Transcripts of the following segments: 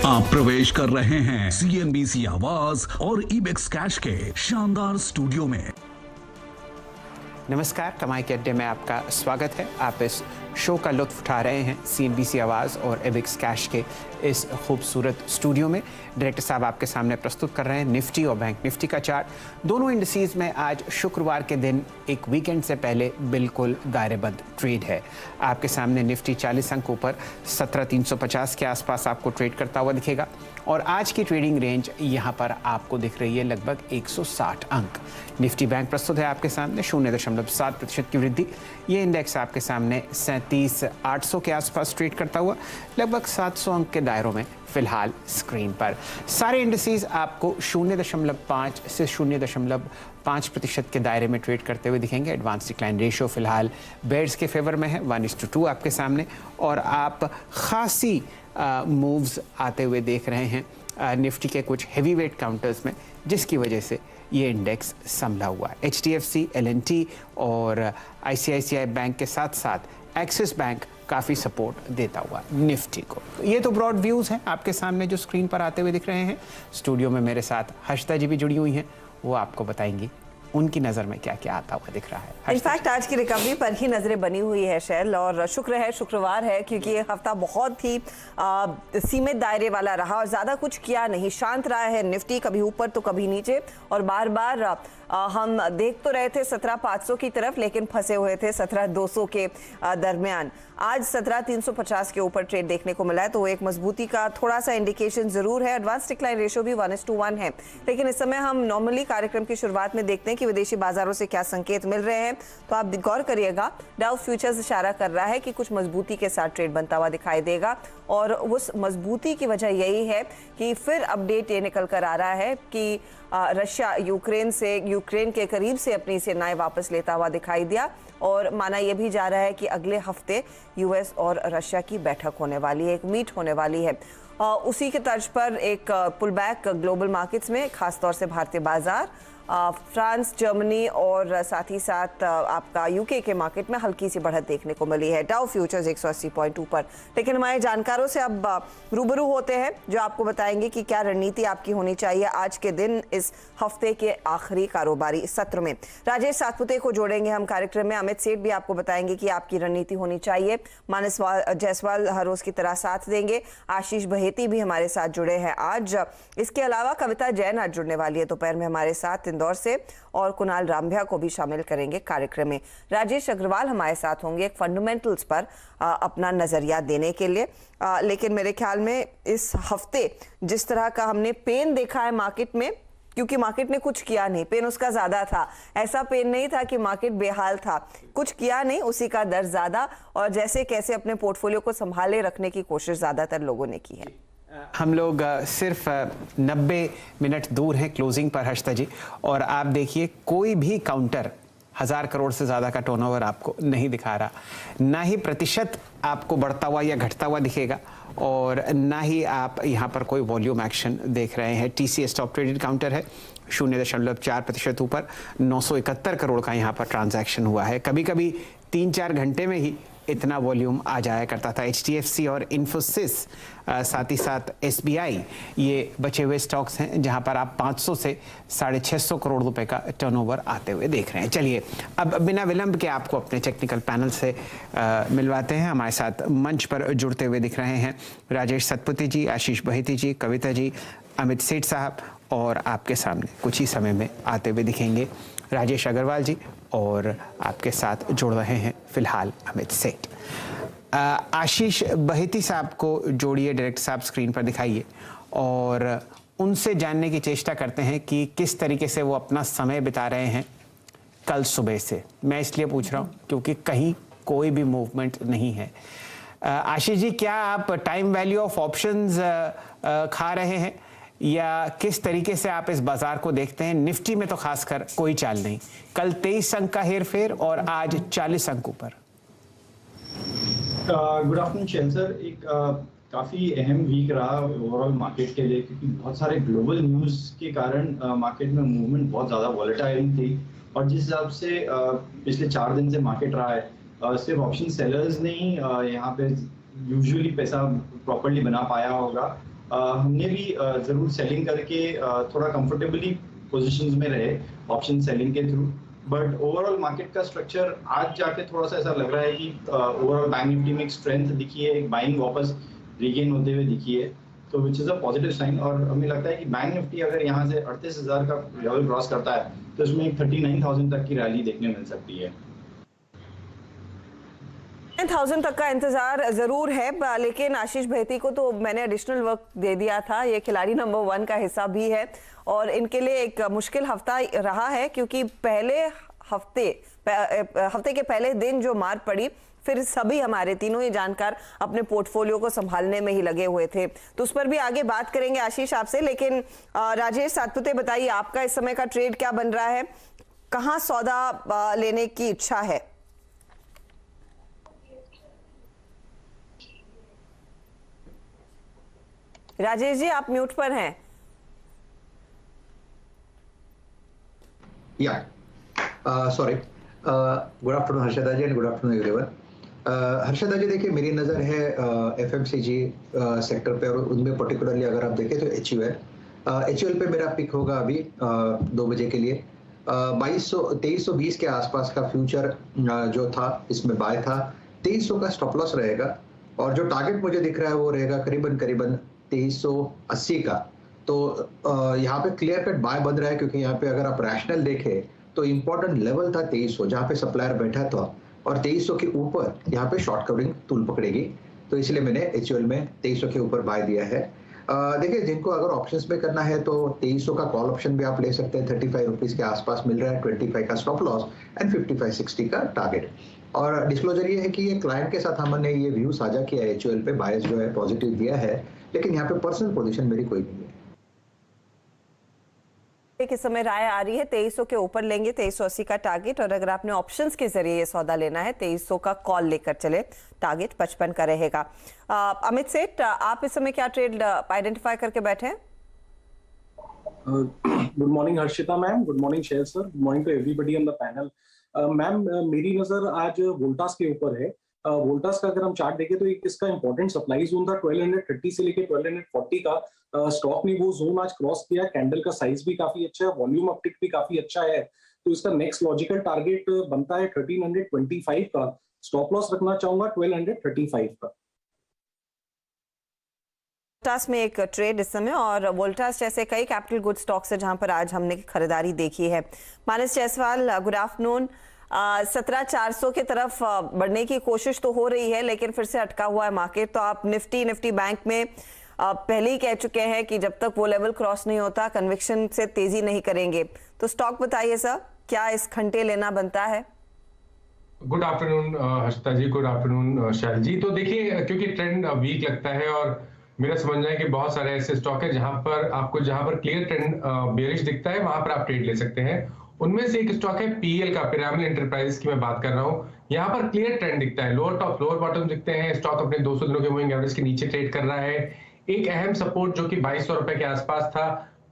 आप प्रवेश कर रहे हैं CNBC आवाज और इबेक्स कैश के शानदार स्टूडियो में। नमस्कार, कमाई के अड्डे में आपका स्वागत है। आप इस शो का लुत्फ उठा रहे हैं CNBC आवाज़ और इबेक्स कैश के इस खूबसूरत स्टूडियो में। डायरेक्टर साहब आपके सामने प्रस्तुत कर रहे हैं निफ्टी और बैंक निफ्टी का चार्ट। दोनों इंडिसेस में आज शुक्रवार के दिन एक वीकेंड से पहले बिल्कुल दायरेबंद ट्रेड है। आपके सामने निफ्टी 40 अंक ऊपर 17,350 के आसपास आपको ट्रेड करता हुआ दिखेगा और आज की ट्रेडिंग रेंज यहाँ पर आपको दिख रही है लगभग 160 अंक। निफ्टी बैंक प्रस्तुत है आपके सामने 0.7% की वृद्धि। ये इंडेक्स आपके सामने 37,800 के आसपास ट्रेड करता हुआ लगभग 700 अंक के दायरों में फिलहाल स्क्रीन पर। सारे इंडिसेस आपको 0.5 से 0.5% के दायरे में ट्रेड करते हुए दिखेंगे। एडवांस डिक्लाइन रेशियो फिलहाल बेयर्स के फेवर में है 1:2 आपके सामने और आप खासी मूव्स आते हुए देख रहे हैं निफ्टी के कुछ हेवी वेट काउंटर्स में, जिसकी वजह से ये इंडेक्स संभला हुआ है। HDFC, L&T और ICICI बैंक के साथ साथ एक्सिस बैंक काफ़ी सपोर्ट देता हुआ निफ्टी को। ये तो ब्रॉड व्यूज़ हैं आपके सामने जो स्क्रीन पर आते हुए दिख रहे हैं। स्टूडियो में मेरे साथ हर्षिता जी भी जुड़ी हुई हैं, वो आपको बताएंगी उनकी नज़र में क्या क्या आता हुआ दिख रहा है। इनफैक्ट आज की रिकवरी पर ही नजरें बनी हुई है शैल, और शुक्र है शुक्रवार है क्योंकि ये हफ्ता बहुत ही सीमित दायरे वाला रहा और ज़्यादा कुछ किया नहीं, शांत रहा है निफ्टी, कभी ऊपर तो कभी नीचे। और बार बार हम देख तो रहे थे 17,500 की तरफ, लेकिन फंसे हुए थे 17,200 के दरमियान। आज 17,350 के ऊपर ट्रेड देखने को मिला है, तो एक मजबूती का थोड़ा सा इंडिकेशन जरूर है। एडवांस डिक्लाइन रेशियो भी 1:1 है, लेकिन इस समय हम नॉर्मली कार्यक्रम की शुरुआत में देखते हैं कि विदेशी बाजारों से क्या संकेत मिल रहे हैं। तो आप गौर करिएगा, डाउ फ्यूचर्स इशारा कर रहा है कि कुछ मजबूती के साथ ट्रेड बनता हुआ दिखाई देगा और उस मजबूती की वजह यही है कि फिर अपडेट ये निकल कर आ रहा है कि रशिया यूक्रेन के करीब से अपनी सेनाएं वापस लेता हुआ दिखाई दिया और माना यह भी जा रहा है कि अगले हफ्ते US और रशिया की बैठक होने वाली है, एक मीट होने वाली है। उसी के तर्ज पर एक पुल बैक ग्लोबल मार्केट्स में, खासतौर से भारतीय बाजार, फ्रांस, जर्मनी और साथ ही साथ आपका UK के मार्केट में हल्की सी बढ़त देखने को मिली है। डाउ फ्यूचर्स 180 पॉइंट ऊपर। लेकिन हमारे जानकारों से अब रूबरू होते हैं जो आपको बताएंगे कि क्या रणनीति आपकी होनी चाहिए आज के दिन, इस हफ्ते के आखिरी कारोबारी सत्र में। राजेश सातपुते को जोड़ेंगे हम कार्यक्रम में। अमित सेठ भी आपको बताएंगे कि आपकी रणनीति होनी चाहिए। मानस जायसवाल हर रोज की तरह साथ देंगे। आशीष बहेती भी हमारे साथ जुड़े हैं आज। इसके अलावा कविता जैन आज जुड़ने वाली है दोपहर में हमारे साथ इंदौर से, और कुणाल रामभ्या को भी शामिल करेंगे कार्यक्रम में। राजेश अग्रवाल हमारे साथ होंगे एक फंडामेंटल्स पर अपना नजरिया देने के लिए। लेकिन मेरे ख्याल में इस हफ्ते जिस तरह का हमने पेन देखा है मार्केट में, क्योंकि मार्केट ने कुछ किया नहीं, पेन उसका ज्यादा था। ऐसा पेन नहीं था कि मार्केट बेहाल था, कुछ किया नहीं, उसी का दर्द ज्यादा, और जैसे कैसे अपने पोर्टफोलियो को संभाले रखने की कोशिश ज्यादातर लोगों ने की है। हम लोग सिर्फ 90 मिनट दूर हैं क्लोजिंग पर हर्षिता जी, और आप देखिए कोई भी काउंटर 1000 करोड़ से ज़्यादा का टर्नओवर आपको नहीं दिखा रहा। ना ही प्रतिशत आपको बढ़ता हुआ या घटता हुआ दिखेगा और ना ही आप यहाँ पर कोई वॉल्यूम एक्शन देख रहे हैं। TCS टॉप ट्रेडेड काउंटर है 0.4% ऊपर, 971 करोड़ का यहाँ पर ट्रांजैक्शन हुआ है। कभी कभी 3-4 घंटे में ही इतना वॉल्यूम आ जाया करता था। HDFC और इन्फोसिस, साथ ही साथ SBI, ये बचे हुए स्टॉक्स हैं जहां पर आप 500 से 650 करोड़ रुपए का टर्नओवर आते हुए देख रहे हैं। चलिए अब बिना विलंब के आपको अपने टेक्निकल पैनल से मिलवाते हैं। हमारे साथ मंच पर जुड़ते हुए दिख रहे हैं राजेश सतपुते जी, आशीष बहेती जी, कविता जी, अमित सेठ साहब, और आपके सामने कुछ ही समय में आते हुए दिखेंगे राजेश अग्रवाल जी, और आपके साथ जुड़ रहे हैं फिलहाल अमित सेठ। आशीष बहेती साहब को जोड़िए, डायरेक्टर साहब स्क्रीन पर दिखाइए, और उनसे जानने की चेष्टा करते हैं कि किस तरीके से वो अपना समय बिता रहे हैं कल सुबह से। मैं इसलिए पूछ रहा हूँ क्योंकि कहीं कोई भी मूवमेंट नहीं है। आशीष जी, क्या आप टाइम वैल्यू ऑफ ऑप्शंस खा रहे हैं या किस तरीके से आप इस बाजार को देखते हैं? निफ्टी में तो खासकर कोई चाल नहीं, कल 23 अंक का हेरफेर और आज 40 अंक ऊपर। गुड आफ्टरनून शैल सर। एक काफ़ी अहम वीक रहा ओवरऑल मार्केट के लिए, क्योंकि बहुत सारे ग्लोबल न्यूज़ के कारण मार्केट में मूवमेंट बहुत ज़्यादा वॉलेटाइल थी, और जिस हिसाब से पिछले 4 दिन से मार्केट रहा है, सिर्फ ऑप्शन सेलर्स नहीं यहाँ पे यूजुअली पैसा प्रॉपर्ली बना पाया होगा। हमने भी जरूर सेलिंग करके थोड़ा कंफर्टेबली पोजीशंस में रहे ऑप्शन सेलिंग के थ्रू। बट ओवरऑल मार्केट का स्ट्रक्चर आज जाके थोड़ा सा ऐसा लग रहा है कि ओवरऑल बैंक निफ्टी में एक स्ट्रेंथ दिखी है, एक बाइंग वापस रीगेन होते हुए दिखी है, तो which is a positive sign. और हमें लगता है कि बैंक निफ्टी अगर यहाँ से 38,000 का लेवल क्रॉस करता है तो इसमें 39,000 तक की रैली देखने मिल सकती है। 1000 तक का इंतजार जरूर है, लेकिन आशीष भैती को तो मैंने एडिशनल वर्क दे दिया था। ये खिलाड़ी नंबर 1 का हिस्सा भी है और इनके लिए एक मुश्किल हफ्ता रहा है, क्योंकि पहले हफ्ते के पहले दिन जो मार पड़ी, फिर सभी हमारे तीनों ही जानकार अपने पोर्टफोलियो को संभालने में ही लगे हुए थे, तो उस पर भी आगे बात करेंगे आशीष आपसे। लेकिन राजेश सातपुते, बताइए आपका इस समय का ट्रेड क्या बन रहा है, कहां सौदा लेने की इच्छा है? राजेश जी, आप म्यूट पर हैं। Sorry, good afternoon Harshada ji and good afternoon everyone. Harshada ji, देखिए मेरी नज़र है एफएमसीजी सेक्टर पे, और उनमें पर्टिकुलरली अगर आप देखें तो एचयूएल पे मेरा पिक होगा अभी 2 बजे के लिए 2320 के आसपास का फ्यूचर जो था इसमें बाय था। 2300 का स्टॉप लॉस रहेगा और जो टारगेट मुझे दिख रहा है वो रहेगा करीबन 2380 का। तो यहाँ पे क्लियर कट बाय बन रहा है, क्योंकि यहाँ पे अगर आप रैशनल देखें तो इंपॉर्टेंट लेवल था 2300 जहाँ पे सप्लायर बैठा था, और 2300 के ऊपर यहाँ पे शॉर्ट कवरिंग तूल पकड़ेगी, तो इसलिए मैंने एचयूएल में 2300 के ऊपर बाय दिया है। देखिए, जिनको अगर ऑप्शंस में करना है तो 2300 का कॉल ऑप्शन भी आप ले सकते हैं, 35 रुपीज के आसपास मिल रहा है, 25 का स्टॉप लॉस एंड 5560 का टारगेट। और डिस्क्लोजर ये है कि ये क्लाइंट के साथ हमने ये व्यू साझा किया है, एचयूएल पे बायस जो है पॉजिटिव दिया है, लेकिन यहाँ पे पर्सनल पोजीशन मेरी कोई नहीं है। इस समय राय आ रही है 2300 के ऊपर लेंगे, 2380 का टारगेट, और अगर आपने ऑप्शंस के जरिए ये सौदा लेना है 2300 का कॉल लेकर चले, टारगेट 55 का रहेगा। अमित सेठ, आप इस समय क्या ट्रेड आइडेंटिफाई करके बैठे हैं? Good morning Harshita ma'am, good morning Shail sir, good morning to everybody on the panel. Ma'am, मेरी नजर आज वोल्टास के ऊपर है। वोल्टास का अगर हम चार्ट देखें तो इसका इंपॉर्टेंट सप्लाई जोन था 1230 से लेके 1240 का। स्टॉक ने वो जोन आज क्रॉस किया, कैंडल का साइज भी काफी अच्छा है, वॉल्यूम अपटिक भी काफी अच्छा है, तो इसका नेक्स्ट लॉजिकल टारगेट बनता है 1325 का। स्टॉप लॉस रखना चाहूंगा 1235 का। वोल्टास में एक ट्रेड इस समय, और वोल्टास जैसे कई कैपिटल गुड स्टॉक्स है जहां पर आज हमने खरीदारी देखी है। मानस जायसवाल, गुड आफ्टरनून। 17,400 की तरफ बढ़ने की कोशिश तो हो रही है, लेकिन फिर से अटका हुआ है मार्केट। तो आप निफ्टी बैंक में पहले ही कह चुके हैं कि जब तक वो लेवल क्रॉस नहीं होता कन्विक्शन से तेजी नहीं करेंगे, तो स्टॉक बताइए सर, क्या इस घंटे लेना बनता है? गुड आफ्टरनून हर्षिता जी, गुड आफ्टरनून शैल जी। तो देखिए, क्योंकि ट्रेंड वीक लगता है और मेरा समझना है कि बहुत सारे ऐसे स्टॉक है जहां पर क्लियर ट्रेंड बेरिश दिखता है, वहां पर आप ट्रेड ले सकते हैं। उनमें से एक स्टॉक है पीएल का, पिरामिड एंटरप्राइजेस की मैं बात कर रहा हूं। यहाँ पर क्लियर ट्रेंड दिखता है, लोअर टॉप लोअर बॉटम दिखते हैं, स्टॉक अपने 200 दिनों के मूविंग एवरेज के नीचे ट्रेड कर रहा है। एक अहम सपोर्ट जो कि 2200 रुपए के आसपास था,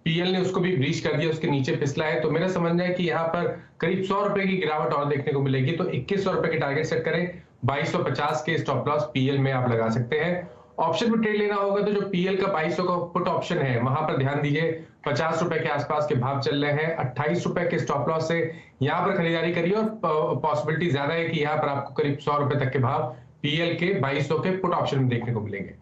पीएल ने उसको भी ब्रीच कर दिया, उसके नीचे फिसला है। तो मेरा समझना है कि यहाँ पर करीब 100 रुपए की गिरावट और देखने को मिलेगी, तो 2100 रुपए के टारगेट सेट करें, 2250 के स्टॉप लॉस पीएल में आप लगा सकते हैं। ऑप्शन में ट्रेड लेना होगा तो जो पीएल का 2200 का पुट ऑप्शन है वहां पर ध्यान दीजिए, 50 रुपए के आसपास के भाव चल रहे हैं, 28 रुपए के स्टॉप लॉस से यहाँ पर खरीदारी करिए, और पॉसिबिलिटी ज्यादा है कि यहाँ पर आपको करीब 100 रुपए तक के भाव पीएल के 2200 के पुट ऑप्शन में देखने को मिलेंगे।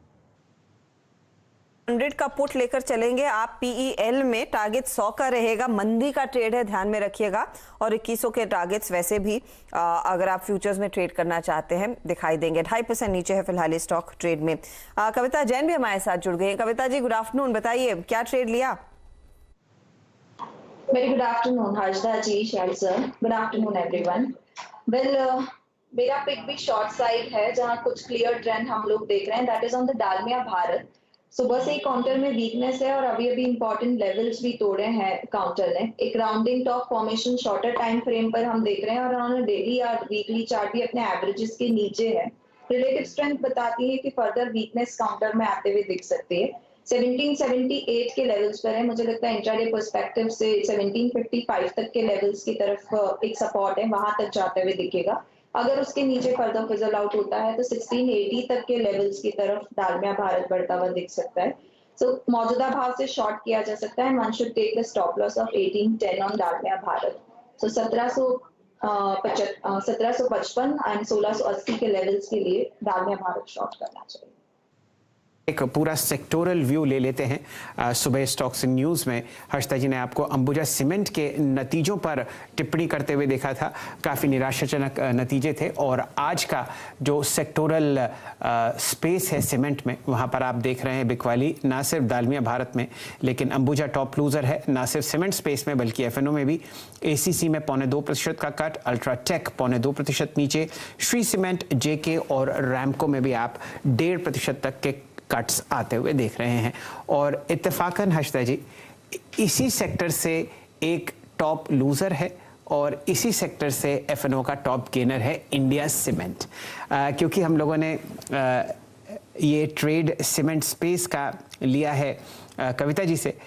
100 का पुट लेकर चलेंगे आप पीईएल में, टारगेट 100 का रहेगा, मंदी का ट्रेड है, ध्यान में रखिएगा, और 2100 के टारगेट्स वैसे भी अगर आप फ्यूचर्स में ट्रेड करना चाहते हैं दिखाई देंगे। 2.5% नीचे है फिलहाल इस स्टॉक ट्रेड में। कविता जैन भी हमारे साथ जुड़ गई है। कविता जी, गुड आफ्टरनून, बताइए क्या ट्रेड लिया? Very good afternoon Harshada ji, Shail sir, good afternoon everyone. Well, मेरा पिक भी शॉर्ट साइड है, जहां कुछ क्लियर ट्रेंड हम लोग देख रहे हैं, that is on the Dalmia Bharat. सुबह से ही काउंटर में वीकनेस है और अभी इंपॉर्टेंट लेवल्स भी तोड़े हैं काउंटर ने। एक rounding top formation shorter time frame पर हम देख रहे हैं, और ऑन डेली और वीकली चार्ट भी अपने एवरेजेस के नीचे है। रिलेटिव स्ट्रेंथ बताती है कि फर्दर वीकनेस काउंटर में आते हुए दिख सकती है। 1778 के लेवल्स पर है, मुझे लगता है इंट्राडे पर्सपेक्टिव से 1755 तक के लेवल्स की तरफ एक सपोर्ट है, वहां तक जाते हुए दिखेगा। अगर उसके नीचे फर्दर फिजल आउट होता है तो 1680 तक के लेवल्स की तरफ डालमिया भारत बढ़ता हुआ दिख सकता है। सो मौजूदा भाव से शॉर्ट किया जा सकता है। One should take a stop loss of 1810 on Dalmia Bharat. So 1755 and 1680 के लेवल्स के लिए डालमिया भारत शॉर्ट करना चाहिए। एक पूरा सेक्टोरल व्यू ले लेते हैं। सुबह स्टॉक्स न्यूज़ में हर्षिता जी ने आपको अंबुजा सीमेंट के नतीजों पर टिप्पणी करते हुए देखा था। काफ़ी निराशाजनक नतीजे थे और आज का जो सेक्टोरल स्पेस है सीमेंट में, वहाँ पर आप देख रहे हैं बिकवाली ना सिर्फ डालमिया भारत में, लेकिन अंबुजा टॉप लूजर है, ना सिर्फ सीमेंट स्पेस में बल्कि एफएनओ में भी। एसीसी में 0.25% का कट, अल्ट्राटेक 0.2% नीचे, श्री सीमेंट, जेके और रैमको में भी आप 1.5% तक के कट्स आते हुए देख रहे हैं। और इत्तेफाकन हर्षिता जी, इसी सेक्टर से एक टॉप लूजर है और इसी सेक्टर से एफएनओ का टॉप गेनर है इंडिया सीमेंट। क्योंकि हम लोगों ने ये ट्रेड सीमेंट स्पेस का लिया है कविता जी से।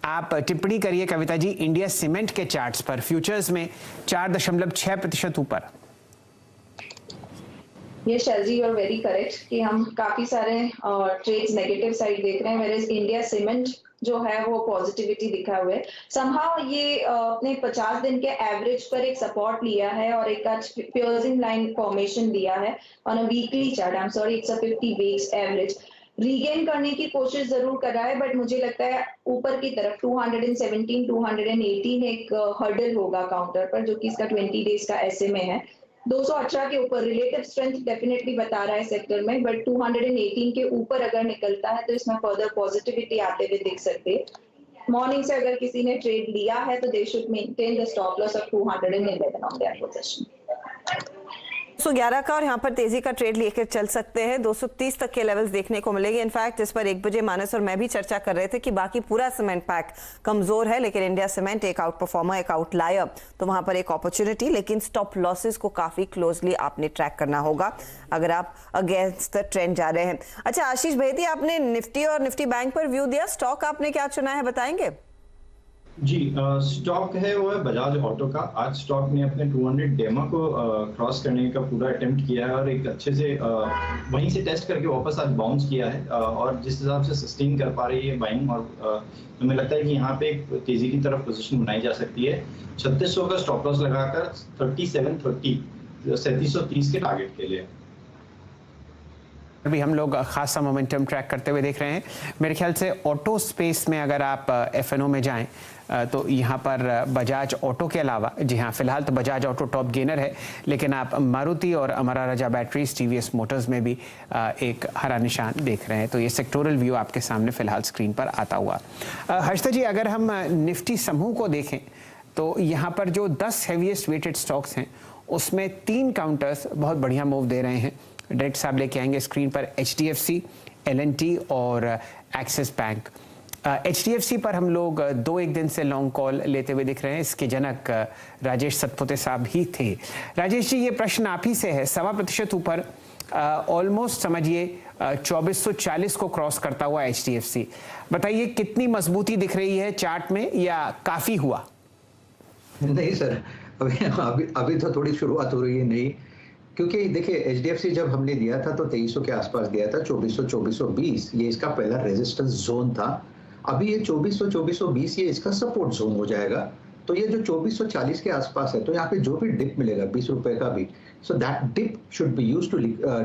आप टिप्पणी करिए कविता जी, इंडिया सीमेंट के चार्ट्स पर फ्यूचर्स में 4.6% ऊपर। ये शैलजी यू आर वेरी करेक्ट कि हम काफी सारे ट्रेड्स नेगेटिव साइड देख रहे हैं, वेयर इंडिया सीमेंट जो है वो पॉजिटिविटी दिखा हुआ है। समहाउ ये अपने 50 दिन के एवरेज पर एक सपोर्ट लिया है और एक पियर्सिंग लाइन फॉर्मेशन दिया है on a weekly chart. I am sorry, it's a 50 weeks average. Regain करने की कोशिश जरूर कर रहा है, बट मुझे लगता है ऊपर की तरफ 217 218 एक हर्डल होगा काउंटर पर, जो कि इसका 20 डेज का ऐसे में है। 218 के ऊपर रिलेटिव स्ट्रेंथ डेफिनेटली बता रहा है सेक्टर में, बट 218 के ऊपर अगर निकलता है तो इसमें फर्दर पॉजिटिविटी आते हुए दिख सकते हैं। मॉर्निंग से अगर किसी ने ट्रेड लिया है तो they should maintain the stop loss of 211 on their position. 211 का और यहाँ पर तेजी का ट्रेड लेकर चल सकते हैं। 230 तक के लेवल्स देखने को मिलेंगे। इनफैक्ट इस पर 1 बजे मानस और मैं भी चर्चा कर रहे थे कि बाकी पूरा सीमेंट पैक कमजोर है, लेकिन इंडिया सीमेंट एक आउट परफॉर्मर, एक आउटलायर, तो वहां पर एक अपॉर्चुनिटी, लेकिन स्टॉप लॉसेस को काफी क्लोजली आपने ट्रैक करना होगा अगर आप अगेंस्ट द ट्रेंड जा रहे हैं। अच्छा आशीष भेदी, आपने निफ्टी और निफ्टी बैंक पर व्यू दिया, स्टॉक आपने क्या चुना है बताएंगे? जी, स्टॉक है वो है बजाज ऑटो का। आज स्टॉक ने अपने 200 डेमा को क्रॉस करने का पूरा अटेम्प्ट किया है और एक अच्छे से वहीं से टेस्ट करके वापस आज बाउंस किया है और जिस हिसाब से सस्टेन कर पा रही है बाइंग, और हमें लगता है कि यहाँ पे एक तेजी की तरफ पोजीशन बनाई जा सकती है। 3600 का स्टॉप लॉस लगाकर 3730 के टारगेट के लिए अभी हम लोग खासा मोमेंटम ट्रैक करते हुए देख रहे हैं। मेरे ख्याल से ऑटो स्पेस में अगर आप एफएनओ में जाएं तो यहाँ पर बजाज ऑटो के अलावा, जी हाँ फिलहाल तो बजाज ऑटो टॉप गेनर है, लेकिन आप मारुति और अमरा राजा बैटरीज, टीवीएस मोटर्स में भी एक हरा निशान देख रहे हैं। तो ये सेक्टोरल व्यू आपके सामने फिलहाल स्क्रीन पर आता हुआ। हर्षिता जी, अगर हम निफ्टी समूह को देखें तो यहाँ पर जो 10 हेवीएस्ट वेटेड स्टॉक्स हैं उसमें 3 काउंटर्स बहुत बढ़िया मूव दे रहे हैं। डायरेक्ट साहब लेके आएंगे स्क्रीन पर HDFC, L&T और एक्सिस बैंक। HDFC पर हम लोग 2-1 दिन से लॉन्ग कॉल लेते हुए दिख रहे हैं। इसके जनक राजेश सतपुते साहब ही थे। राजेश जी, ये प्रश्न आप ही से है। 1.25% ऊपर, ऑलमोस्ट समझिए 2440 को क्रॉस करता हुआ HDFC, बताइए कितनी मजबूती दिख रही है चार्ट में या काफी हुआ? नहीं सर, अभी तो थोड़ी शुरुआत हो रही है। नहीं, क्योंकि देखिए HDFC जब हमने दिया था तो 2300 के आसपास दिया था, 2400-2420 ये इसका पहला रेजिस्टेंस जोन था। अभी ये 2400-2420 ये इसका सपोर्ट जोन हो जाएगा। तो ये जो 2440 के आसपास है, तो यहाँ पे जो भी डिप मिलेगा 20 रुपए का भी, so that dip should be used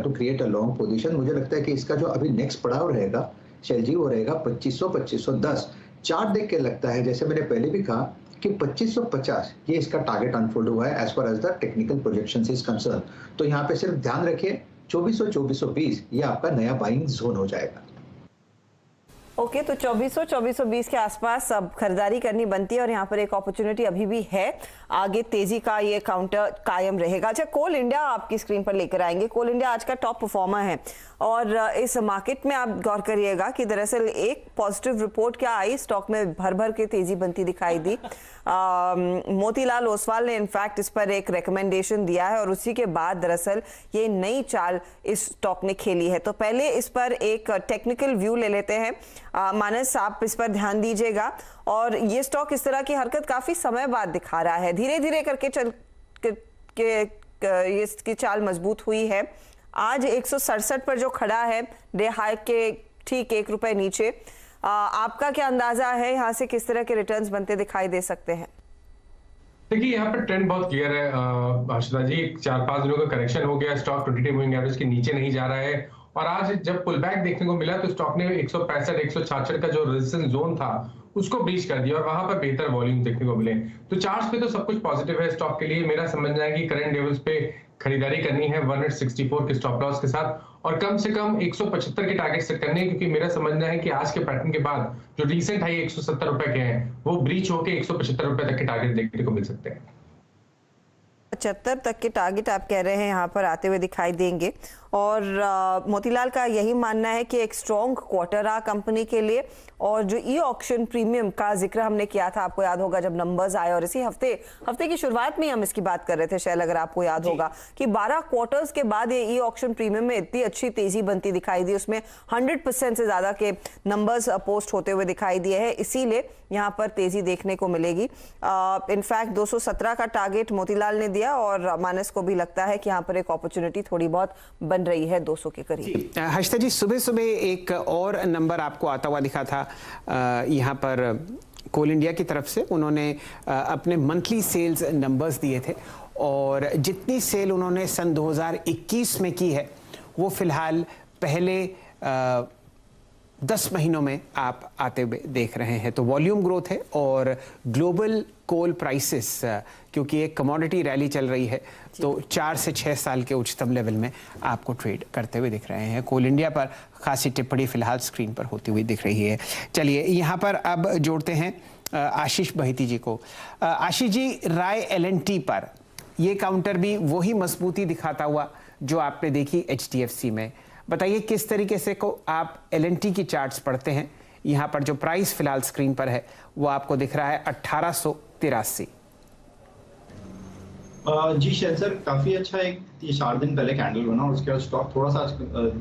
to create a long position. मुझे लगता है कि इसका जो अभी नेक्स्ट पड़ाव रहेगा शैलजी, वो रहेगा 2500-2510। चार्ट देख के लगता है, जैसे मैंने पहले भी कहा, कि 2550 ये इसका टारगेट अनफोल्ड हुआ है as far as the technical projections is concern. तो यहाँ पे सिर्फ ध्यान रखिए 2400-2420 ये आपका नया बाइंग जोन हो जाएगा। ओके, तो 2400-2420 के आसपास अब खरीदारी करनी बनती है और यहाँ पर एक अपॉर्चुनिटी अभी भी है। आगे तेजी का ये काउंटर कायम रहेगा। अच्छा, कोल इंडिया आपकी स्क्रीन पर लेकर आएंगे। कोल इंडिया आज का टॉप परफॉर्मर है और इस मार्केट में आप गौर करिएगा कि दरअसल एक पॉजिटिव रिपोर्ट क्या आई, स्टॉक में भर भर के तेजी बनती दिखाई दी। मोतीलाल ओसवाल ने इनफैक्ट इस पर एक रिकमेंडेशन दिया है और उसी के बाद दरअसल ये नई चाल इस स्टॉक ने खेली है। तो पहले इस पर एक टेक्निकल व्यू ले लेते हैं। मानस, आप इस पर ध्यान दीजिएगा। और ये स्टॉक इस तरह की हरकत काफी समय बाद दिखा रहा है, धीरे धीरे करके चल के इसकी चाल मजबूत हुई है। आज 167 पर जो खड़ा है, डे हाई के ठीक 1 रुपए नीचे, आपका क्या अंदाजा है यहाँ से किस तरह के रिटर्न्स बनते दिखाई दे सकते हैं? देखिए यहाँ पर ट्रेंड बहुत क्लियर है हर्षदा जी। 4-5 दिनों का करेक्शन हो गया, स्टॉक 20-day मूविंग एवरेज के नीचे नहीं जा रहा है और आज जब पुल बैक देखने को मिला तो स्टॉक ने 165-166 का जो रेजिस्टेंस जोन था उसको ब्रीच कर दिया और वहां पर बेहतर वॉल्यूम देखने को मिले। तो चार्ट्स पे तो सब कुछ पॉजिटिव है स्टॉक के लिए। मेरा समझना है कि करंट लेवल्स पे खरीदारी करनी है 164 के स्टॉप लॉस के साथ और कम से कम 175 के टारगेट सेट करने हैं, क्योंकि मेरा समझना है कि आज के पैटर्न के बाद जो रिसेंट हाई 170 रुपए के हैं वो ब्रीच होकर 175 रुपए तक के टारगेट देखने को मिल सकते हैं। 75 तक के टारगेट आप कह रहे हैं यहाँ पर आते हुए दिखाई देंगे और मोतीलाल का यही मानना है कि एक स्ट्रॉन्ग क्वार्टर रहा कंपनी के लिए और जो ई ऑक्शन प्रीमियम का जिक्र हमने किया था, आपको याद होगा जब नंबर्स आए और इसी हफ्ते की शुरुआत में हम इसकी बात कर रहे थे शैल, अगर आपको याद होगा कि 12 क्वार्टर्स के बाद ये ई ऑक्शन प्रीमियम में इतनी अच्छी तेजी बनती दिखाई दी, उसमें 100% से ज्यादा के नंबर्स पोस्ट होते हुए दिखाई दिए हैं, इसीलिए यहाँ पर तेजी देखने को मिलेगी। इनफैक्ट 217 का टारगेट मोतीलाल ने दिया और मानस को भी लगता है कि यहाँ पर एक अपॉर्चुनिटी थोड़ी बहुत बन रही है 200 के करीब। हर्षदा जी, सुबह सुबह एक और नंबर आपको आता हुआ दिखा था यहाँ पर कोल इंडिया की तरफ से। उन्होंने अपने मंथली सेल्स नंबर्स दिए थे और जितनी सेल उन्होंने सन 2021 में की है वो फिलहाल पहले 10 महीनों में आप आते हुए देख रहे हैं। तो वॉल्यूम ग्रोथ है और ग्लोबल कोल प्राइसेस, क्योंकि एक कमोडिटी रैली चल रही है, तो 4 से 6 साल के उच्चतम लेवल में आपको ट्रेड करते हुए दिख रहे हैं। कोल इंडिया पर खासी टिप्पणी फिलहाल स्क्रीन पर होती हुई दिख रही है। चलिए यहाँ पर अब जोड़ते हैं आशीष बहिती जी को। आशीष जी, राय L&T पर ये काउंटर भी वही मजबूती दिखाता हुआ जो आपने देखी HDFC में। बताइए किस तरीके से को आप L&T की चार्ट्स पढ़ते हैं। यहाँ पर जो प्राइस फिलहाल स्क्रीन पर है वो आपको दिख रहा है 1883। जी शैल सर, काफी अच्छा एक 4 दिन पहले कैंडल बना और उसके बाद स्टॉक थोड़ा सा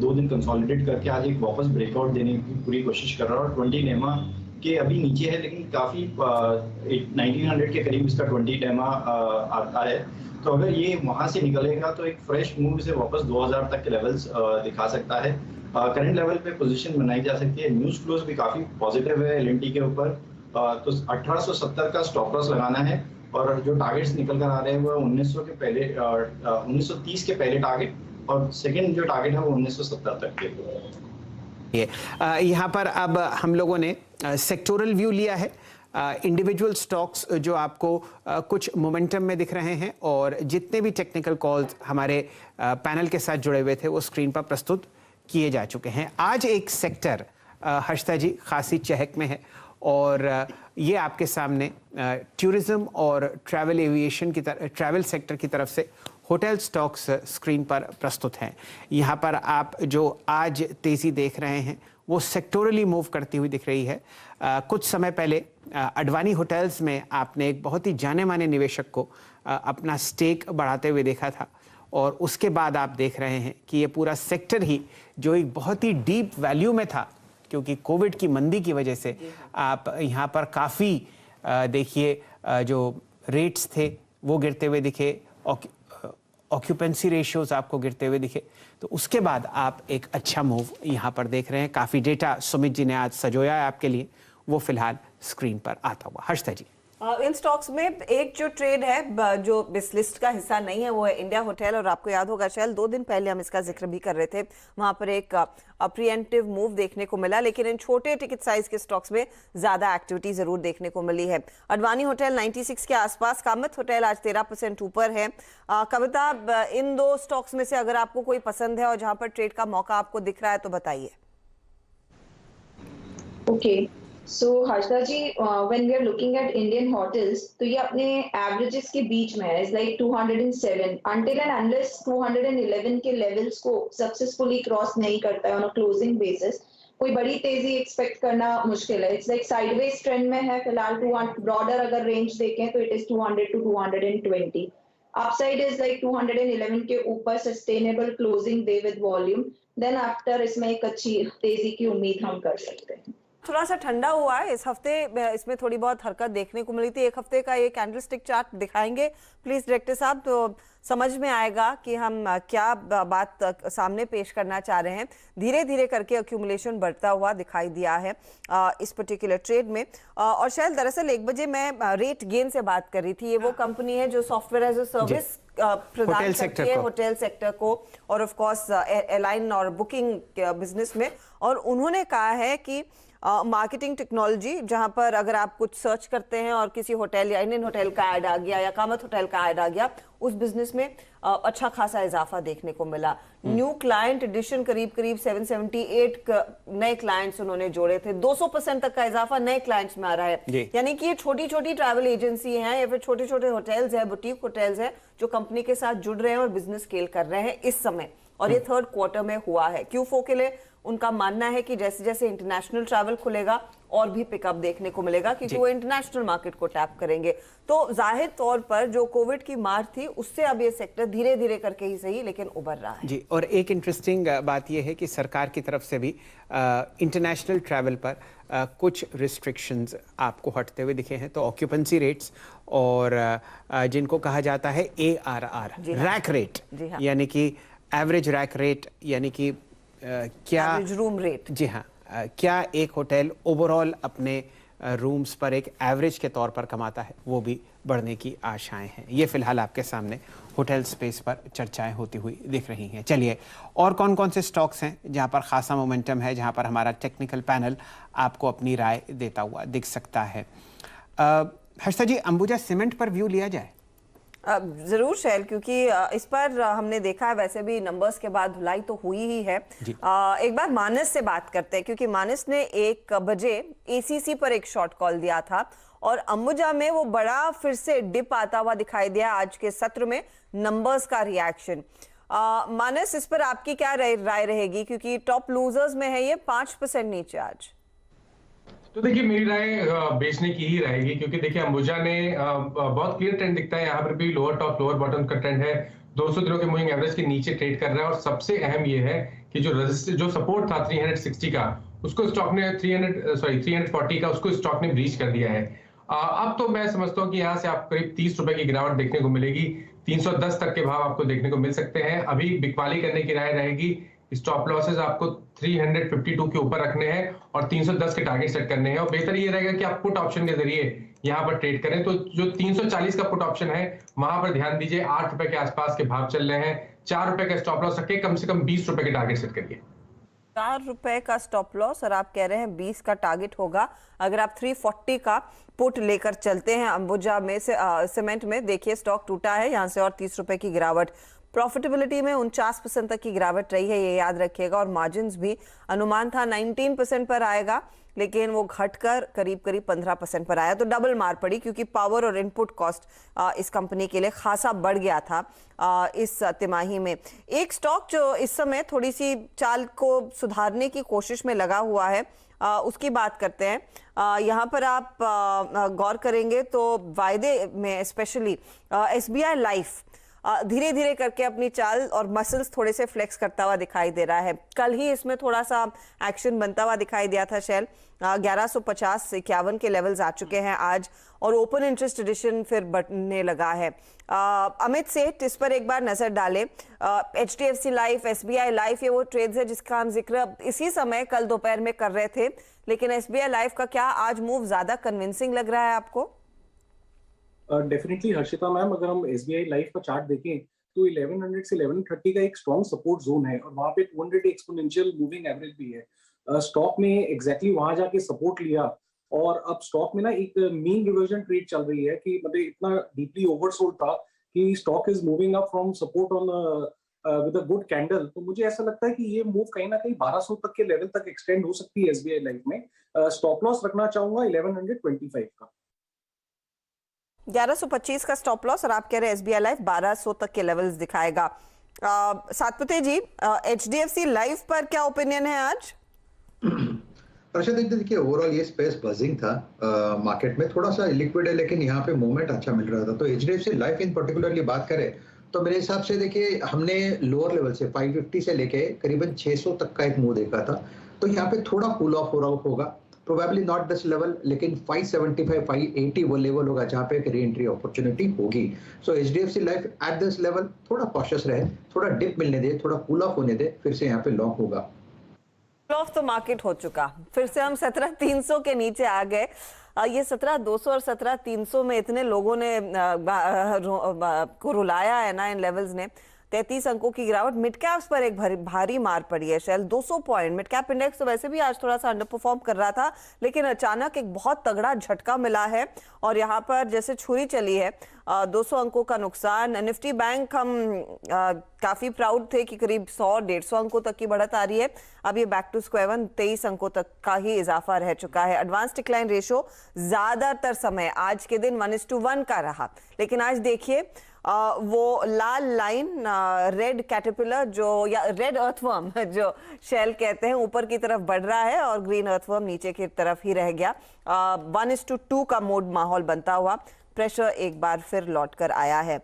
2 दिन कंसोलिडेट करके आज एक वापस ब्रेकआउट देने की पूरी कोशिश कर रहा है और 20 डेमा के अभी नीचे है, लेकिन काफी 1900 के करीब इसका 20 डेमा आता है। तो अगर ये वहां से निकलेगा तो एक फ्रेश मूव से वापस 2000 तक के लेवल्स दिखा सकता है। करंट लेवल पे पोजीशन बनाई जा सकती है। न्यूज फ्लोज भी काफी पॉजिटिव है L&T के ऊपर, तो 1870 का स्टॉप लॉस लगाना है और जो टारगेट्स निकल कर आ रहे हैं वो 1900 के पहले 1930 के पहले टारगेट और सेकंड जो टारगेट है वो 1970 तक के। यहाँ पर अब हम लोगों ने सेक्टोरल व्यू लिया है। इंडिविजुअल स्टॉक्स जो आपको कुछ मोमेंटम में दिख रहे हैं और जितने भी टेक्निकल कॉल्स हमारे पैनल के साथ जुड़े हुए थे वो स्क्रीन पर प्रस्तुत किए जा चुके हैं। आज एक सेक्टर हर्षदा जी खासी चहक में है और ये आपके सामने टूरिज्म और ट्रैवल एविएशन की ट्रैवल सेक्टर की तरफ से होटल स्टॉक्स स्क्रीन पर प्रस्तुत हैं। यहाँ पर आप जो आज तेज़ी देख रहे हैं वो सेक्टोरली मूव करती हुई दिख रही है। कुछ समय पहले अडवाणी होटल्स में आपने एक बहुत ही जाने माने निवेशक को अपना स्टेक बढ़ाते हुए देखा था और उसके बाद आप देख रहे हैं कि ये पूरा सेक्टर ही जो एक बहुत ही डीप वैल्यू में था, क्योंकि कोविड की मंदी की वजह से आप यहाँ पर काफ़ी देखिए जो रेट्स थे वो गिरते हुए दिखे, ऑक्यूपेंसी रेशियोज आपको गिरते हुए दिखे, तो उसके बाद आप एक अच्छा मूव यहाँ पर देख रहे हैं। काफ़ी डेटा सुमित जी ने आज सजोया है आपके लिए, वो फिलहाल स्क्रीन पर आता हुआ। हर्षदा जी, इन स्टॉक्स में एक जो ट्रेड है जो इस लिस्ट का हिस्सा नहीं है वो है इंडिया होटल, और आपको याद होगा शायद 2 दिन पहले हम इसका जिक्र भी कर रहे थे, वहां पर एक प्रीएम्प्टिव मूव देखने को मिला, लेकिन इन छोटे टिकट साइज के स्टॉक्स में ज्यादा एक्टिविटी जरूर देखने को मिली है। अडवाणी होटल 96 के आसपास, कामत होटल आज 13% ऊपर है। कविता, इन 2 स्टॉक्स में से अगर आपको कोई पसंद है और जहां पर ट्रेड का मौका आपको दिख रहा है तो बताइए। Okay, so Harshada ji, when we are looking at Indian hotels, तो ये अपने averages के बीच में है, लाइक 207 until and unless 211 के लेवल्स को सक्सेसफुली क्रॉस नहीं करता है ऑन अ क्लोजिंग बेसिस, कोई बड़ी तेजी एक्सपेक्ट करना मुश्किल है। इट्स लाइक साइडवेज ट्रेंड में है फिलहाल। ब्रॉडर अगर रेंज देखें तो it is 200 to 220। Upside is like 211 के ऊपर sustainable closing day with volume, then after इसमें एक अच्छी तेजी की उम्मीद हम कर सकते हैं। थोड़ा सा ठंडा हुआ है इस हफ्ते, इसमें थोड़ी बहुत हरकत देखने को मिली थी। एक हफ्ते का ये कैंडलस्टिक चार्ट दिखाएंगे प्लीज डायरेक्टर साहब, तो समझ में आएगा कि हम क्या बात सामने पेश करना चाह रहे हैं। धीरे धीरे करके एक्यूमुलेशन बढ़ता हुआ दिखाई दिया है इस पर्टिकुलर ट्रेड में। और शायद दरअसल 1 बजे मैं रेट गेन से बात कर रही थी। ये वो कंपनी है जो सॉफ्टवेयर एज अ सर्विस प्रदान करती है होटल सेक्टर को और ऑफ कोर्स एयरलाइन और बुकिंग बिजनेस में। और उन्होंने कहा है कि मार्केटिंग टेक्नोलॉजी, जहां पर अगर आप कुछ सर्च करते हैं और किसी होटल या इंडियन होटल का ऐड आ गया या कामत होटल का ऐड आ गया, उस बिजनेस में अच्छा खासा इजाफा देखने को मिला। न्यू क्लाइंट एडिशन करीब 778 नए क्लाइंट्स उन्होंने जोड़े थे। 200% तक का इजाफा नए क्लाइंट्स में आ रहा है। यानी कि ये छोटी छोटी ट्रैवल एजेंसी हैं या फिर छोटे छोटे होटल्स हैं, बुटीक होटल्स हैं, जो कंपनी के साथ जुड़ रहे हैं और बिजनेस स्केल कर रहे हैं इस समय। और ये 3rd क्वार्टर में हुआ है। Q4 के लिए उनका मानना है कि जैसे जैसे इंटरनेशनल ट्रैवल खुलेगा और भी पिकअप देखने को मिलेगा, क्योंकि वो इंटरनेशनल मार्केट को टैप करेंगे। तो जाहिर तौर पर जो कोविड की मार थी उससे अब ये सेक्टर धीरे धीरे करके ही सही लेकिन उभर रहा है। जी, और एक इंटरेस्टिंग बात यह है कि सरकार की तरफ से भी इंटरनेशनल ट्रैवल पर कुछ रिस्ट्रिक्शंस आपको हटते हुए दिखे हैं। तो ऑक्यूपेंसी रेट्स और जिनको कहा जाता है ARR, रैक रेट, यानी कि एवरेज रैक रेट, यानी कि क्या एवरेज रूम रेट, जी हाँ, क्या एक होटल ओवरऑल अपने रूम्स पर एक एवरेज के तौर पर कमाता है, वो भी बढ़ने की आशाएं हैं। ये फिलहाल आपके सामने होटल स्पेस पर चर्चाएं होती हुई दिख रही हैं। चलिए, और कौन कौन से स्टॉक्स हैं जहां पर खासा मोमेंटम है, जहां पर हमारा टेक्निकल पैनल आपको अपनी राय देता हुआ दिख सकता है। हर्षदा जी, अंबुजा सीमेंट पर व्यू लिया जाए? जरूर शैल, क्योंकि इस पर हमने देखा है वैसे भी नंबर्स के बाद धुलाई तो हुई ही है। एक बार मानस से बात करते हैं, क्योंकि मानस ने 1 बजे ACC पर एक शॉर्ट कॉल दिया था और अंबुजा में वो बड़ा फिर से डिप आता हुआ दिखाई दिया आज के सत्र में नंबर्स का रिएक्शन। मानस, इस पर आपकी क्या राय रहेगी, क्योंकि टॉप लूजर्स में है ये 5% नीचे आज? तो देखिए, मेरी राय बेचने की ही रहेगी, क्योंकि देखिए अंबुजा ने बहुत क्लियर ट्रेंड दिखता है। यहाँ पर भी लोअर टॉप लोअर बॉटम का ट्रेंड है, 200 दिनों के मूविंग एवरेज के नीचे ट्रेड कर रहा है। और सबसे अहम ये है कि जो सपोर्ट था 360 का, उसको स्टॉक ने 340 का उसको स्टॉक ने ब्रीच कर दिया है। अब तो मैं समझता हूँ कि यहाँ से आपको करीब 30 रुपए की गिरावट देखने को मिलेगी। 310 तक के भाव आपको देखने को मिल सकते हैं। अभी बिकवाली करने की राय रहेगी। स्टॉप लॉसेस आपको 352 के ऊपर रखने हैं और 310 के टारगेट सेट करने हैं। और बेहतर ये रहेगा कि आप पुट ऑप्शन के जरिए यहाँ पर ट्रेड करें। तो जो 340 का पुट ऑप्शन है वहां पर ध्यान दीजिए, 8 रुपए के आसपास के भाव चल रहे हैं। 4 रुपए का स्टॉप लॉस रखिए, कम से कम 20 रुपए के टारगेट सेट करिए। 4 रुपए का स्टॉप लॉस और आप कह रहे हैं 20 का टारगेट होगा। अगर आप 340 का पुट लेकर चलते हैं अंबुजा में से सीमेंट में, देखिए स्टॉक टूटा है यहाँ से और 30 रुपए की गिरावट। प्रॉफिटेबिलिटी में 49% तक की गिरावट रही है, ये याद रखिएगा। और मार्जिन्स भी अनुमान था 19% पर आएगा, लेकिन वो घटकर करीब 15% पर आया। तो डबल मार पड़ी, क्योंकि पावर और इनपुट कॉस्ट इस कंपनी के लिए खासा बढ़ गया था इस तिमाही में। एक स्टॉक जो इस समय थोड़ी सी चाल को सुधारने की कोशिश में लगा हुआ है, उसकी बात करते हैं। यहाँ पर आप गौर करेंगे तो वायदे में स्पेशली SBI लाइफ धीरे धीरे करके अपनी चाल और मसल्स थोड़े से फ्लेक्स करता हुआ दिखाई दे रहा है। कल ही इसमें थोड़ा सा एक्शन बनता हुआ दिखाई दिया था शैल। 1150 से 51 के लेवल्स आ चुके हैं आज, और ओपन इंटरेस्ट एडिशन फिर बढ़ने लगा है। अमित सेठ, इस पर एक बार नजर डालें। HDFC लाइफ, SBI लाइफ, ये वो ट्रेड्स है जिसका हम जिक्र इसी समय कल दोपहर में कर रहे थे, लेकिन SBI लाइफ का क्या आज मूव ज्यादा कन्विंसिंग लग रहा है आपको? डेफिनेटली हर्षिता मैम, अगर हम SBI लाइफ का चार्ट देखें तो 1100 से 1130 का एक स्ट्रॉन्ग सपोर्ट जोन है और वहां पे 200 एक्सपोनेंशियल मूविंग एवरेज भी है। स्टॉक ने एग्जैक्टली वहां जाके सपोर्ट लिया और अब स्टॉक में ना एक मीन रिवर्जन ट्रेड चल रही है कि मतलब इतना डीपली ओवरसोल्ड था कि stock is moving up from support on with a good candle. तो मुझे ऐसा लगता है कि ये मूव कहीं ना कहीं 1200 तक के लेवल तक एक्सटेंड हो सकती है SBI लाइफ में। स्टॉप लॉस रखना चाहूंगा 1125 का। 1125 का स्टॉप लॉस, और आप कह रहे हैं SBI लाइफ 1200 तक के लेवल्स दिखाएगा। सातपुते जी, HDFC लाइफ पर क्या ओपिनियन है आज? देखिए ओवरऑल ये स्पेस बजिंग था, मार्केट में थोड़ा सा लिक्विड है, लेकिन यहाँ पे मूवमेंट अच्छा मिल रहा था। तो HDFC लाइफ इन पर्टिकुलरली बात करें तो मेरे हिसाब से देखिए हमने लोअर लेवल से 550 से लेके करीबन 600 तक का एक मूव देखा था। तो यहाँ पे थोड़ा कूल ऑफ हो रहा होगा, प्रोबेबली नॉट दिस लेवल, लेकिन 575 580 वो लेवल होगा जहां पे एक री एंट्री अपॉर्चुनिटी होगी। So HDFC life at this level थोड़ा कॉशियस रहे, थोड़ा डिप मिलने दे, थोड़ा कूल ऑफ होने दे, फिर से यहाँ पे लॉक होगा। ऑफ तो मार्केट हो चुका, फिर से हम 17,300 के नीचे आ गए। ये 17,200 और 17,300 में इतने लोगों ने को रुलाया है ना इन लेवल्स ने। 33 अंकों की गिरावट। मिड कैप्स पर एक भारी मार पड़ी है शैल, 200 पॉइंट। मिड कैप इंडेक्स तो वैसे भी आज थोड़ा सा अंडर परफॉर्म कर रहा था, लेकिन अचानक एक बहुत तगड़ा झटका मिला है और यहाँ पर जैसे छुरी चली है। 200 अंकों का नुकसान। निफ्टी बैंक हम काफी प्राउड थे कि करीब 100-150 अंकों तक की बढ़त आ रही है। अब ये बैक टू स्क्वायर वन 23 अंकों तक का ही इजाफा रह चुका है। एडवांस डिक्लाइन रेशियो ज्यादातर समय आज के दिन 1:1 का रहा, लेकिन आज देखिए वो लाल लाइन रेड कैटरपिलर जो या रेड अर्थवर्म जो शेल कहते हैं ऊपर की तरफ बढ़ रहा है और ग्रीन अर्थवर्म नीचे की तरफ ही रह गया। 1:2 का मोड माहौल बनता हुआ प्रेशर एक बार फिर लौट कर आया है।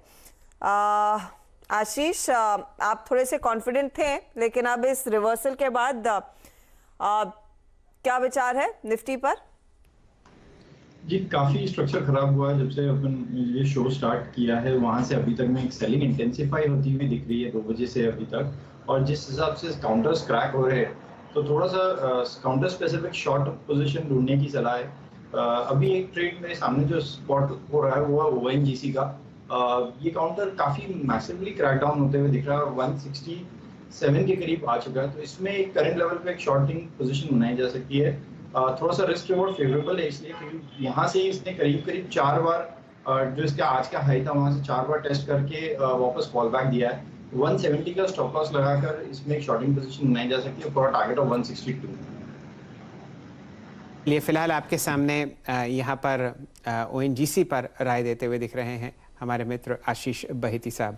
आशीष, आप थोड़े से कॉन्फिडेंट थे, लेकिन अब इस रिवर्सल के बाद क्या विचार है निफ्टी पर? जी, काफी स्ट्रक्चर खराब हुआ है जब से अपन ये शो स्टार्ट किया है। वहां से अभी तक में एक सेलिंग इंटेंसिफाई होती हुई दिख रही है 2 बजे से अभी तक, और जिस हिसाब से काउंटर्स क्रैक हो रहे हैं तो थोड़ा सा काउंटर स्पेसिफिक शॉर्ट पोजीशन ढूंढने की सलाह है। अभी एक ट्रेड मेरे सामने जो स्पॉट हो रहा है वो है ONGC का। ये काउंटर काफी मैसिवली क्रैक डाउन होते हुए दिख रहा है, 167 के करीब आ चुका है। तो इसमें एक करंट लेवल पे एक शॉर्टिंग पोजीशन बनाई जा सकती है। थोड़ा सा रिस्क रिवॉर्ड फेवरेबल है, इसलिए यहाँ से इसने करीब 4 बार जो इसका आज का हाई था वहां से 4 बार टेस्ट करके वापस फॉल बैक दिया है। 170 का स्टॉप लॉस लगाकर इसमें एक शॉर्टिंग पोजीशन बनाई जा सकती है फॉर टारगेट ऑफ 162। लिए फिलहाल आपके सामने यहाँ पर ONGC पर राय देते हुए दिख रहे हैं हमारे मित्र आशीष बहिती साहब।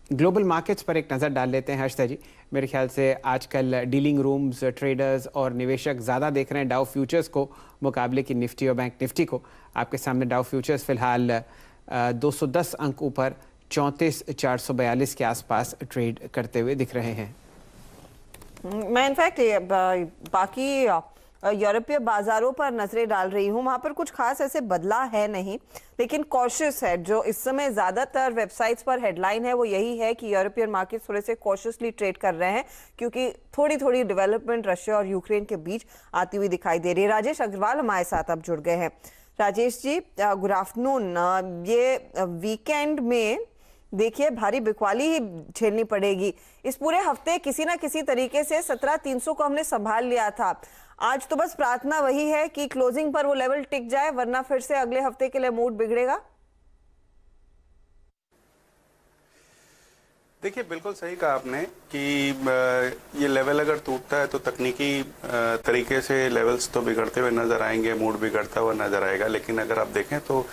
ग्लोबल मार्केट्स पर एक नज़र डाल लेते हैं हर्षदा जी। मेरे ख्याल से आजकल डीलिंग रूम्स, ट्रेडर्स और निवेशक ज़्यादा देख रहे हैं डाउ फ्यूचर्स को मुकाबले की निफ्टी और बैंक निफ्टी को। आपके सामने डाउ फ्यूचर्स फिलहाल 210 अंक ऊपर 34,442 के आसपास ट्रेड करते हुए दिख रहे हैं। मैं इनफैक्ट बाकी यूरोपीय बाजारों पर नजरें डाल रही हूं, वहां पर कुछ खास ऐसे बदला है नहीं, लेकिन कॉशियस है। जो इस समय ज्यादातर वेबसाइट्स पर हेडलाइन है वो यही है कि यूरोपियन मार्केट थोड़े से कॉशियसली ट्रेड कर रहे हैं, क्योंकि थोड़ी थोड़ी डेवलपमेंट रशिया और यूक्रेन के बीच आती हुई दिखाई दे रही है। राजेश अग्रवाल हमारे साथ अब जुड़ गए हैं। Rajesh ji, good afternoon. ये वीकेंड में देखिए भारी बिकवाली ही झेलनी पड़ेगी। इस पूरे हफ्ते किसी ना किसी तरीके से 17,300 को हमने संभाल लिया था। आज तो बस प्रार्थना वही है कि क्लोजिंग पर वो लेवल टिक जाए, वरना फिर से अगले हफ्ते के लिए मूड बिगड़ेगा। देखिए, बिल्कुल सही कहा आपने कि ये लेवल अगर टूटता है तो तकनीकी तरीके से लेवल्स तो बिगड़ते हुए नजर आएंगे, मूड बिगड़ता हुआ नजर आएगा। लेकिन अगर आप देखें तो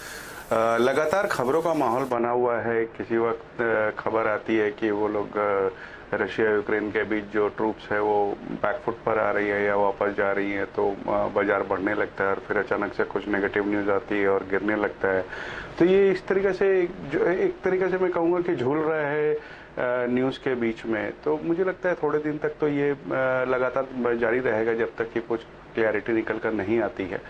लगातार खबरों का माहौल बना हुआ है। किसी वक्त खबर आती है कि वो लोग रशिया यूक्रेन के बीच जो ट्रूप्स है वो बैकफुट पर आ रही है या वापस जा रही है, तो बाजार बढ़ने लगता है, और फिर अचानक से कुछ नेगेटिव न्यूज़ आती है और गिरने लगता है। तो ये इस तरीके से जो एक तरीके से मैं कहूँगा कि झूल रहा है न्यूज़ के बीच में। तो मुझे लगता है थोड़े दिन तक तो ये लगातार जारी रहेगा जब तक कि कुछ क्लैरिटी निकल कर नहीं आती है।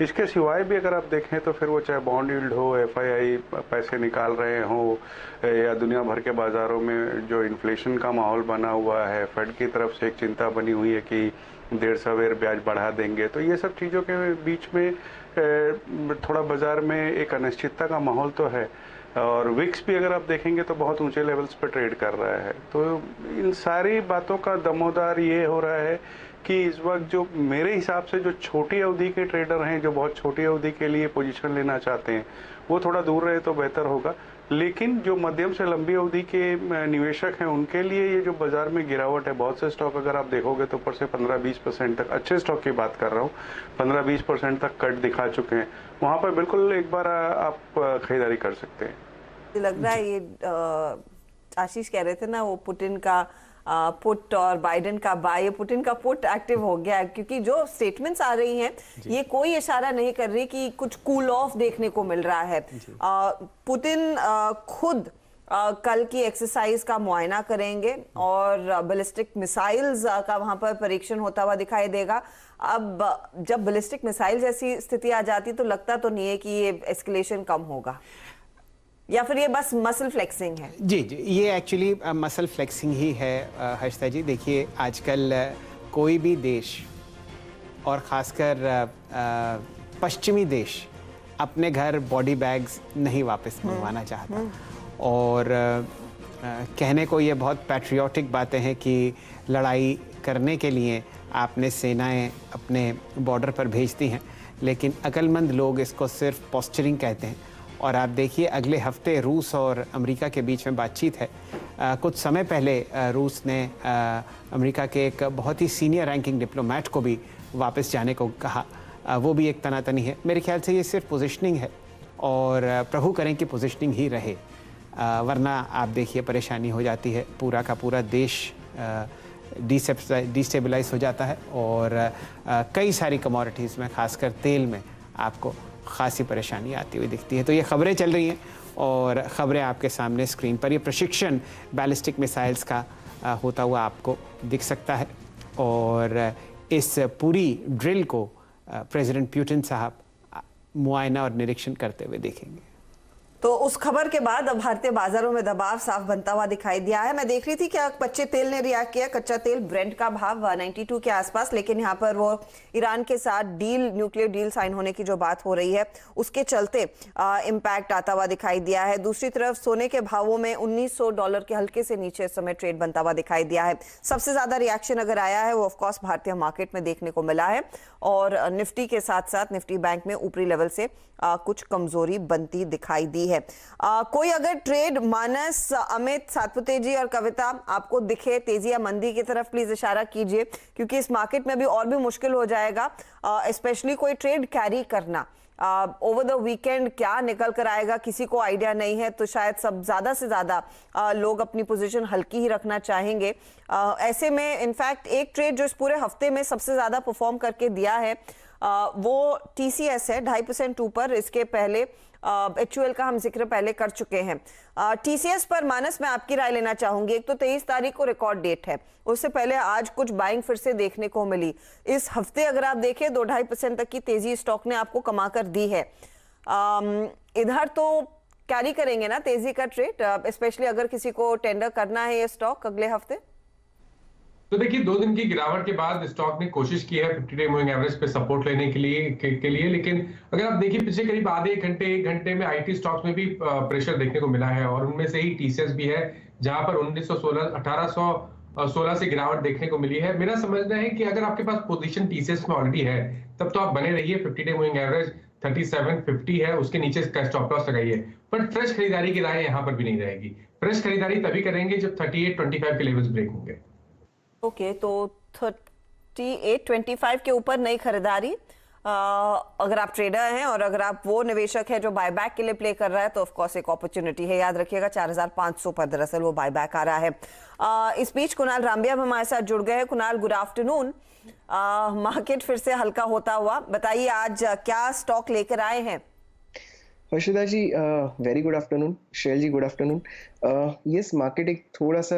इसके सिवाय भी अगर आप देखें तो फिर वो चाहे बॉन्ड यील्ड हो, FII पैसे निकाल रहे हो, या दुनिया भर के बाज़ारों में जो इन्फ्लेशन का माहौल बना हुआ है, फेड की तरफ से एक चिंता बनी हुई है कि 1.5 सवेर ब्याज बढ़ा देंगे, तो ये सब चीज़ों के बीच में थोड़ा बाज़ार में एक अनिश्चितता का माहौल तो है। और विक्स भी अगर आप देखेंगे तो बहुत ऊंचे लेवल्स पर ट्रेड कर रहा है। तो इन सारी बातों का दमोदार ये हो रहा है कि इस वक्त जो मेरे हिसाब से जो छोटी अवधि के ट्रेडर हैं, जो बहुत छोटी अवधि के लिए पोजीशन लेना चाहते हैं, वो थोड़ा दूर रहे तो बेहतर होगा। लेकिन जो मध्यम से लंबी अवधि के निवेशक हैं उनके लिए ये जो बाजार में गिरावट है, बहुत से स्टॉक अगर आप देखोगे तो ऊपर से 15-20% तक, अच्छे स्टॉक की बात कर रहा हूँ, 15-20% तक कट दिखा चुके हैं। वहां पर बिल्कुल एक बार आप खरीदारी कर सकते हैं। लग रहा है ये आशीष कह रहे थे ना, वो पुतिन का पुट और बाइडेन का बाय, पुतिन का पुट एक्टिव हो गया है, क्योंकि जो स्टेटमेंट्स आ रही हैं ये कोई इशारा नहीं कर रही कि कुछ कूल ऑफ देखने को मिल रहा है। पुतिन खुद कल की एक्सरसाइज का मुआयना करेंगे और बैलिस्टिक मिसाइल्स का वहां पर परीक्षण होता हुआ दिखाई देगा। अब जब बैलिस्टिक मिसाइल जैसी स्थिति आ जाती तो लगता तो नहीं है कि ये एस्केलेशन कम होगा, या फिर ये बस मसल फ्लेक्सिंग है? जी जी, ये एक्चुअली मसल फ्लेक्सिंग ही है हर्षिता जी। देखिए आजकल कोई भी देश और ख़ासकर पश्चिमी देश अपने घर बॉडी बैग्स नहीं वापस मंगवाना चाहता, और कहने को ये बहुत पैट्रियोटिक बातें हैं कि लड़ाई करने के लिए आपने सेनाएं अपने बॉर्डर पर भेजती हैं, लेकिन अक्लमंद लोग इसको सिर्फ पोस्चरिंग कहते हैं। और आप देखिए अगले हफ्ते रूस और अमेरिका के बीच में बातचीत है। कुछ समय पहले रूस ने अमेरिका के एक बहुत ही सीनियर रैंकिंग डिप्लोमेट को भी वापस जाने को कहा। वो भी एक तनातनी है। मेरे ख्याल से ये सिर्फ पोजीशनिंग है, और प्रभु करें कि पोजीशनिंग ही रहे, वरना आप देखिए परेशानी हो जाती है। पूरा का पूरा देश डिस्टेबलाइज हो जाता है, और कई सारी कमोडिटीज़ में खासकर तेल में आपको खासी परेशानी आती हुई दिखती है। तो ये खबरें चल रही हैं, और ख़बरें आपके सामने स्क्रीन पर। ये प्रशिक्षण बैलिस्टिक मिसाइल्स का होता हुआ आपको दिख सकता है, और इस पूरी ड्रिल को प्रेसिडेंट पुतिन साहब मुआयना और निरीक्षण करते हुए देखेंगे। तो उस खबर के बाद अब भारतीय बाजारों में दबाव साफ बनता हुआ दिखाई दिया है। मैं देख रही थी क्या कच्चे तेल ने रिएक्ट किया। कच्चा तेल ब्रेंट का भाव 92 के आसपास, लेकिन यहाँ पर वो ईरान के साथ न्यूक्लियर डील साइन होने की जो बात हो रही है उसके चलते इम्पैक्ट आता हुआ दिखाई दिया है। दूसरी तरफ सोने के भावों में $1900 के हल्के से नीचे इस समय ट्रेड बनता हुआ दिखाई दिया है। सबसे ज्यादा रिएक्शन अगर आया है वो ऑफकोर्स भारतीय मार्केट में देखने को मिला है, और निफ्टी के साथ साथ निफ्टी बैंक में ऊपरी लेवल से कुछ कमजोरी बनती दिखाई दी है। कोई अगर ट्रेड मानस, अमित, सातपुते जी और कविता आपको दिखे तेजी या मंदी की तरफ, प्लीज इशारा कीजिए, क्योंकि इस मार्केट में भी और भी मुश्किल हो जाएगा, स्पेशली कोई ट्रेड कैरी करना। ओवर द वीकेंड क्या निकल कर आएगा किसी को आइडिया नहीं है, तो शायद सब ज्यादा से ज्यादा लोग अपनी पोजीशन हल्की ही रखना चाहेंगे। ऐसे में इनफैक्ट एक ट्रेड जो इस पूरे हफ्ते में सबसे ज्यादा परफॉर्म करके दिया है वो TCS है, 2.5% ऊपर। इसके पहले HUL का हम जिक्र पहले कर चुके हैं। TCS पर मानस मैं आपकी राय लेना चाहूंगी। एक तो 23 तारीख को रिकॉर्ड डेट है, उससे पहले आज कुछ बाइंग फिर से देखने को मिली। इस हफ्ते अगर आप देखें 2-2.5% तक की तेजी स्टॉक ने आपको कमा कर दी है। इधर तो कैरी करेंगे ना तेजी का ट्रेड, स्पेशली अगर किसी को टेंडर करना है ये स्टॉक अगले हफ्ते। तो देखिए 2 दिन की गिरावट के बाद स्टॉक ने कोशिश की है 50 डे मूविंग एवरेज पे सपोर्ट लेने के लिए, लेकिन अगर आप देखिए पिछले करीब आधे एक घंटे में आईटी स्टॉक्स में भी प्रेशर देखने को मिला है, और उनमें से ही TCS भी है जहां पर 1816 से गिरावट देखने को मिली है। मेरा समझना है कि अगर आपके पास पोजीशन TCS में ऑलरेडी है तब तो आप बने रहिए। 50 डे मूविंग एवरेज 3750 है, उसके नीचे इसका स्टॉप लॉस लगाइए, पर फ्रेश खरीदारी की राय यहाँ पर भी नहीं रहेगी। फ्रेश खरीदारी तभी करेंगे जब 3825 के लेवल्स ब्रेक होंगे। ओके, तो 3825 के ऊपर नई खरीदारी अगर आप ट्रेडर हैं और अगर आप वो निवेशक है जो बायबैक के लिए प्ले कर रहा है तो ऑफ कोर्स एक अपॉर्चुनिटी है। याद रखिएगा 4500 पर दरअसल वो बायबैक आ रहा है। इस बीच कुणाल रामबिया हमारे साथ जुड़ गए हैं। Kunal, good afternoon. मार्केट फिर से हल्का होता हुआ, बताइए आज क्या स्टॉक लेकर आए हैं? हर्षिता जी वेरी गुड आफ्टरनून। शैल जी गुड आफ्टरनून। यस, मार्केट एक थोड़ा सा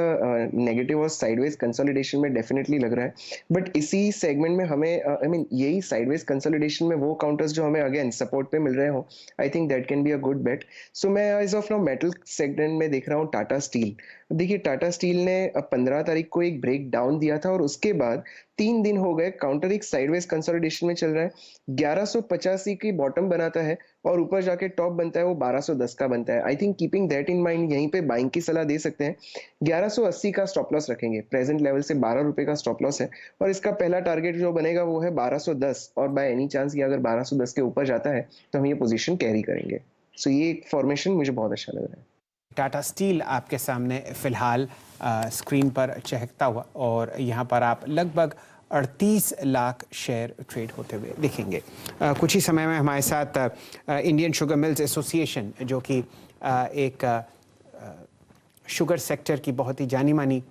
नेगेटिव और साइडवेज कंसोलिडेशन में डेफिनेटली लग रहा है, बट इसी सेगमेंट में हमें यही साइडवेज कंसोलिडेशन में वो काउंटर्स जो हमें अगेन सपोर्ट पे मिल रहे हो, I think that can be a good bet. So मैं as of now metal segment में देख रहा हूँ टाटा स्टील। देखिए टाटा स्टील ने 15 तारीख को एक ब्रेक डाउन दिया था, और उसके बाद 3 दिन हो गए काउंटर एक साइडवेज कंसोलिडेशन में चल रहा है। 1185 की बॉटम बनाता है और ऊपर जाके टॉप बनता है वो 1210 का बनता है। I think keeping that in mind यहीं पे बाइंग की सलाह दे सकते हैं। 1180 का स्टॉप लॉस रखेंगे, प्रेजेंट लेवल से 12 रुपए का स्टॉप लॉस है, और इसका पहला टारगेट जो बनेगा वो है 1210, और बाय एनी चांस ये अगर 1210 के ऊपर जाता है तो हम ये पोजीशन कैरी करेंगे। सो ये फॉर्मेशन मुझे बहुत अच्छा लग रहा है। टाटा स्टील आपके सामने फिलहाल स्क्रीन पर चहकता हुआ, और यहाँ पर आप लगभग 38 लाख शेयर ट्रेड होते हुए दिखेंगे। कुछ ही समय में हमारे साथ इंडियन शुगर मिल्स एसोसिएशन, जो कि एक शुगर सेक्टर की बहुत ही जानी मानी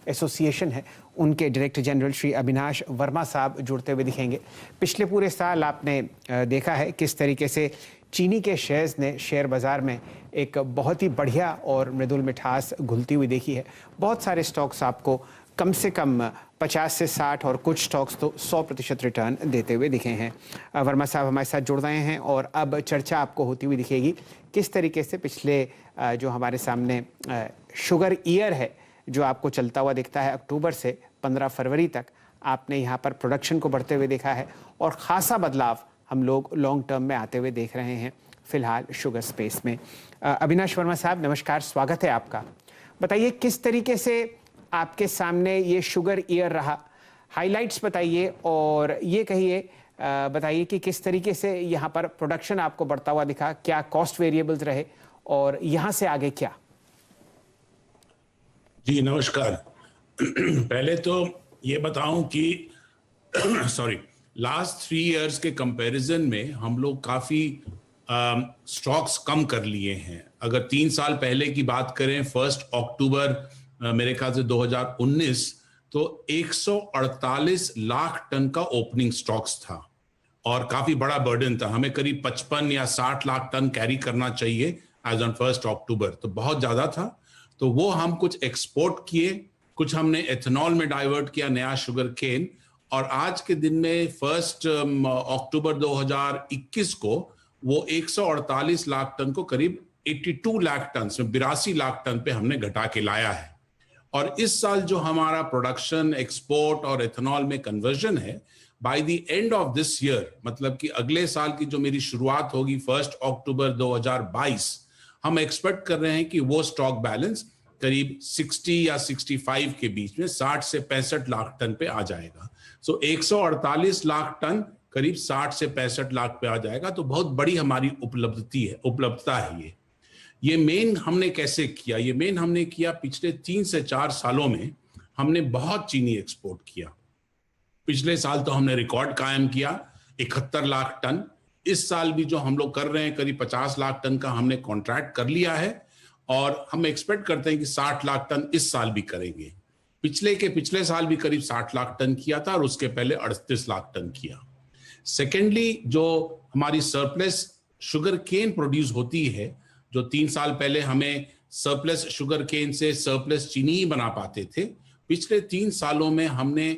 एसोसिएशन है, उनके डायरेक्टर जनरल श्री अविनाश वर्मा साहब जुड़ते हुए दिखेंगे। पिछले पूरे साल आपने देखा है किस तरीके से चीनी के शेयर्स ने शेयर बाज़ार में एक बहुत ही बढ़िया और मृदुल मिठास घुलती हुई देखी है। बहुत सारे स्टॉक्स आपको कम से कम 50 से 60 और कुछ स्टॉक्स तो 100% रिटर्न देते हुए दिखे हैं। वर्मा साहब हमारे साथ जुड़ रहे हैं और अब चर्चा आपको होती हुई दिखेगी किस तरीके से पिछले जो हमारे सामने शुगर ईयर है जो आपको चलता हुआ दिखता है अक्टूबर से 15 फरवरी तक, आपने यहाँ पर प्रोडक्शन को बढ़ते हुए देखा है और ख़ासा बदलाव हम लोग लॉन्ग टर्म में आते हुए देख रहे हैं फिलहाल शुगर स्पेस में। अविनाश वर्मा साहब नमस्कार, स्वागत है आपका। बताइए किस तरीके से आपके सामने ये शुगर ईयर रहा, हाइलाइट्स बताइए और ये कहिए बताइए कि किस तरीके से यहाँ पर प्रोडक्शन आपको बढ़ता हुआ दिखा, क्या कॉस्ट वेरिएबल्स रहे और यहाँ से आगे क्या? जी नमस्कार। पहले तो ये बताऊं कि सॉरी, लास्ट 3 इयर्स के कंपैरिजन में हम लोग काफी स्टॉक्स कम कर लिए हैं। अगर 3 साल पहले की बात करें, 1 अक्टूबर मेरे ख्याल से 2019, तो 148 लाख टन का ओपनिंग स्टॉक्स था और काफी बड़ा बर्डन था। हमें करीब 55 या 60 लाख टन कैरी करना चाहिए एज ऑन 1 अक्टूबर, तो बहुत ज्यादा था। तो वो हम कुछ एक्सपोर्ट किए, कुछ हमने एथेनॉल में डाइवर्ट किया, नया शुगर केन, और आज के दिन में 1 अक्टूबर 2021 को वो 148 लाख टन को करीब 82 लाख टन में 82 लाख टन पे हमने घटा के लाया है। और इस साल जो हमारा प्रोडक्शन, एक्सपोर्ट और एथेनॉल में कन्वर्जन है, by the end of this year, मतलब कि अगले साल की जो मेरी शुरुआत होगी 1 अक्टूबर 2022, हम एक्सपेक्ट कर रहे हैं कि वो स्टॉक बैलेंस करीब 60 या 65 के बीच में 60 से 65 लाख टन पे आ जाएगा। सो 148 लाख टन करीब 60 से 65 लाख पे आ जाएगा। तो बहुत बड़ी हमारी उपलब्धता है। ये मेन हमने कैसे किया? ये मेन हमने किया पिछले 3 से 4 सालों में हमने बहुत चीनी एक्सपोर्ट किया। पिछले साल तो हमने रिकॉर्ड कायम किया 71 लाख टन। इस साल भी जो हम लोग कर रहे हैं करीब 50 लाख टन का हमने कॉन्ट्रैक्ट कर लिया है और हम एक्सपेक्ट करते हैं कि 60 लाख टन इस साल भी करेंगे। पिछले साल भी करीब 60 लाख टन किया था और उसके पहले 38 लाख टन किया। सेकेंडली, जो हमारी सरप्लस शुगर केन प्रोड्यूस होती है, जो 3 साल पहले हमें सरप्लस शुगर केन से सरप्लस चीनी ही बना पाते थे, पिछले 3 सालों में हमने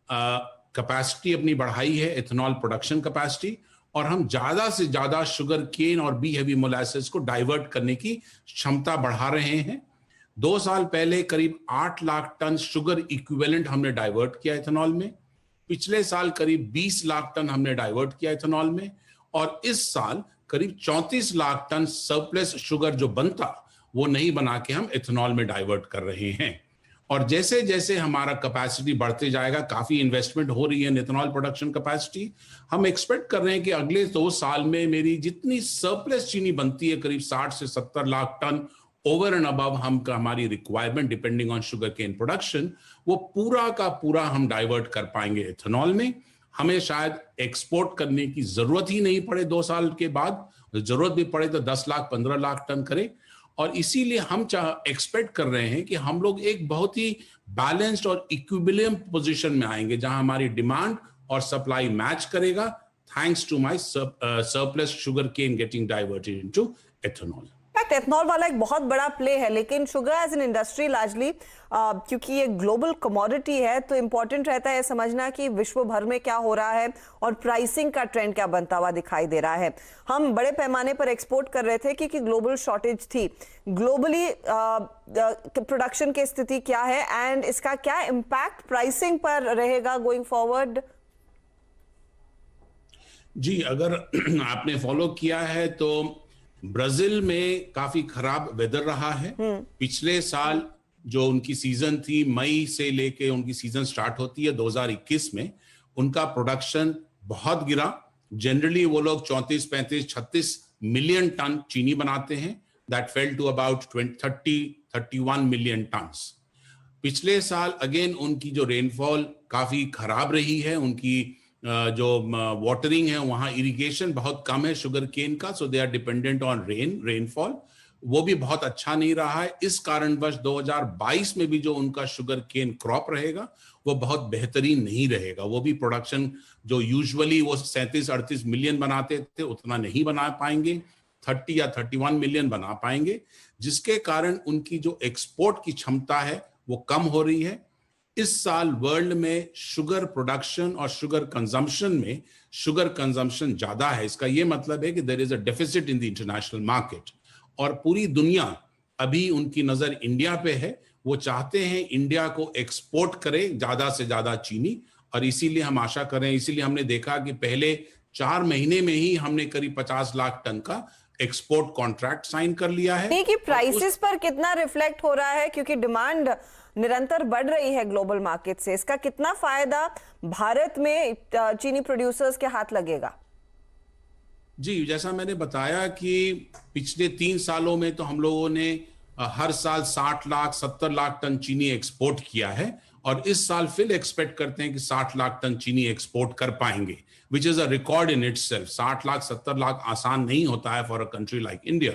कैपेसिटी अपनी बढ़ाई है, एथेनॉल प्रोडक्शन कैपेसिटी, और हम ज्यादा से ज्यादा शुगर केन और बी हेवी मोलासेस को डाइवर्ट करने की क्षमता बढ़ा रहे हैं। 2 साल पहले करीब 8 लाख टन शुगर इक्विवेलेंट हमने डाइवर्ट किया एथेनॉल में। पिछले साल करीब 20 लाख टन हमने डाइवर्ट किया एथेनॉल में, और इस साल करीब 34 लाख टन सरप्लस शुगर जो बनता वो नहीं बना के हम एथेनॉल में डाइवर्ट कर रहे हैं। और जैसे जैसे हमारा कैपेसिटी बढ़ते जाएगा, काफी इन्वेस्टमेंट हो रही है एथेनॉल प्रोडक्शन कैपेसिटी, हम एक्सपेक्ट कर रहे हैं कि अगले 2 साल में मेरी जितनी सरप्लस चीनी बनती है करीब 60 से 70 lakh ton over and above हमारी requirement depending on sugarcane production, वो पूरा का पूरा हम डाइवर्ट कर पाएंगे एथेनॉल में। हमें शायद एक्सपोर्ट करने की जरूरत ही नहीं पड़े 2 साल के बाद, जरूरत भी पड़े तो 10 लाख 15 लाख टन करें। और इसीलिए हम एक्सपेक्ट कर रहे हैं कि हम लोग एक बहुत ही बैलेंस्ड और इक्विलिब्रियम पोजीशन में आएंगे जहां हमारी डिमांड और सप्लाई मैच करेगा, thanks to my surplus sugar cane getting diverted into ethanol. Ethanol वाला एक बहुत बड़ा प्ले है, लेकिन sugar as an industry largely क्योंकि ये ग्लोबल कमोडिटी है तो इंपॉर्टेंट रहता है समझना कि विश्व भर में क्या हो रहा है और प्राइसिंग का ट्रेंड क्या बनता हुआ दिखाई दे रहा है। हम बड़े पैमाने पर एक्सपोर्ट कर रहे थे क्योंकि ग्लोबल शॉर्टेज थी। ग्लोबली प्रोडक्शन की स्थिति क्या है एंड इसका क्या इम्पैक्ट प्राइसिंग पर रहेगा गोइंग फॉरवर्ड? जी, अगर आपने फॉलो किया है तो ब्राजील में काफी खराब वेदर रहा है। पिछले साल जो उनकी सीजन थी, मई से लेके उनकी सीजन स्टार्ट होती है 2021 में, उनका प्रोडक्शन बहुत गिरा। जनरली वो लोग 34, 35, 36 मिलियन टन चीनी बनाते हैं, that fell to about 31 million tons. पिछले साल अगेन उनकी जो रेनफॉल काफी खराब रही है, उनकी जो वाटरिंग है वहां इरिगेशन बहुत कम है शुगर केन का, so they are dependent on rainfall. वो भी बहुत अच्छा नहीं रहा है। इस कारणवश 2022 में भी जो उनका शुगर केन क्रॉप रहेगा वो बहुत बेहतरीन नहीं रहेगा। वो भी प्रोडक्शन जो यूजुअली वो 37-38 मिलियन बनाते थे उतना नहीं बना पाएंगे, 30 या 31 मिलियन बना पाएंगे, जिसके कारण उनकी जो एक्सपोर्ट की क्षमता है वो कम हो रही है। इस साल वर्ल्ड में शुगर प्रोडक्शन और शुगर कंजम्पशन में शुगर कंजम्पशन ज्यादा है। इसका ये मतलब है कि there is a deficit in the international market और पूरी दुनिया अभी उनकी नजर इंडिया पे है। वो चाहते हैं इंडिया को एक्सपोर्ट करे ज्यादा से ज्यादा चीनी, और इसीलिए हम आशा कर रहे हैं, इसीलिए हमने देखा कि पहले 4 महीने में ही हमने करीब 50 लाख टन का एक्सपोर्ट कॉन्ट्रैक्ट साइन कर लिया है। कि प्राइसेस पर कितना रिफ्लेक्ट हो रहा है, क्योंकि डिमांड निरंतर बढ़ रही है ग्लोबल मार्केट से, इसका कितना फायदा भारत में चीनी प्रोड्यूसर्स के हाथ लगेगा? जी, जैसा मैंने बताया कि पिछले 3 सालों में तो हम लोगों ने हर साल 60 लाख 70 लाख टन चीनी एक्सपोर्ट किया है, और इस साल फिर एक्सपेक्ट करते हैं कि 60 लाख टन चीनी एक्सपोर्ट कर पाएंगे, विच is a record in itself. 60 lakh 70 lakh आसान नहीं होता है for a country like India.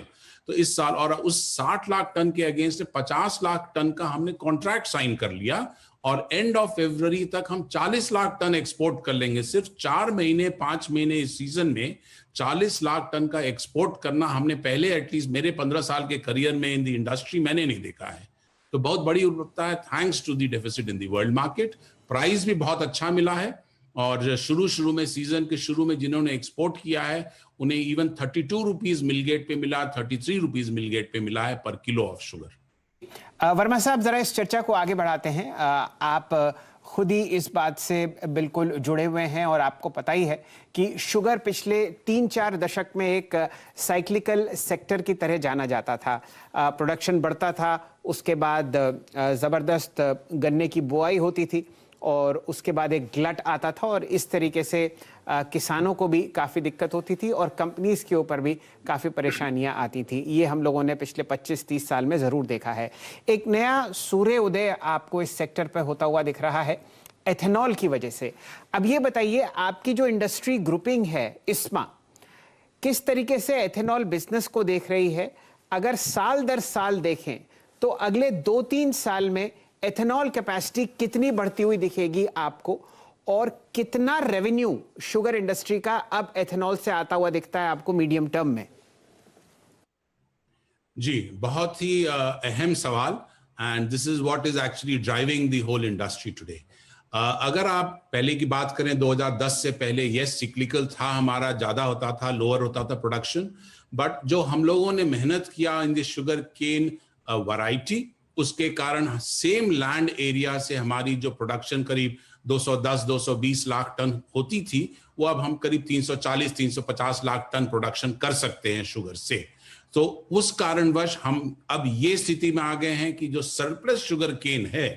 तो इस साल, और उस 60 लाख टन के अगेंस्ट 50 लाख टन का हमने कॉन्ट्रैक्ट साइन कर लिया, और एंड ऑफ फरवरी तक हम 40 लाख टन एक्सपोर्ट कर लेंगे। सिर्फ 4 महीने 5 महीने इस सीजन में 40 लाख टन का एक्सपोर्ट करना हमने पहले, एटलीस्ट मेरे 15 साल के करियर में इन द इंडस्ट्री मैंने नहीं देखा है। तो बहुत बड़ी उपलब्धता है, thanks to the deficit in the world market. Price भी बहुत अच्छा मिला है, और शुरू में सीजन के शुरू में जिन्होंने एक्सपोर्ट किया है उन्हें इवन 32 रुपीज मिलगेट पे मिला, 33 रुपीज मिलगेट पे मिला है पर किलो ऑफ शुगर। वर्मा साहब, जरा इस चर्चा को आगे बढ़ाते हैं। आप खुद ही इस बात से बिल्कुल जुड़े हुए हैं और आपको पता ही है कि शुगर पिछले 3-4 दशक में एक साइक्लिकल सेक्टर की तरह जाना जाता था। प्रोडक्शन बढ़ता था, उसके बाद ज़बरदस्त गन्ने की बुआई होती थी, और उसके बाद एक ग्लट आता था, और इस तरीके से किसानों को भी काफ़ी दिक्कत होती थी और कंपनीज के ऊपर भी काफ़ी परेशानियां आती थी। ये हम लोगों ने पिछले 25-30 साल में ज़रूर देखा है। एक नया सूर्य उदय आपको इस सेक्टर पर होता हुआ दिख रहा है एथेनॉल की वजह से। अब ये बताइए, आपकी जो इंडस्ट्री ग्रुपिंग है इस्मा, किस तरीके से एथेनॉल बिजनेस को देख रही है? अगर साल दर साल देखें तो अगले 2-3 साल में एथेनॉल कैपेसिटी कितनी बढ़ती हुई दिखेगी आपको, और कितना रेवेन्यू शुगर इंडस्ट्री का अब एथेनॉल से आता हुआ दिखता है आपको मीडियम टर्म में? जी, बहुत ही अहम सवाल, and this is what is actually driving the whole industry today. अगर आप पहले की बात करें 2010 से पहले, यस सिक्लिकल था, हमारा ज्यादा होता था, लोअर होता था प्रोडक्शन, बट जो हम लोगों ने मेहनत किया in the sugar cane variety, उसके कारण सेम लैंड एरिया से हमारी जो प्रोडक्शन करीब 210-220 लाख टन होती थी, वो अब हम करीब 340-350 लाख टन प्रोडक्शन कर सकते हैं शुगर से। तो उस कारणवश हम अब ये स्थिति में आ गए हैं कि जो सरप्लस शुगर केन है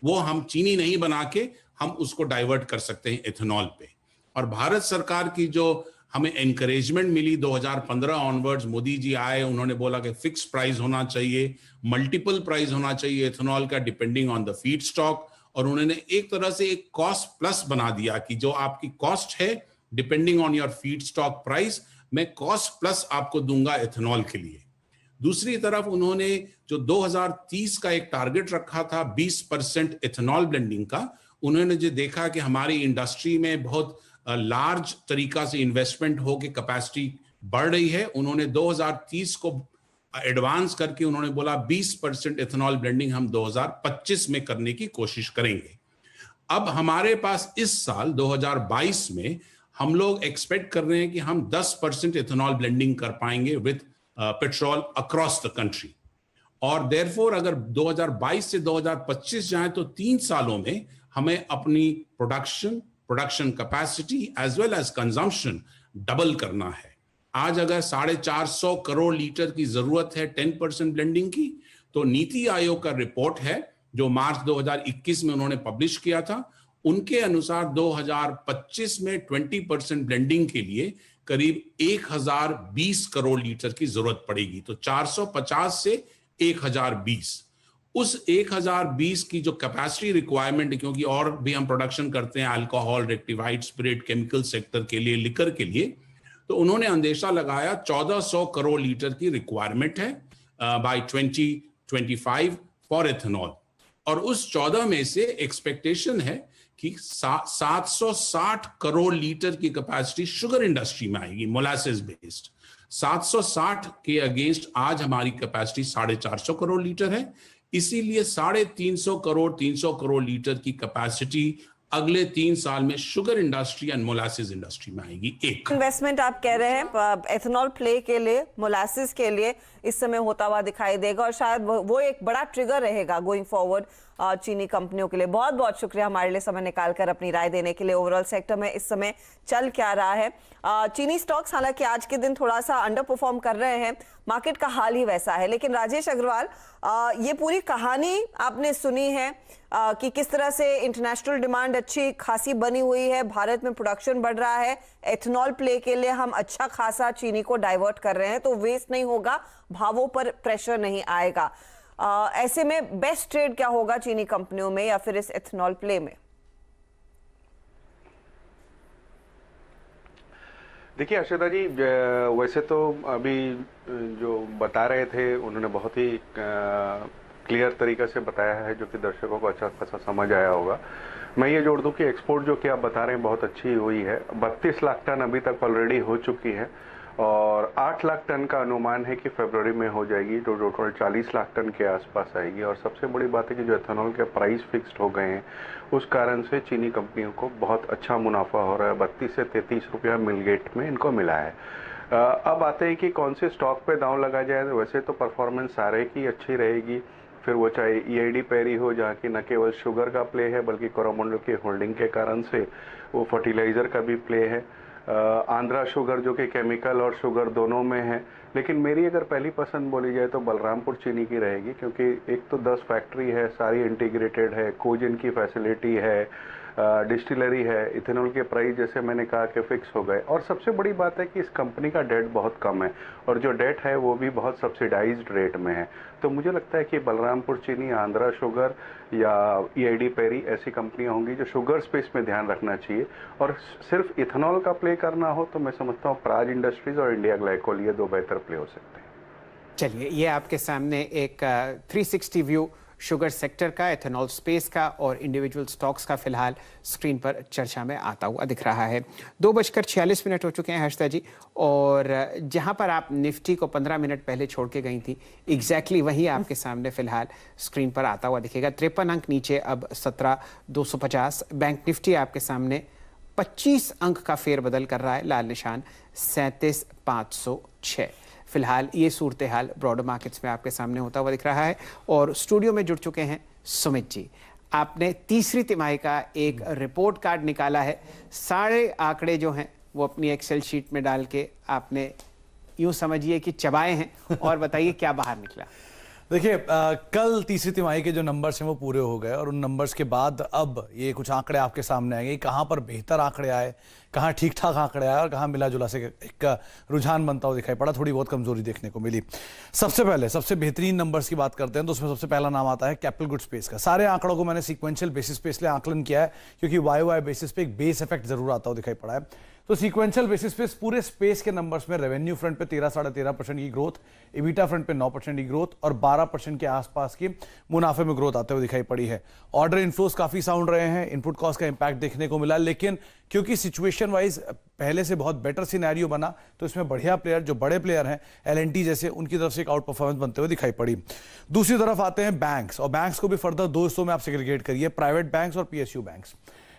वो हम चीनी नहीं बना के हम उसको डाइवर्ट कर सकते हैं एथेनॉल पे। और भारत सरकार की जो हमें एनकरेजमेंट मिली 2015 ऑनवर्ड्स, मोदी जी आए, उन्होंने बोला कि फिक्स प्राइस होना चाहिए, मल्टीपल प्राइस होना चाहिए एथेनॉल का depending on the feed stock, और उन्होंने एक तरह से एक कॉस्ट प्लस बना दिया कि जो आपकी कॉस्ट है depending on your feed stock price, मैं कॉस्ट प्लस आपको दूंगा एथेनॉल के लिए। दूसरी तरफ उन्होंने जो 2030 का एक टारगेट रखा था 20% एथेनॉल ब्लेंडिंग का, उन्होंने जो देखा कि हमारी इंडस्ट्री में बहुत लार्ज तरीका से इन्वेस्टमेंट हो के कैपेसिटी बढ़ रही है, उन्होंने 2030 को एडवांस करके उन्होंने बोला 20% एथेनॉल ब्लेंडिंग हम 2025 में करने की कोशिश करेंगे। अब हमारे पास इस साल 2022 में हम लोग एक्सपेक्ट कर रहे हैं कि हम 10% एथेनॉल ब्लेंडिंग कर पाएंगे with petrol across the country, और देयरफॉर अगर 2022 से 2025 जाए तो 3 सालों में हमें अपनी production capacity as well as consumption double करना है। आज अगर 450 करोड़ लीटर की जरूरत है 10% ब्लेंडिंग की, तो नीति आयोग का रिपोर्ट है जो मार्च 2021 में उन्होंने पब्लिश किया था, उनके अनुसार 2025 में 20% ब्लेंडिंग के लिए करीब 1020 करोड़ लीटर की जरूरत पड़ेगी। तो 450 से 1020, उस 1020 की जो कैपेसिटी रिक्वायरमेंट, क्योंकि और भी हम प्रोडक्शन करते हैं alcohol, rectified spirit, chemical sector के लिए, लिकर के लिए, तो उन्होंने अंदेशा लगाया 1400 करोड़ लीटर की रिक्वायरमेंट है बाय 2025 फॉर एथेनॉल, और उस 14 में से एक्सपेक्टेशन है कि 760 करोड़ लीटर की कैपेसिटी शुगर इंडस्ट्री में आएगी, मोलासेस बेस्ड। 760 के अगेंस्ट आज हमारी कैपेसिटी 450 करोड़ लीटर है, इसीलिए 350 करोड़ लीटर की कैपेसिटी अगले 3 साल में sugar industry and molasses industry में आएगी। एक इन्वेस्टमेंट आप कह रहे हैं एथेनॉल प्ले के लिए, मोलासेस के लिए इस समय होता हुआ दिखाई देगा, और शायद वो एक बड़ा ट्रिगर रहेगा गोइंग फॉरवर्ड चीनी कंपनियों के लिए। बहुत बहुत शुक्रिया हमारे लिए समय निकालकर अपनी राय देने के लिए। ओवरऑल सेक्टर में इस समय चल क्या रहा है? चीनी स्टॉक्स हालांकि आज के दिन थोड़ा सा अंडर परफॉर्म कर रहे हैं, मार्केट का हाल ही वैसा है। लेकिन राजेश अग्रवाल, ये पूरी कहानी आपने सुनी है कि किस तरह से इंटरनेशनल डिमांड अच्छी खासी बनी हुई है, भारत में प्रोडक्शन बढ़ रहा है, एथेनॉल प्ले के लिए हम अच्छा खासा चीनी को डाइवर्ट कर रहे हैं, तो वेस्ट नहीं होगा, भावों पर प्रेशर नहीं आएगा। ऐसे में बेस्ट ट्रेड क्या होगा चीनी कंपनियों में या फिर इस एथेनॉल प्ले में? देखिए हर्षदा जी, वैसे तो अभी जो बता रहे थे उन्होंने बहुत ही क्लियर तरीके से बताया है, जो कि दर्शकों को अच्छा खासा समझ आया होगा। मैं ये जोड़ दूं कि एक्सपोर्ट जो कि आप बता रहे हैं बहुत अच्छी हुई है। 32 लाख टन अभी तक ऑलरेडी हो चुकी है और 8 लाख टन का अनुमान है कि फरवरी में हो जाएगी, जो टोटल 40 लाख टन के आसपास आएगी। और सबसे बड़ी बात है कि जो एथेनॉल के प्राइस फिक्स्ड हो गए हैं, उस कारण से चीनी कंपनियों को बहुत अच्छा मुनाफा हो रहा है। 32 से 33 रुपया मिलगेट में इनको मिला है। अब आते हैं कि कौन से स्टॉक पे दांव लगा जाए। वैसे तो परफॉर्मेंस सारे की अच्छी रहेगी, फिर वो चाहे ईआईडी पैरी हो, जहाँ की न केवल शुगर का प्ले है बल्कि कोरोमंडल की होल्डिंग के कारण से वो फर्टिलाइजर का भी प्ले है। आंध्रा शुगर जो कि केमिकल और शुगर दोनों में है। लेकिन मेरी अगर पहली पसंद बोली जाए तो बलरामपुर चीनी की रहेगी, क्योंकि एक तो 10 फैक्ट्री है, सारी इंटीग्रेटेड है, कोजिन की फैसिलिटी है, डिस्टिलरी है, इथेनॉल के प्राइस जैसे मैंने कहा कि फिक्स हो गए। और सबसे बड़ी बात है कि इस कंपनी का डेट बहुत कम है और जो डेट है वो भी बहुत सब्सिडाइज्ड रेट में है। तो मुझे लगता है कि बलरामपुर चीनी, आंध्रा शुगर या ईआईडी पैरी ऐसी कंपनियां होंगी जो शुगर स्पेस में ध्यान रखना चाहिए। और सिर्फ इथेनॉल का प्ले करना हो तो मैं समझता हूँ प्राज इंडस्ट्रीज और इंडिया ग्लाइकोल ये 2 बेहतर प्ले हो सकते हैं। चलिए, ये आपके सामने एक 360 व्यू शुगर सेक्टर का, एथेनॉल स्पेस का और इंडिविजुअल स्टॉक्स का फिलहाल स्क्रीन पर चर्चा में आता हुआ दिख रहा है। 2:46 हो चुके हैं हर्षदा जी, और जहां पर आप निफ्टी को 15 मिनट पहले छोड़ के गई थी, एग्जैक्टली वही आपके सामने फिलहाल स्क्रीन पर आता हुआ दिखेगा। 53 अंक नीचे, अब 17,250। बैंक निफ्टी आपके सामने 25 अंक का फेरबदल कर रहा है, लाल निशान 37,506। फिलहाल ये सूरत हाल ब्रॉडर मार्केट्स में आपके सामने होता हुआ दिख रहा है। और स्टूडियो में जुड़ चुके हैं सुमित जी। आपने तीसरी तिमाही का एक रिपोर्ट कार्ड निकाला है, सारे आंकड़े जो हैं वो अपनी एक्सेल शीट में डाल के आपने यूं समझिए कि चबाए हैं, और बताइए क्या बाहर निकला। देखिए, कल तीसरी तिमाही के जो नंबर्स हैं वो पूरे हो गए और उन नंबर्स के बाद अब ये कुछ आंकड़े आपके सामने आएंगे। कहाँ पर बेहतर आंकड़े आए, कहाँ ठीक ठाक आंकड़े आए और कहाँ मिला जुला से एक रुझान बनता हुआ दिखाई पड़ा, थोड़ी बहुत कमजोरी देखने को मिली। सबसे पहले सबसे बेहतरीन नंबर्स की बात करते हैं तो उसमें सबसे पहला नाम आता है कैपिटल गुड स्पेस का। सारे आंकड़ों को मैंने सीक्वेंशियल बेसिस पे इसलिए आकलन किया है क्योंकि वाई बेसिस पे एक बेस इफेक्ट जरूर आता हुआ दिखाई पड़ा है। तो सीक्वेंशियल बेसिस पे पूरे स्पेस के नंबर्स में रेवेन्यू फ्रंट पे 13-13.5% की ग्रोथ, इबिटा फ्रंट पे 9% की ग्रोथ और 12% के आसपास की मुनाफे में ग्रोथ आते हुए दिखाई पड़ी है। ऑर्डर इनफ्लोस काफी साउंड रहे हैं, इनपुट कॉस्ट का इंपैक्ट देखने को मिला, लेकिन क्योंकि सिचुएशन वाइज पहले से बहुत बेटर सिनेरियो बना तो इसमें बढ़िया प्लेयर, जो बड़े प्लेयर हैं एलएनटी जैसे, उनकी तरफ से एक आउट परफॉर्मेंस बनते हुए दिखाई पड़ी। दूसरी तरफ आते हैं बैंक्स, और बैंक्स को भी फर्दर 2 हिस्सों में आप सेग्रीगेट करिए, प्राइवेट बैंक्स और पीएसयू बैंक्स।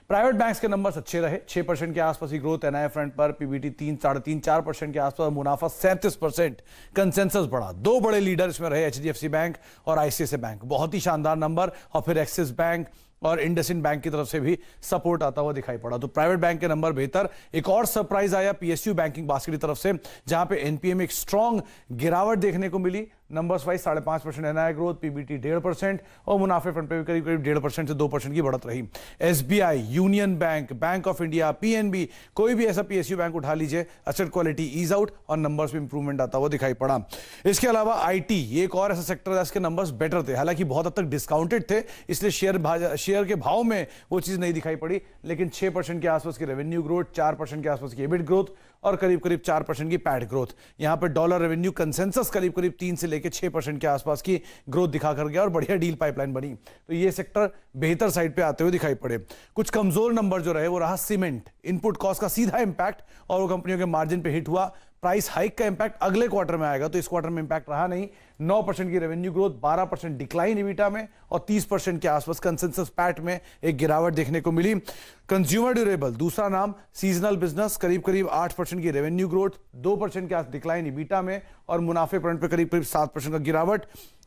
प्राइवेट बैंक्स के नंबर्स अच्छे रहे, 6% के आसपास की ग्रोथ एनआई फ्रंट पर, पीबीटी 3-3.5-4% के आसपास, मुनाफा 37%, कंसेंसस बढ़ा। 2 बड़े लीडर इसमें रहे, एचडीएफसी बैंक और आईसीआईसीआई बैंक, बहुत ही शानदार नंबर। और फिर एक्सिस बैंक और इंडसइंड बैंक की तरफ से भी सपोर्ट आता हुआ दिखाई पड़ा। तो प्राइवेट बैंक के नंबर बेहतर। एक और सरप्राइज आया पीएसयू बैंकिंग बास्केट की तरफ से, जहां पे एनपीए में एक स्ट्रॉन्ग गिरावट देखने को मिली। Numbers wise 5.5% NII growth, PBT 1.5% और मुनाफे फ्रंट पे भी करीब 1.5% से 2% की बढ़त रही। SBI, union bank, bank of India, PNB, कोई भी ऐसा पीएसयू बैंक उठा लीजिए, एसेट क्वालिटी ईज आउट और नंबर्स में इंप्रूवमेंट आता हुआ दिखाई पड़ा। इसके अलावा आईटी, ये एक और ऐसा सेक्टर है, इसके नंबर्स बेटर थे, हालांकि बहुत हद तक डिस्काउंटेड थे, इसलिए शेयर के भाव में वो चीज नहीं दिखाई पड़ी, लेकिन 6% के आसपास की रेवेन्यू ग्रोथ, 4% के आसपास की एबिट ग्रोथ और करीब करीब 4% की पैट ग्रोथ। यहां पर डॉलर रेवेन्यू कंसेंसस करीब करीब 3 से लेकर 6% के आसपास की ग्रोथ दिखा कर गया और बढ़िया डील पाइपलाइन बनी। तो ये सेक्टर बेहतर साइड पे आते हुए दिखाई पड़े। कुछ कमजोर नंबर जो रहे वो रहा सीमेंट। इनपुट कॉस्ट का सीधा इंपैक्ट और वो कंपनियों के मार्जिन पे हिट हुआ। प्राइस हाइक का इंपैक्ट अगले क्वार्टर में आएगा, तो इस क्वार्टर में इंपैक्ट रहा नहीं। 9% की रेवेन्यू ग्रोथ, 12% डिक्लाइन इबिटा में और 30% के आसपास कंसेंसस पैट में एक गिरावट देखने को मिली। कंज्यूमर ड्यूरेबल दूसरा नाम, सीजनल बिजनेस, करीब करीब 8% की रेवेन्यू ग्रोथ, 2% के आसपास डिक्लाइन इबिटा में और मुनाफे फ्रंट पे करीब करीब 7% का गिरावट।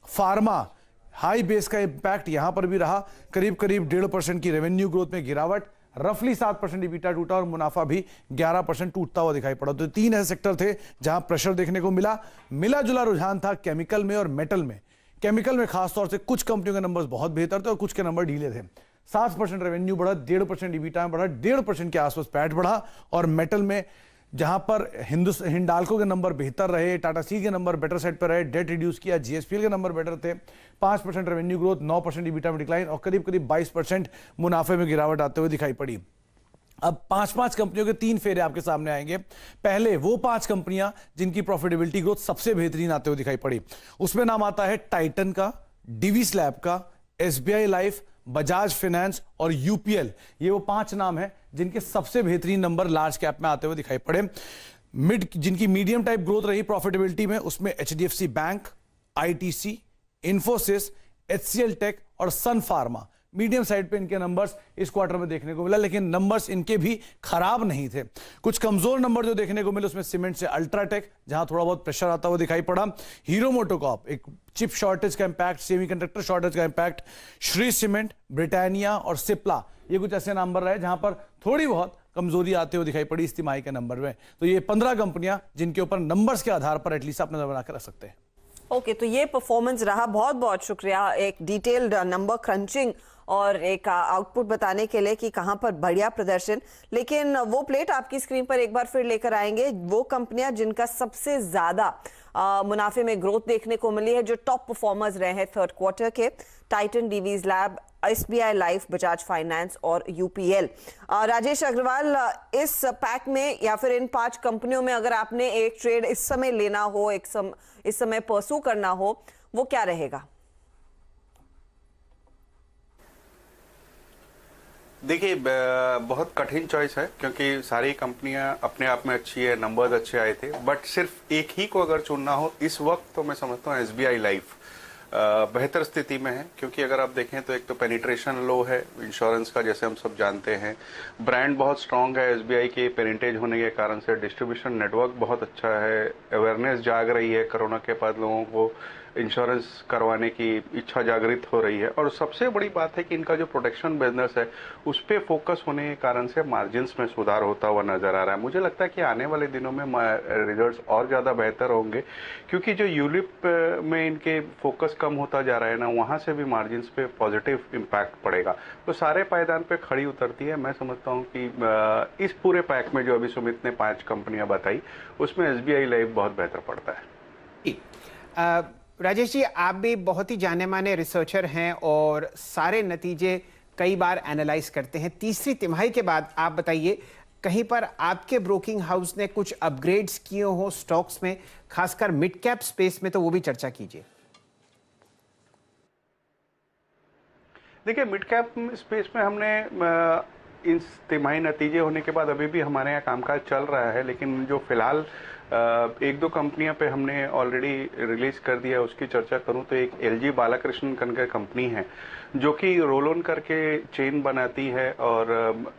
फार्मा हाई बेस का इंपैक्ट यहां पर भी रहा, करीब करीब 1.5% की रेवेन्यू ग्रोथ में गिरावट, रफली 7% इबिटा टूटा और मुनाफा भी 11% टूटता हुआ दिखाई पड़ा। तो 3 ऐसे सेक्टर थे जहां प्रेशर देखने को मिला। मिला जुला रुझान था केमिकल में और मेटल में। केमिकल में खासतौर से कुछ कंपनियों के नंबर्स बहुत बेहतर थे और कुछ के नंबर ढीले थे। 7% रेवेन्यू बढ़ा, 1.5% इबिटा में बढ़ा, 1.5% के आसपास पैट बढ़ा। और मेटल में जहां पर हिंडाल्को के नंबर बेहतर रहे, टाटा स्टील के नंबर बेटर साइड पर रहे, डेट रिड्यूस किया, जीएसपीएल के नंबर बेटर थे। 5% रेवेन्यू ग्रोथ, 9% इबिटा में डिक्लाइन और करीब करीब 22% मुनाफे में गिरावट आते हुए दिखाई पड़ी। अब 5 कंपनियों के 3 फेरे आपके सामने आएंगे। पहले वो 5 कंपनियां जिनकी प्रॉफिटेबिलिटी ग्रोथ सबसे बेहतरीन आते हुए दिखाई पड़ी। उसमें नाम आता है टाइटन का, डिवी स्लैब का, एसबीआई लाइफ, बजाज फाइनेंस और यूपीएल। ये वो 5 नाम हैं जिनके सबसे बेहतरीन नंबर लार्ज कैप में आते हुए दिखाई पड़े। जिनकी मीडियम टाइप ग्रोथ रही प्रॉफिटेबिलिटी में, उसमें HDFC Bank, ITC, Infosys, HCL Tech और सन फार्मा। मीडियम साइड पे इनके नंबर्स इस क्वार्टर में देखने को मिला, लेकिन नंबर्स इनके भी खराब नहीं थे। कुछ कमजोर नंबर जो देखने को मिले उसमें सीमेंट से अल्ट्राटेक, जहां थोड़ा बहुत प्रेशर आता हुआ दिखाई पड़ा। हीरो मोटोकॉर्प, एक चिप शॉर्टेज का इंपैक्ट, सेमीकंडक्टर शॉर्टेज का इंपैक्ट। श्री सीमेंट, ब्रिटानिया और सिप्ला, ये कुछ ऐसे नंबर रहे जहां पर थोड़ी बहुत कमजोरी आते हुए दिखाई पड़ी इस तिमाही के नंबर में। तो ये 15 कंपनियां जिनके ऊपर नंबर्स के आधार पर एटलीस्ट आप नजर बनाकर रख सकते हैं। ओके, तो ये परफॉर्मेंस रहा। बहुत बहुत शुक्रिया एक डिटेल्ड नंबर क्रंचिंग और एक आउटपुट बताने के लिए कि कहां पर बढ़िया प्रदर्शन। लेकिन वो प्लेट आपकी स्क्रीन पर एक बार फिर लेकर आएंगे, वो कंपनियां जिनका सबसे ज्यादा मुनाफे में ग्रोथ देखने को मिली है, जो टॉप परफॉर्मर्स रहे हैं थर्ड क्वार्टर के। Titan, Divi's lab, SBI life, Bajaj finance और यूपीएल। राजेश अग्रवाल, इस पैक में या फिर इन 5 कंपनियों में अगर आपने एक ट्रेड इस समय लेना हो, इस समय परसू करना हो, वो क्या रहेगा? देखिए, बहुत कठिन चॉइस है क्योंकि सारी कंपनियां अपने आप में अच्छी है, नंबर्स अच्छे आए थे, बट सिर्फ एक ही को अगर चुनना हो इस वक्त तो मैं समझता हूँ एसबीआई लाइफ बेहतर स्थिति में है। क्योंकि अगर आप देखें तो एक तो पेनिट्रेशन लो है इंश्योरेंस का, जैसे हम सब जानते हैं। ब्रांड बहुत स्ट्रांग है एसबीआई के पेरेंटेज होने के कारण से। डिस्ट्रीब्यूशन नेटवर्क बहुत अच्छा है। अवेयरनेस जाग रही है, कोरोना के बाद लोगों को इंश्योरेंस करवाने की इच्छा जागृत हो रही है। और सबसे बड़ी बात है कि इनका जो प्रोटेक्शन बिजनेस है उस पर फोकस होने के कारण से मार्जिन्स में सुधार होता हुआ नजर आ रहा है। मुझे लगता है कि आने वाले दिनों में रिजल्ट्स और ज़्यादा बेहतर होंगे, क्योंकि जो यूरोप में इनके फोकस कम होता जा रहा है ना, वहाँ से भी मार्जिन्स पे पॉजिटिव इम्पैक्ट पड़ेगा। तो सारे पायदान पे खड़ी उतरती है। मैं समझता हूँ कि इस पूरे पैक में जो अभी सुमित ने 5 कंपनियाँ बताई उसमें एसबीआई लाइफ बहुत बेहतर पड़ता है। राजेश जी, आप भी बहुत ही जाने माने रिसर्चर हैं और सारे नतीजे कई बार एनालाइज करते हैं। तीसरी तिमाही के बाद आप बताइए, कहीं पर आपके ब्रोकिंग हाउस ने कुछ अपग्रेड्स किए हो स्टॉक्स में, खासकर मिड कैप स्पेस में, तो वो भी चर्चा कीजिए। देखिए, मिड कैप स्पेस में हमने इन तिमाही नतीजे होने के बाद अभी भी हमारे यहाँ कामकाज चल रहा है, लेकिन जो फिलहाल 1-2 कंपनियां पे हमने ऑलरेडी रिलीज कर दिया है उसकी चर्चा करूं तो एक एलजी बालाकृष्णन करके कंपनी है जो कि रोल ऑन करके चेन बनाती है और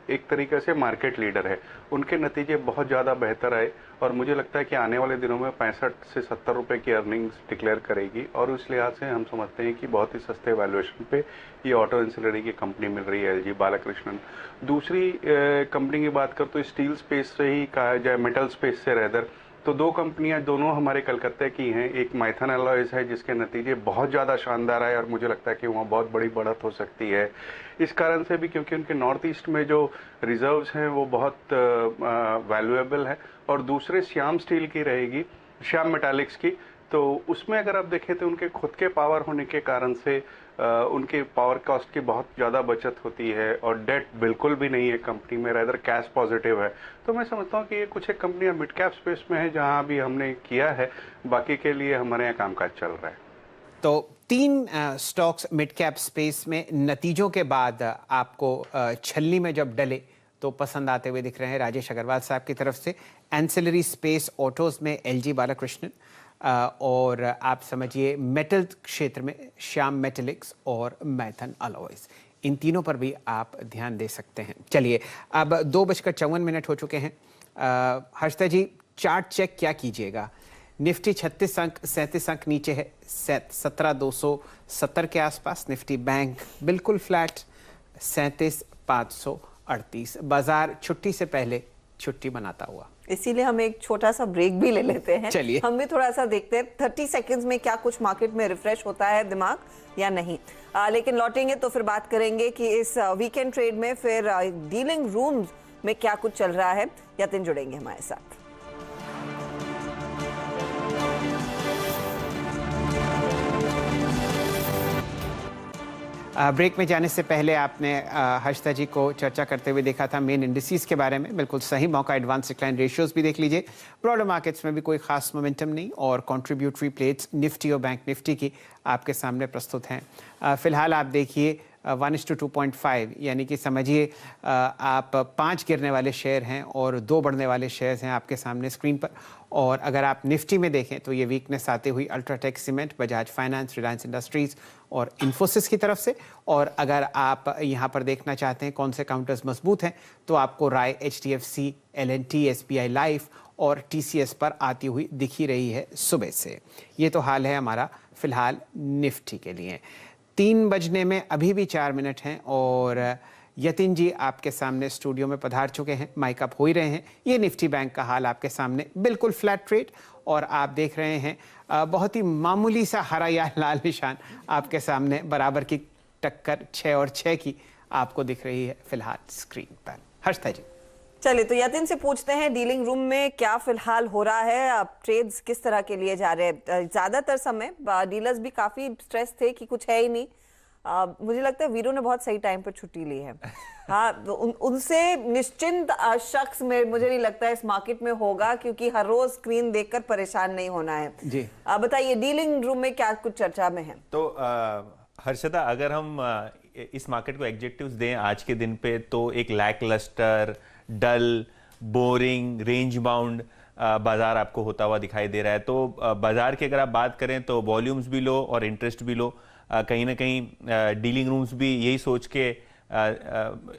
एक तरीके से मार्केट लीडर है। उनके नतीजे बहुत ज़्यादा बेहतर आए और मुझे लगता है कि आने वाले दिनों में 65 से 70 रुपए की अर्निंग्स डिक्लेयर करेगी और उस लिहाज से हम समझते हैं कि बहुत ही सस्ते वैल्यूएशन पे ये ऑटो इंसिलरी की कंपनी मिल रही है एलजी बालाकृष्णन। दूसरी कंपनी की बात कर तो स्टील स्पेस से ही कहा जाए, मेटल स्पेस से रेदर, तो 2 कंपनियां दोनों हमारे कलकत्ते की हैं। एक माइथन एलॉयज है जिसके नतीजे बहुत ज़्यादा शानदार आए और मुझे लगता है कि वहाँ बहुत बड़ी बढ़त हो सकती है इस कारण से भी क्योंकि उनके नॉर्थ ईस्ट में जो रिजर्व्स हैं वो बहुत वैल्यूएबल है। और दूसरे श्याम स्टील की रहेगी, श्याम मेटालिक्स की, तो उसमें अगर आप देखें तो उनके खुद के पावर होने के कारण से उनके पावर कॉस्ट की बहुत ज़्यादा बचत होती है और डेट बिल्कुल भी नहीं है कंपनी में, रेदर कैश पॉजिटिव है। तो मैं समझता हूँ कि ये कुछ एक कंपनियां मिड कैप स्पेस में है जहाँ भी हमने किया है, बाकी के लिए हमारे यहाँ कामकाज चल रहा है। तो 3 स्टॉक्स मिड कैप स्पेस में नतीजों के बाद आपको छलनी में जब डले तो पसंद आते हुए दिख रहे हैं राजेश अग्रवाल साहब की तरफ से। एंसिलरी स्पेस ऑटोज में एलजी बालाकृष्णन, और आप समझिए मेटल क्षेत्र में श्याम मेटेलिक्स और मैथन अलॉयज, इन तीनों पर भी आप ध्यान दे सकते हैं। चलिए, अब 2:54 हो चुके हैं। हर्षदा जी, चार्ट चेक क्या कीजिएगा? निफ्टी 36 अंक 37 अंक नीचे है, 17,270 के आसपास। निफ्टी बैंक बिल्कुल फ्लैट 37,538। बाजार छुट्टी से पहले छुट्टी मनाता हुआ, इसीलिए हम एक छोटा सा ब्रेक भी ले लेते हैं। चलिए, हम भी थोड़ा सा देखते हैं 30 सेकंड्स में क्या कुछ मार्केट में रिफ्रेश होता है दिमाग या नहीं। लेकिन लौटेंगे तो फिर बात करेंगे कि इस वीकेंड ट्रेड में फिर डीलिंग रूम्स में क्या कुछ चल रहा है। यतिन जुड़ेंगे हमारे साथ। ब्रेक में जाने से पहले आपने हर्षदा जी को चर्चा करते हुए देखा था मेन इंडिसेस के बारे में। बिल्कुल सही मौका, एडवांस डिक्लाइन रेशियोज भी देख लीजिए। ब्रॉडर मार्केट्स में भी कोई खास मोमेंटम नहीं और कंट्रीब्यूटरी प्लेट्स निफ्टी और बैंक निफ्टी की आपके सामने प्रस्तुत हैं। फिलहाल आप देखिए 1:2.5, यानी कि समझिए आप 5 गिरने वाले शेयर हैं और 2 बढ़ने वाले शेयर्स हैं आपके सामने स्क्रीन पर। और अगर आप निफ्टी में देखें तो ये वीकनेस आते हुई UltraTech cement, Bajaj finance, Reliance industries और इन्फोसिस की तरफ से। और अगर आप यहाँ पर देखना चाहते हैं कौन से काउंटर्स मजबूत हैं तो आपको राय, HDFC, L&T, SBI लाइफ और TCS पर आती हुई दिख ही रही है सुबह से। ये तो हाल है हमारा फिलहाल निफ्टी के लिए। 3 बजने में अभी भी 4 मिनट हैं और यतिन जी आपके सामने स्टूडियो में पधार चुके हैं, माइक अप हो ही रहे हैं। ये निफ्टी बैंक का हाल आपके सामने, बिल्कुल फ्लैट ट्रेड, और आप देख रहे हैं बहुत ही मामूली सा हरा या लाल निशान आपके सामने, बराबर की टक्कर 6 और 6 की आपको दिख रही है फिलहाल स्क्रीन पर। हर्षदा जी, चलिए तो यतिन से पूछते हैं डीलिंग रूम में क्या फिलहाल हो रहा है, अब ट्रेड्स किस तरह के लिए जा रहे हैं। ज्यादातर समय डीलर्स भी काफी स्ट्रेस थे कि कुछ है ही नहीं। मुझे लगता है वीरो ने बहुत सही टाइम पर छुट्टी ली है। हाँ, उनसे निश्चिंत शख्स में मुझे नहीं लगता है इस मार्केट में होगा, क्योंकि हर रोज स्क्रीन देखकर परेशान नहीं होना है जी। बताइए डीलिंग रूम में क्या कुछ चर्चा में है? तो हर्षदा, अगर हम इस मार्केट को एडजेक्टिव्स दें आज के दिन पे तो एक लैकलस्टर, डल, बोरिंग, रेंज बाउंड बाजार आपको होता हुआ दिखाई दे रहा है। तो बाजार की अगर आप बात करें तो वॉल्यूम्स भी लो और इंटरेस्ट भी लो। कहीं ना कहीं डीलिंग रूम्स भी यही सोच के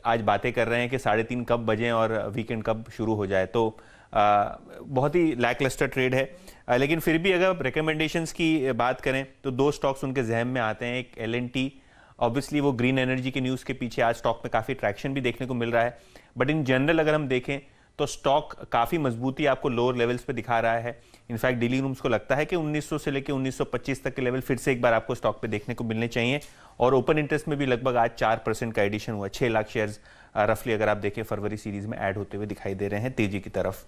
आज बातें कर रहे हैं कि 3:30 कब बजें और वीकेंड कब शुरू हो जाए। तो बहुत ही लैकलस्टर ट्रेड है। लेकिन फिर भी अगर रिकमेंडेशंस की बात करें तो 2 स्टॉक्स उनके जहन में आते हैं। एक L&T, ऑब्वियसली वो ग्रीन एनर्जी के न्यूज़ के पीछे आज स्टॉक में काफ़ी ट्रैक्शन भी देखने को मिल रहा है। बट इन जनरल अगर हम देखें तो स्टॉक काफ़ी मजबूती आपको लोअर लेवल्स पे दिखा रहा है। इनफैक्ट डीलिंग रूम्स को लगता है कि 1900 से लेकर 1925 तक के लेवल फिर से एक बार आपको स्टॉक पे देखने को मिलने चाहिए। और ओपन इंटरेस्ट में भी लगभग आज 4% का एडिशन हुआ। 6 लाख शेयर्स रफली अगर आप देखें फरवरी सीरीज में ऐड होते हुए दिखाई दे रहे हैं तेजी की तरफ।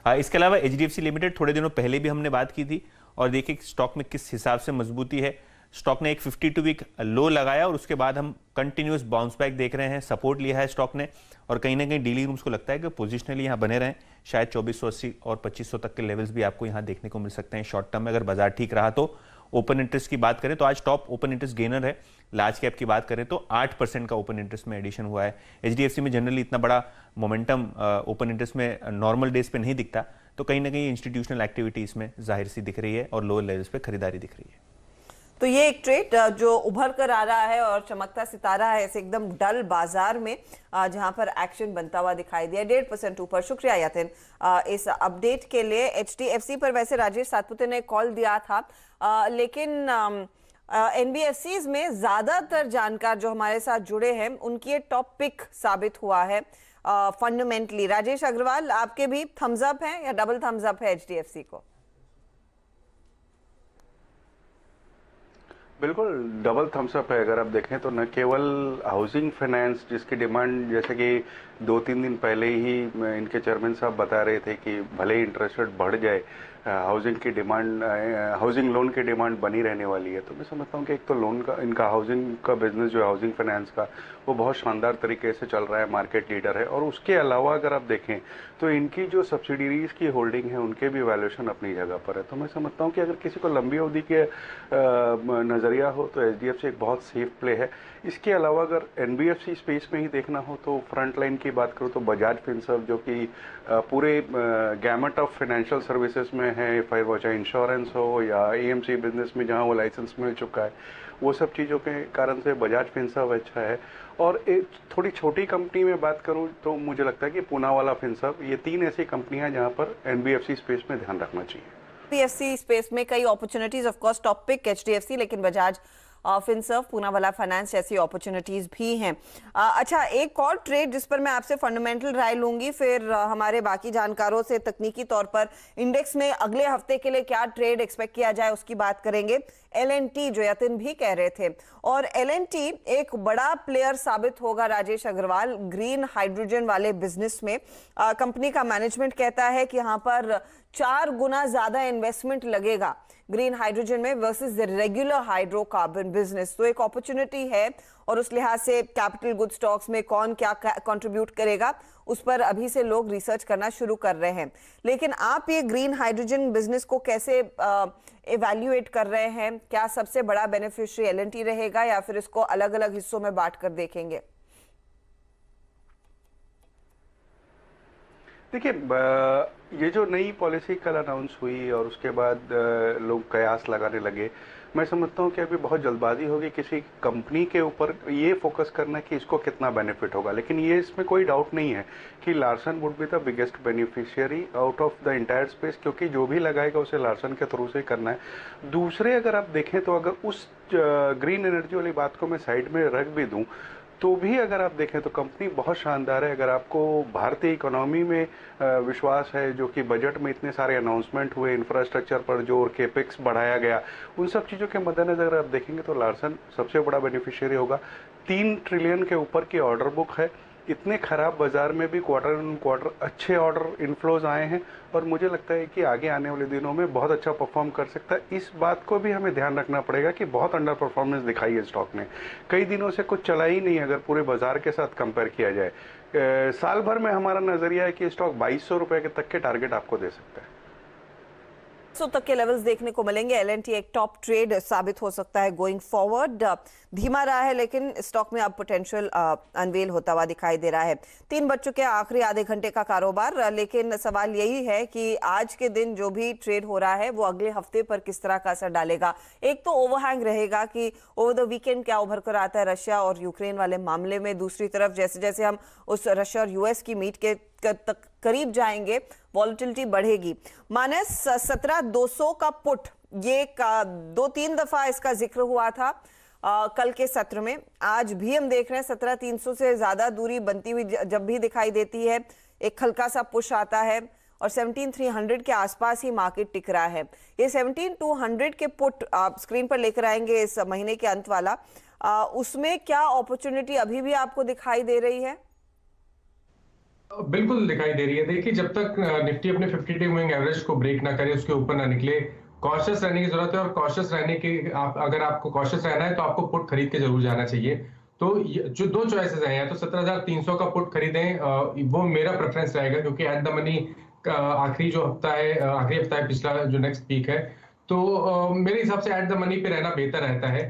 इसके अलावा HDFC लिमिटेड थोड़े दिनों पहले भी हमने बात की थी और देखिए स्टॉक में किस हिसाब से मजबूती है। स्टॉक ने एक 52 वीक लो लगाया और उसके बाद हम कंटिन्यूस बाउंस बैक देख रहे हैं। सपोर्ट लिया है स्टॉक ने और कहीं ना कहीं डीलिंग रूम्स को लगता है कि पोजिशनली यहाँ बने रहें। शायद 2480 और 2500 तक के लेवल्स भी आपको यहाँ देखने को मिल सकते हैं शॉर्ट टर्म में अगर बाजार ठीक रहा तो। ओपन इंटरेस्ट की बात करें तो आज टॉप ओपन इंटरेस्ट गेनर है। लार्ज कैप की बात करें तो 8% का ओपन इंटरेस्ट में एडिशन हुआ है। HDFC में जनरली इतना बड़ा मोमेंटम ओपन इंटरेस्ट में नॉर्मल डेज पे नहीं दिखता, तो कहीं ना कहीं इंस्टीट्यूशनल एक्टिविटी इसमें जाहिर सी दिख रही है और लोअर लेवल्स पे खरीदारी दिख रही है। तो ये एक ट्रेड जो उभर कर आ रहा है और चमकता सितारा है ऐसे एकदम डल बाजार में, जहां पर एक्शन बनता हुआ दिखाई दिया 1.5% ऊपर। शुक्रिया यतिन इस अपडेट के लिए। HDFC पर वैसे राजेश सातपुते ने कॉल दिया था, लेकिन NBFCs में ज्यादातर जानकार जो हमारे साथ जुड़े हैं उनकी ये टॉप पिक साबित हुआ है फंडामेंटली। राजेश अग्रवाल, आपके भी थम्स अप है या डबल थम्स अप है HDFC को? बिल्कुल डबल थम्स अप है। अगर आप देखें तो न केवल हाउसिंग फाइनेंस जिसकी डिमांड, जैसे कि 2-3 दिन पहले ही इनके चेयरमैन साहब बता रहे थे कि भले ही इंटरेस्ट रेट बढ़ जाए, हाउसिंग की डिमांड, हाउसिंग लोन की डिमांड बनी रहने वाली है। तो मैं समझता हूँ कि एक तो लोन का, इनका हाउसिंग का बिजनेस जो है हाउसिंग फाइनेंस का, वो बहुत शानदार तरीके से चल रहा है, मार्केट लीडर है। और उसके अलावा अगर आप देखें तो इनकी जो सब्सिडीज की होल्डिंग है उनके भी वैल्यूएशन अपनी जगह पर है। तो मैं समझता हूँ कि अगर किसी को लंबी अवधि के नज़रिया हो तो एचडीएफसी एक बहुत सेफ प्ले है। इसके अलावा अगर एनबीएफसी स्पेस में ही देखना हो तो फ्रंट लाइन की बात करूँ तो बजाज फिनसर्व, जो कि पूरे गैमेट ऑफ फाइनेंशियल सर्विसेज में है, फिर वो चाहे इंश्योरेंस हो या एएमसी बिजनेस में जहाँ वो लाइसेंस मिल चुका है, वो सब चीज़ों के कारण से बजाज फिनसर्व अच्छा है। और एक थोड़ी छोटी कंपनी में बात करूं तो मुझे लगता है कि पूनावाला फिनसर्व, ये 3 ऐसी कंपनियां जहां पर एनबीएफसी स्पेस में ध्यान रखना चाहिए। एनबीएफसी स्पेस में कई opportunities, of course top pick HDFC, लेकिन बजाज फिनसर्व, पूनावाला फाइनेंस जैसी अपॉर्चुनिटीज भी हैं। अच्छा, एक और ट्रेड जिस पर मैं आपसे फंडामेंटल राय लूंगी, फिर हमारे बाकी जानकारों से तकनीकी तौर पर इंडेक्स में अगले हफ्ते के लिए क्या ट्रेड एक्सपेक्ट किया जाए उसकी बात करेंगे। एलएनटी, जो यतिन भी कह रहे थे, और एलएनटी एक बड़ा प्लेयर साबित होगा राजेश अग्रवाल ग्रीन हाइड्रोजन वाले बिजनेस में। कंपनी का मैनेजमेंट कहता है कि यहाँ पर 4 गुना ज्यादा इन्वेस्टमेंट लगेगा ग्रीन हाइड्रोजन में versus the regular hydrocarbon business. तो एक अपॉर्चुनिटी है, और उस लिहाज से कैपिटल गुड स्टॉक्स में कौन क्या कंट्रीब्यूट करेगा उस पर अभी से लोग रिसर्च करना शुरू कर रहे हैं। लेकिन आप ये ग्रीन हाइड्रोजन बिजनेस को कैसे इवैल्यूएट कर रहे हैं? क्या सबसे बड़ा बेनिफिशियरी एलएनटी रहेगा या फिर इसको अलग अलग हिस्सों में बांट कर देखेंगे? देखिए, ये जो नई पॉलिसी कल अनाउंस हुई और उसके बाद लोग कयास लगाने लगे, मैं समझता हूँ कि अभी बहुत जल्दबाजी होगी किसी कंपनी के ऊपर ये फोकस करना कि इसको कितना बेनिफिट होगा। लेकिन ये इसमें कोई डाउट नहीं है कि Larsen would be the biggest beneficiary out of the entire space, क्योंकि जो भी लगाएगा उसे लार्सन के थ्रू से करना है। दूसरे अगर आप देखें तो अगर उस ग्रीन एनर्जी वाली बात को मैं साइड में रख भी दूँ तो भी अगर आप देखें तो कंपनी बहुत शानदार है। अगर आपको भारतीय इकोनॉमी में विश्वास है, जो कि बजट में इतने सारे अनाउंसमेंट हुए, इंफ्रास्ट्रक्चर पर जोर, केपेक्स बढ़ाया गया, उन सब चीज़ों के मद्देनजर आप देखेंगे तो लार्सन सबसे बड़ा बेनिफिशियरी होगा। 3 ट्रिलियन के ऊपर की ऑर्डर बुक है। इतने खराब बाजार में भी क्वार्टर ऑन क्वार्टर अच्छे ऑर्डर इनफ्लोज आए हैं और मुझे लगता है कि आगे आने वाले दिनों में बहुत अच्छा परफॉर्म कर सकता है। इस बात को भी हमें ध्यान रखना पड़ेगा कि बहुत अंडर परफॉर्मेंस दिखाई है स्टॉक ने, कई दिनों से कुछ चला ही नहीं अगर पूरे बाजार के साथ कंपेयर किया जाए। साल भर में हमारा नजरिया है कि स्टॉक 2200 रुपए के तक के टारगेट आपको दे सकता है। तक के लेवल्स देखने को मिलेंगे। एलएनटी एक टॉप ट्रेड साबित हो सकता है गोइंग फॉरवर्ड। धीमा रहा है लेकिन स्टॉक में अब पोटेंशियल अनवेल होता हुआ दिखाई दे रहा है। 3 बज चुके आखिरी आधे घंटे का कारोबार, लेकिन सवाल यही है कि आज के दिन जो भी ट्रेड हो रहा है वो अगले हफ्ते पर किस तरह का असर डालेगा। एक तो ओवरहैंग रहेगा कि ओवर द वीकेंड क्या उभर कर आता है रशिया और यूक्रेन वाले मामले में। दूसरी तरफ जैसे जैसे हम उस रशिया और यूएस की मीट के करीब जाएंगे वॉलेटिलिटी बढ़ेगी। माइनस 17,200 का पुट, ये 2-3 दफा इसका जिक्र हुआ था कल के सत्र में। आज भी हम देख रहे हैं 17,300 से ज्यादा दूरी बनती हुई जब भी दिखाई देती है एक हल्का सा पुश आता है और 17,300 के आसपास ही मार्केट टिक रहा है। ये 17,200 के पुट आप स्क्रीन पर लेकर आएंगे इस महीने के अंत वाला, उसमें क्या अपॉर्चुनिटी अभी भी आपको दिखाई दे रही है? बिल्कुल दिखाई दे रही है। देखिए, जब तक निफ्टी अपने 50-डे मूविंग एवरेज को ब्रेक ना करे, उसके ऊपर ना निकले, कॉशियस रहने की जरूरत है। और कॉशियस रहने की अगर आपको कॉशियस रहना है तो आपको पुट खरीद के जरूर जाना चाहिए। तो जो 2 चॉइसेस हैं, या तो 17,300 का पुट खरीदें, वो मेरा प्रेफरेंस रहेगा, क्योंकि एट द मनी आखिरी हफ्ता है पिछला जो नेक्स्ट पीक है, तो मेरे हिसाब से एट द मनी पे रहना बेहतर रहता है।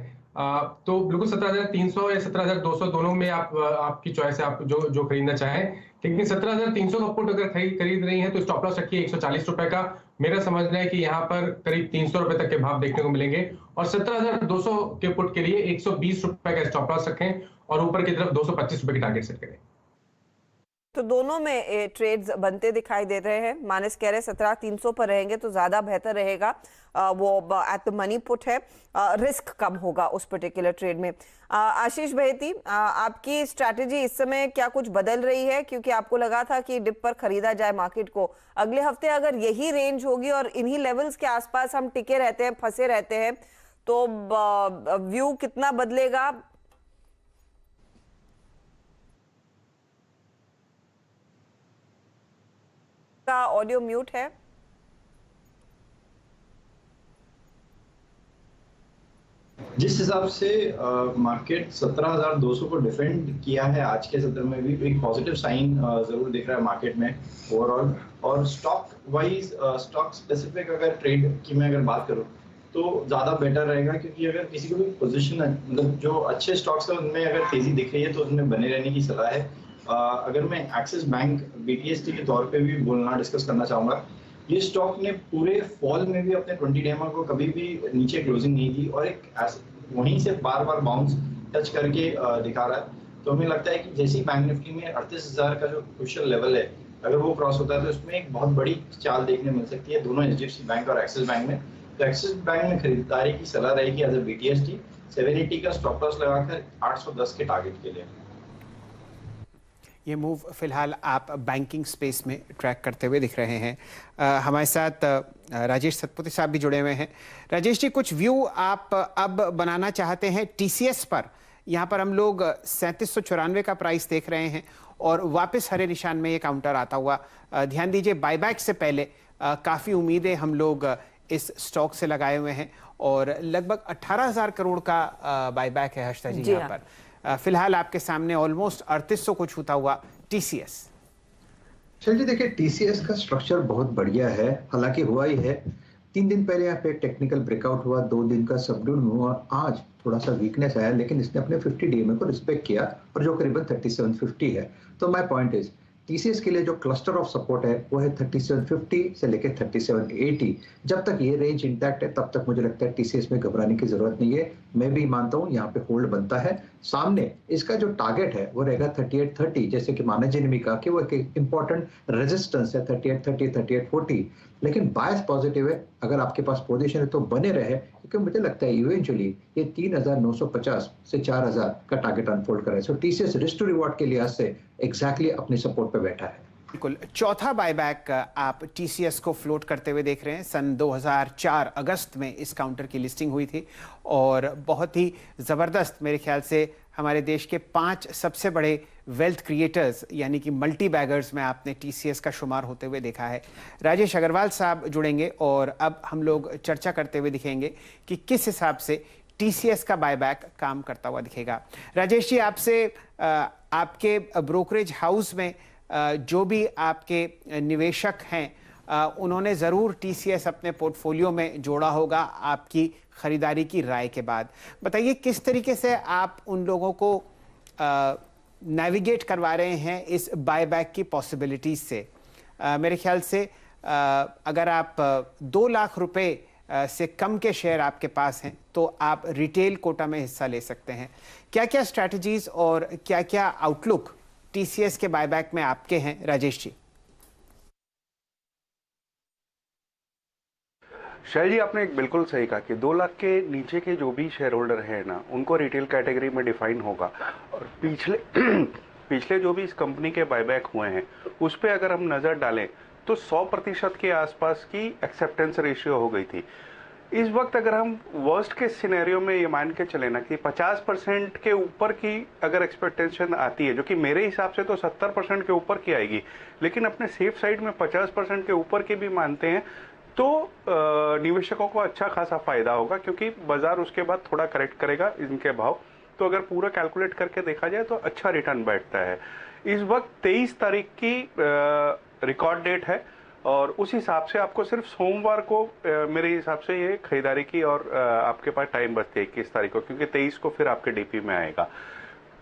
तो बिल्कुल 17,300 या 17,200 दोनों में आपकी चॉइस है, आप जो खरीदना चाहें। लेकिन 17,300 का पुट अगर खरीद रही है तो स्टॉप लॉस रखिए 140 रुपए का। मेरा समझना है कि यहाँ पर करीब 300 रुपए तक के भाव देखने को मिलेंगे। और 17,200 के पुट के लिए 120 रुपए का स्टॉप लॉस रखें और ऊपर की तरफ 225 रुपए की टारगेट सेट करें। तो दोनों में ट्रेड्स बनते दिखाई दे रहे हैं। मानस कह रहे 17,300 पर रहेंगे तो ज्यादा बेहतर रहेगा, वो एट द मनी पुट है, रिस्क कम होगा उस पर्टिकुलर ट्रेड में। आशीष बहेती, आपकी स्ट्रैटेजी इस समय क्या कुछ बदल रही है? क्योंकि आपको लगा था कि डिप पर खरीदा जाए मार्केट को, अगले हफ्ते अगर यही रेंज होगी और इन्हीं लेवल्स के आसपास हम टिके रहते हैं, फंसे रहते हैं, तो व्यू कितना बदलेगा? का ऑडियो म्यूट है। जिस हिसाब से मार्केट 17,200 को डिफेंड किया है आज के सत्र में भी एक पॉजिटिव साइन जरूर दिख रहा है मार्केट में ओवरऑल। और स्टॉक वाइज स्टॉक स्पेसिफिक अगर ट्रेड की मैं अगर बात करूं तो ज़्यादा बेटर रहेगा, क्योंकि अगर किसी को भी पोजीशन मतलब जो अच्छे स्टॉक्स है उनमें अगर तेजी दिख रही है तो उनमें बने रहने की सलाह है। अगर मैं एक्सिस बैंक BTST के तौर पे भी बोलना डिस्कस करना चाहूँगा, ये स्टॉक ने पूरे फॉल में भी अपने 20 डेमा को कभी भी नीचे क्लोजिंग नहीं दी और एक वहीं से बार बार बाउंस टच करके दिखा रहा है। तो हमें लगता है कि जैसे ही बैंक निफ्टी में 38,000 का जो क्रूशियल लेवल है अगर वो क्रॉस होता है तो इसमें एक बहुत बड़ी चाल देखने मिल सकती है दोनों HDFC बैंक और एक्सिस बैंक में। तो एक्सिस बैंक में खरीदारी की सलाह रहेगी एज ए BTST 780 का स्टॉप लॉस लगाकर 810 के टारगेट के लिए। ये मूव फिलहाल आप बैंकिंग स्पेस में ट्रैक करते हुए दिख रहे हैं। हमारे साथ राजेश सतपथी साहब भी जुड़े हुए हैं। राजेश जी, कुछ व्यू आप अब बनाना चाहते हैं TCS पर? यहाँ पर हम लोग 3794 का प्राइस देख रहे हैं और वापस हरे निशान में ये काउंटर आता हुआ। ध्यान दीजिए, बायबैक से पहले काफ़ी उम्मीदें हम लोग इस स्टॉक से लगाए हुए हैं और लगभग 18,000 करोड़ का बायबैक है हर्षदा जी यहाँ पर। फिलहाल आपके सामने ऑलमोस्ट 3800 को छूता हुआ TCS। चलिए देखिए, TCS का स्ट्रक्चर बहुत बढ़िया है, हालांकि हुआ ही है 3 दिन पहले यहाँ पे टेक्निकल ब्रेकआउट हुआ, 2 दिन का सबड्यूड हुआ, आज थोड़ा सा वीकनेस आया, लेकिन इसने अपने 50 DMA को रिस्पेक्ट किया और जो करीबन 3750 है। तो माय पॉइंट इज TCS के लिए जो क्लस्टर ऑफ सपोर्ट है वो है 3750 से लेकर 3780। जब तक ये रेंज इंटैक्ट है तब तक मुझे लगता है TCS में घबराने की जरूरत नहीं है। मैं भी मानता हूँ यहाँ पे होल्ड बनता है। सामने इसका जो टारगेट है वो रहेगा 3830, जैसे कि माना जी ने भी कहा कि वो एक इंपॉर्टेंट रेजिस्टेंस है 3830 3840। लेकिन बायस पॉजिटिव है, अगर आपके पास पोजीशन है तो बने रहे, क्योंकि मुझे लगता है इवेंचुअली ये 3950 से 4000 का टारगेट अनफोल्ड कर रहा है। सो TCS रिस्क टू रिवॉर्ड के लिहाज से एग्जैक्टली अपने सपोर्ट पे बैठा है। बिल्कुल, चौथा बायबैक आप TCS को फ्लोट करते हुए देख रहे हैं। सन 2004 अगस्त में इस काउंटर की लिस्टिंग हुई थी और बहुत ही ज़बरदस्त, मेरे ख्याल से हमारे देश के 5 सबसे बड़े वेल्थ क्रिएटर्स यानी कि मल्टी बैगर्स में आपने TCS का शुमार होते हुए देखा है। राजेश अग्रवाल साहब जुड़ेंगे और अब हम लोग चर्चा करते हुए दिखेंगे कि किस हिसाब से TCS का बायबैक काम करता हुआ दिखेगा। राजेश जी, आपसे आपके ब्रोकरेज हाउस में जो भी आपके निवेशक हैं उन्होंने ज़रूर TCS अपने पोर्टफोलियो में जोड़ा होगा आपकी ख़रीदारी की राय के बाद। बताइए किस तरीके से आप उन लोगों को नेविगेट करवा रहे हैं इस बायबैक की पॉसिबिलिटीज़ से। मेरे ख्याल से अगर आप 2 लाख रुपए से कम के शेयर आपके पास हैं तो आप रिटेल कोटा में हिस्सा ले सकते हैं। क्या क्या स्ट्रैटेजीज और क्या क्या आउटलुक TCS के बायबैक में आपके हैं राजेश जी? शैल जी, आपने एक बिल्कुल सही कहा कि 2 लाख के नीचे के जो भी शेयर होल्डर है ना, उनको रिटेल कैटेगरी में डिफाइन होगा। और पिछले जो भी इस कंपनी के बायबैक हुए हैं उस पर अगर हम नज़र डालें तो 100% के आसपास की एक्सेप्टेंस रेशियो हो गई थी। इस वक्त अगर हम वर्स्ट के सिनेरियो में ये मान के चले ना कि 50% के ऊपर की अगर एक्सपेक्टेशन आती है, जो कि मेरे हिसाब से तो 70% के ऊपर की आएगी, लेकिन अपने सेफ साइड में 50% के ऊपर की भी मानते हैं तो निवेशकों को अच्छा खासा फायदा होगा, क्योंकि बाजार उसके बाद थोड़ा करेक्ट करेगा इनके भाव। तो अगर पूरा कैलकुलेट करके देखा जाए तो अच्छा रिटर्न बैठता है। इस वक्त 23 तारीख की रिकॉर्ड डेट है और उस हिसाब से आपको सिर्फ सोमवार को मेरे हिसाब से ये खरीदारी की और आपके पास टाइम बचती है 21 तारीख को, क्योंकि 23 को फिर आपके डीपी में आएगा।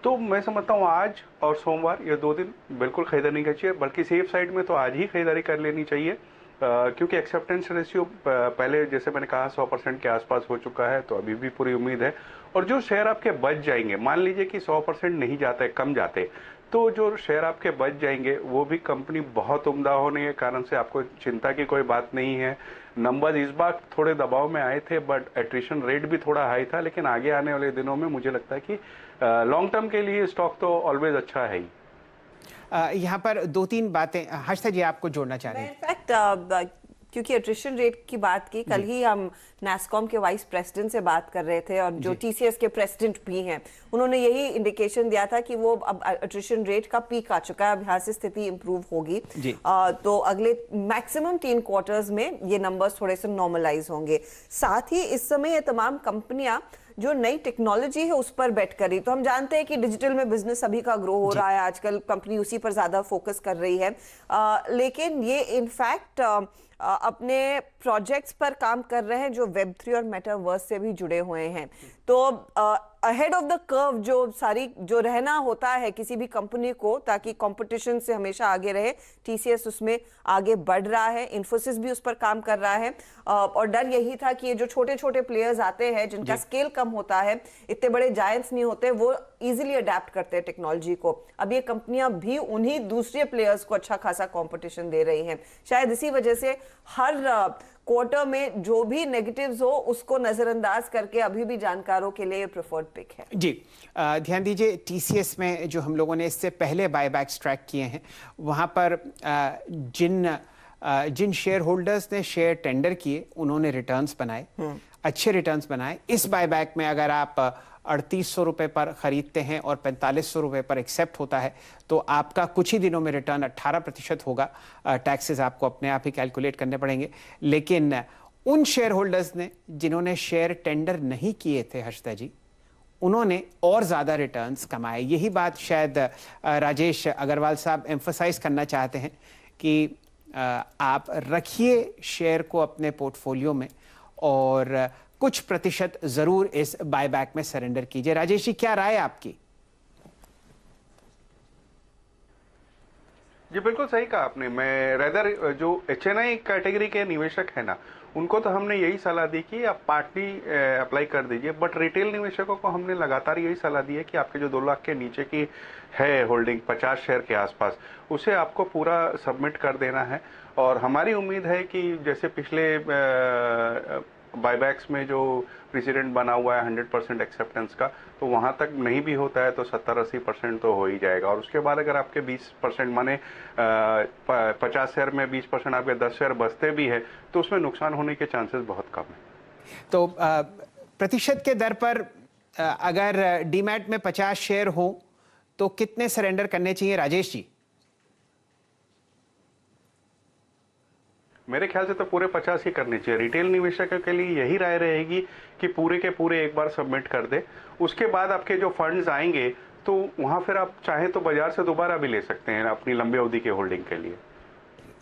तो मैं समझता हूँ आज और सोमवार ये 2 दिन बिल्कुल खरीदारी करनी चाहिए, बल्कि सेफ साइड में तो आज ही खरीदारी कर लेनी चाहिए, क्योंकि एक्सेप्टेंस रेशियो पहले जैसे मैंने कहा 100% के आसपास हो चुका है, तो अभी भी पूरी उम्मीद है। और जो शेयर आपके बच जाएंगे, मान लीजिए कि 100% नहीं जाते, कम जाते, तो जो शेयर आपके बच जाएंगे वो भी कंपनी बहुत उम्दा होने के कारण से आपको चिंता की कोई बात नहीं है। नंबर इस बार थोड़े दबाव में आए थे, बट एट्रिशन रेट भी थोड़ा हाई था, लेकिन आगे आने वाले दिनों में मुझे लगता है कि लॉन्ग टर्म के लिए स्टॉक तो ऑलवेज अच्छा है ही। यहाँ पर 2-3 बातें हर्षदा जी आपको जोड़ना चाह रहे हैं। इनफैक्ट क्योंकि अट्रिशन रेट की बात की, कल ही हम नैस्कॉम के वाइस प्रेसिडेंट से बात कर रहे थे और जो टीसीएस के प्रेसिडेंट भी हैं उन्होंने यही इंडिकेशन दिया था कि वो अब अट्रिशन रेट का पीक आ चुका है, अब यहाँ से स्थिति इंप्रूव होगी। तो अगले मैक्सिमम 3 क्वार्टर्स में ये नंबर्स थोड़े से नॉर्मलाइज होंगे। साथ ही इस समय ये तमाम कंपनियां जो नई टेक्नोलॉजी है उस पर बेट करी, तो हम जानते हैं कि डिजिटल में बिजनेस सभी का ग्रो हो रहा है, आजकल कंपनी उसी पर ज्यादा फोकस कर रही है, लेकिन ये इनफैक्ट अपने प्रोजेक्ट्स पर काम कर रहे हैं जो वेब3 और मेटावर्स से भी जुड़े हुए हैं। तो अहेड ऑफ द कर्व जो रहना होता है किसी भी कंपनी को ताकि कंपटीशन से हमेशा आगे रहे, टीसीएस उसमें आगे बढ़ रहा है, इन्फोसिस भी उस पर काम कर रहा है। और डर यही था कि ये जो छोटे छोटे प्लेयर्स आते हैं जिनका स्केल कम होता है, इतने बड़े जायंट्स नहीं होते, वो इजीली अडेप्ट करते हैं टेक्नोलॉजी को। अब ये कंपनियां भी उन्हीं दूसरे प्लेयर्स को अच्छा खासा कंपटीशन दे रही हैं। शायद इसी वजह से हर क्वार्टर में जो भी नेगेटिव्स हो उसको नजरअंदाज करके अभी भी जानकारों के लिए प्रेफर्ड पिक है। जी ध्यान दीजिए, टीसीएस में जो हम लोगों ने इससे पहले बायबैक्स ट्रैक किए हैं वहां पर जिन शेयर होल्डर्स ने शेयर टेंडर किए उन्होंने रिटर्न्स बनाए, अच्छे रिटर्न्स बनाए। इस बायबैक में अगर आप 3800 रुपए पर खरीदते हैं और 4500 रुपए पर एक्सेप्ट होता है तो आपका कुछ ही दिनों में रिटर्न 18% होगा। टैक्सेस आपको अपने आप ही कैलकुलेट करने पड़ेंगे। लेकिन उन शेयर होल्डर्स ने जिन्होंने शेयर टेंडर नहीं किए थे हर्षदा जी, उन्होंने और ज़्यादा रिटर्न्स कमाए। यही बात शायद राजेश अग्रवाल साहब एम्फसाइज करना चाहते हैं कि आप रखिए शेयर को अपने पोर्टफोलियो में और कुछ प्रतिशत जरूर इस बायबैक में सरेंडर कीजिए। राजेश जी, क्या राय आपकी? जी बिल्कुल सही कहा आपने। मैं रेदर जो एचएनआई कैटेगरी के निवेशक है ना, उनको तो हमने यही सलाह दी कि आप पार्टली अप्लाई कर दीजिए, बट रिटेल निवेशकों को हमने लगातार यही सलाह दी है कि आपके जो 2 लाख के नीचे की है होल्डिंग 50 शेयर के आसपास, उसे आपको पूरा सबमिट कर देना है। और हमारी उम्मीद है कि जैसे पिछले बायबैक्स में जो प्रेसिडेंट बना हुआ है 100% एक्सेप्टेंस का, तो वहां तक नहीं भी होता है तो 70-80% तो हो ही जाएगा। और उसके बाद अगर आपके 20% माने 50 शेयर में 20% आपके 10 शेयर बचते भी है तो उसमें नुकसान होने के चांसेस बहुत कम है। तो प्रतिशत के दर पर अगर डीमैट में 50 शेयर हो तो कितने सरेंडर करने चाहिए राजेश जी? मेरे ख्याल से तो पूरे 50 ही करने चाहिए। रिटेल निवेशकों के लिए यही राय रहेगी कि पूरे के पूरे एक बार सबमिट कर दे। उसके बाद आपके जो फंड्स आएंगे तो वहां फिर आप चाहें तो बाजार से दोबारा भी ले सकते हैं अपनी लंबी अवधि के होल्डिंग के लिए।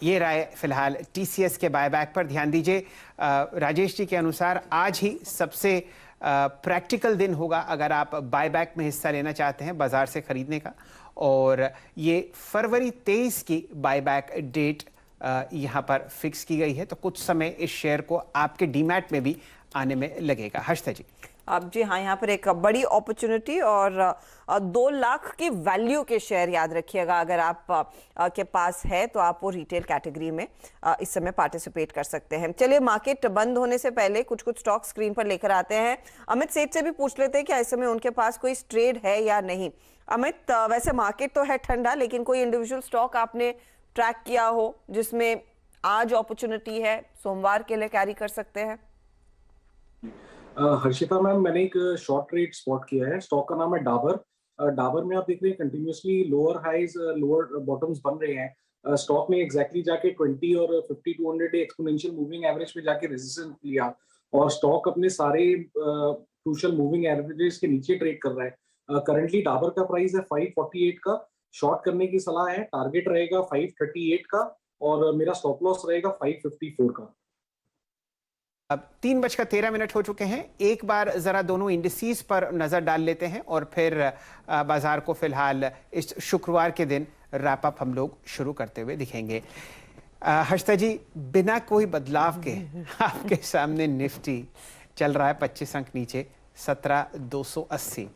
ये राय फिलहाल टीसीएस के बायबैक पर। ध्यान दीजिए, राजेश जी के अनुसार आज ही सबसे प्रैक्टिकल दिन होगा अगर आप बायबैक में हिस्सा लेना चाहते हैं बाजार से खरीदने का। और ये फरवरी 23 की बायबैक डेट यहाँ पर फिक्स की गई है, तो कुछ समय इस शेयर को आपके डीमैट में भी आने में लगेगा। हर्षदा जी। अब जी हाँ, यहाँ पर एक बड़ी अपॉर्चुनिटी और 2 लाख की वैल्यू के शेयर याद रखिएगा, अगर आप के पास है तो आप वो रिटेल कैटेगरी में इस समय पार्टिसिपेट कर सकते हैं। चलिए, मार्केट बंद होने से पहले कुछ स्टॉक स्क्रीन पर लेकर आते हैं। अमित सेठ से भी पूछ लेते हैं कि इस समय उनके पास कोई ट्रेड है या नहीं। अमित, वैसे मार्केट तो है ठंडा, लेकिन कोई इंडिविजुअल स्टॉक आपने ट्रैक किया हो जिसमें आज अपॉर्चुनिटी है, सोमवार के लिए कैरी कर सकते हैं? हर्षिता मैम, मैंने एक शॉर्ट ट्रेड स्पॉट किया है। स्टॉक का नाम है डाबर। डाबर में आप देख रहे हैं continuously lower highs lower bottoms बन रहे हैं। स्टॉक ने एग्जैक्टली जाके 20 और 50-200 डे एक्सपोनेंशियल मूविंग एवरेज पे जाके रेजिस्टेंस लिया और स्टॉक अपने सारे क्रूशियल मूविंग एवरेजेस के नीचे ट्रेड कर रहा है। करंटली डाबर का प्राइस है 548 का। शॉर्ट करने की सलाह है, टारगेट रहेगा 538 का और मेरा स्टॉप लॉस रहेगा 554 का। अब 3:13 हो चुके हैं। एक बार जरा दोनों इंडिसेस पर नजर डाल लेते हैं और फिर बाजार को फिलहाल इस शुक्रवार के दिन रैप अप हम लोग शुरू करते हुए दिखेंगे। हर्षदा जी, बिना कोई बदलाव के आपके सामने निफ्टी चल रहा है 25 अंक नीचे, 17,280।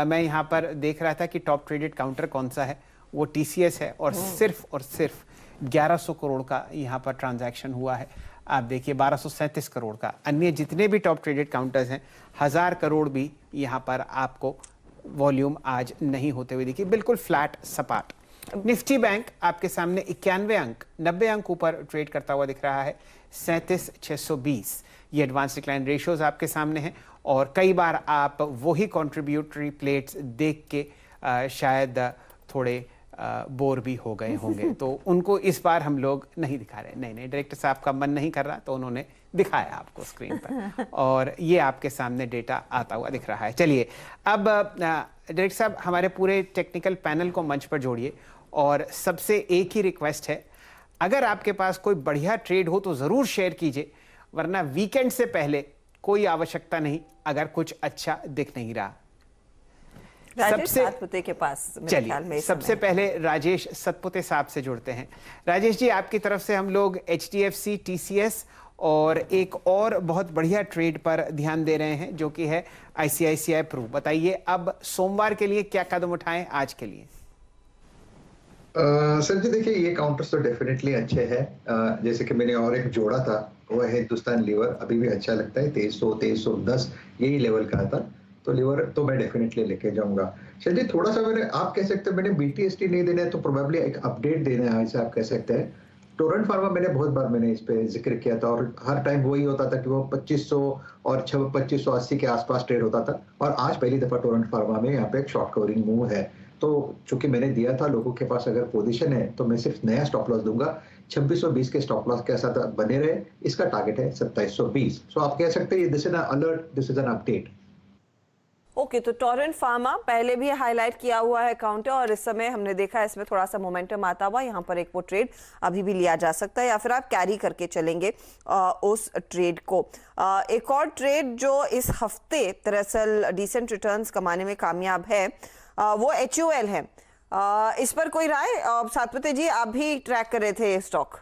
मैं यहाँ पर देख रहा था कि टॉप ट्रेडेड काउंटर कौन सा है, वो टीसीएस है और सिर्फ 1100 करोड़ का यहाँ पर ट्रांजैक्शन हुआ है। आप देखिए 1237 करोड़ का। अन्य जितने भी टॉप ट्रेडेड काउंटर्स हैं 1000 करोड़ भी यहाँ पर आपको वॉल्यूम आज नहीं होते हुए देखिए, बिल्कुल फ्लैट सपाट। निफ्टी बैंक आपके सामने 91 अंक 90 अंक ऊपर ट्रेड करता हुआ दिख रहा है, 37,620। ये एडवांस डिक्लाइन रेशियोज आपके सामने हैं और कई बार आप वही कंट्रीब्यूटरी प्लेट्स देख के शायद थोड़े बोर भी हो गए होंगे, तो उनको इस बार हम लोग नहीं दिखा रहे। नहीं, डायरेक्टर साहब का मन नहीं कर रहा तो उन्होंने दिखाया आपको स्क्रीन पर और ये आपके सामने डेटा आता हुआ दिख रहा है। चलिए अब डायरेक्टर साहब हमारे पूरे टेक्निकल पैनल को मंच पर जोड़िए और सबसे एक ही रिक्वेस्ट है, अगर आपके पास कोई बढ़िया ट्रेड हो तो ज़रूर शेयर कीजिए, वरना वीकेंड से पहले कोई आवश्यकता नहीं अगर कुछ अच्छा दिख नहीं रहा। सबसे के पास चलिए सबसे पहले राजेश सतपुते साहब से जुड़ते हैं। राजेश जी, आपकी तरफ से हम लोग HDFC, TCS और एक और बहुत बढ़िया ट्रेड पर ध्यान दे रहे हैं जो कि है ICICI प्रू। बताइए अब सोमवार के लिए क्या कदम उठाएं आज के लिए? सर जी देखिए, ये काउंटर्स तो डेफिनेटली अच्छे हैं। जैसे कि मैंने और एक जोड़ा था वो है हिंदुस्तान लीवर, अभी भी अच्छा लगता है, 2300 2310 यही लेवल का था, तो लीवर तो मैं डेफिनेटली लेके जाऊंगा। सर जी थोड़ा सा मैंने, आप कह सकते हैं मैंने BTST नहीं देना है तो प्रोबेबली एक अपडेट देना है, ऐसे आप कह सकते हैं। टोरेंट फार्मा मैंने बहुत बार मैंने इस पे जिक्र किया था और हर टाइम वही होता था कि वो 2500 और 2580 के आसपास ट्रेड होता था, और आज पहली दफा टोरेंट फार्मा में यहाँ पे एक शॉर्ट कवरिंग मूव है। तो चूंकि मैंने दिया था, लोगों के पास अगर पोजीशन है तो मैं सिर्फ नया स्टॉप लॉस दूंगा, 2620 के स्टॉप लॉस के साथ बने रहे। इसका टारगेट है 2720। सो आप कह सकते हैं this is an alert, this is an update. Okay, तो टोरेंट फार्मा पहले भी हाईलाइट किया हुआ है काउंटर और इस समय हमने देखा इसमें थोड़ा सा मोमेंटम आता हुआ, यहाँ पर एक वो ट्रेड अभी भी लिया जा सकता है या फिर आप कैरी करके चलेंगे उस ट्रेड को। एक और ट्रेड जो इस हफ्ते दरअसल डिसेंट रिटर्न्स कमाने में कामयाब है वो HUL है। इस पर कोई राय? सातपुते जी, आप भी ट्रैक कर रहे थे स्टॉक।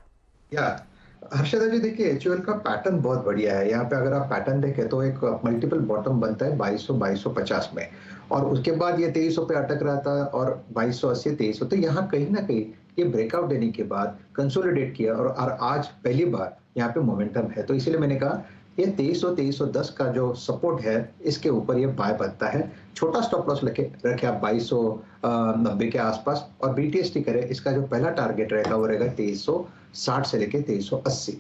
हर्षदा जी देखिए, HUL का पैटर्न बहुत बढ़िया है। यहाँ पे अगर आप पैटर्न देखें तो एक मल्टीपल बॉटम बनता है 2200-2250 में, और उसके बाद ये 2300 पे अटक रहा था और 2280 2300, तो यहाँ कहीं ना कहीं ये ब्रेकआउट देने के बाद कंसोलिडेट किया और आज पहली बार यहाँ पे मोमेंटम है। तो इसीलिए मैंने कहा ये 2300-2310 का जो सपोर्ट है इसके ऊपर ये बाय बनता है। छोटा स्टॉप लॉस रखे आप 2290 के आसपास, और BTST करे, इसका जो पहला टारगेट रहेगा वो रहेगा 2360 से लेके 2380।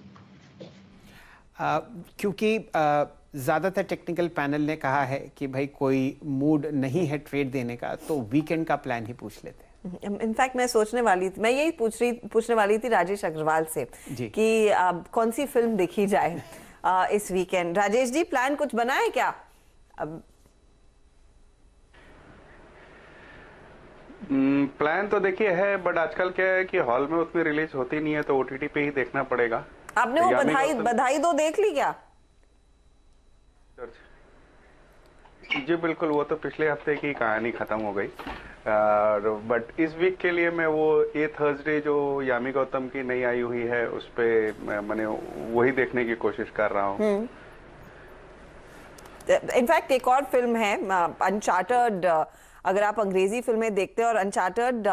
क्योंकि ज़्यादातर टेक्निकल पैनल ने कहा है कि भाई कोई मूड नहीं है ट्रेड देने का, तो वीकेंड का प्लान ही पूछ लेते हैं। इनफैक्ट मैं यही पूछने वाली थी राजेश अग्रवाल से कि कौन सी फिल्म देखी जाए इस वीकेंड। राजेश जी, प्लान कुछ बना है क्या? अब प्लान तो देखिए है, बट आजकल क्या है कि हॉल में उतनी रिलीज होती नहीं है, तो OTT पे ही देखना पड़ेगा। आपने वो बधाई दो देख ली क्या? जी बिल्कुल, वो तो पिछले हफ्ते की कहानी खत्म हो गई, बट इस वीक के लिए मैं वो ये थर्सडे जो यामी गौतम की नई आई हुई है उस पे मैंने वही देखने की कोशिश कर रहा हूँ। इनफैक्ट एक और फिल्म है अनचार्टर्ड, अगर आप अंग्रेजी फिल्में देखते हैं, और अनचार्टर्ड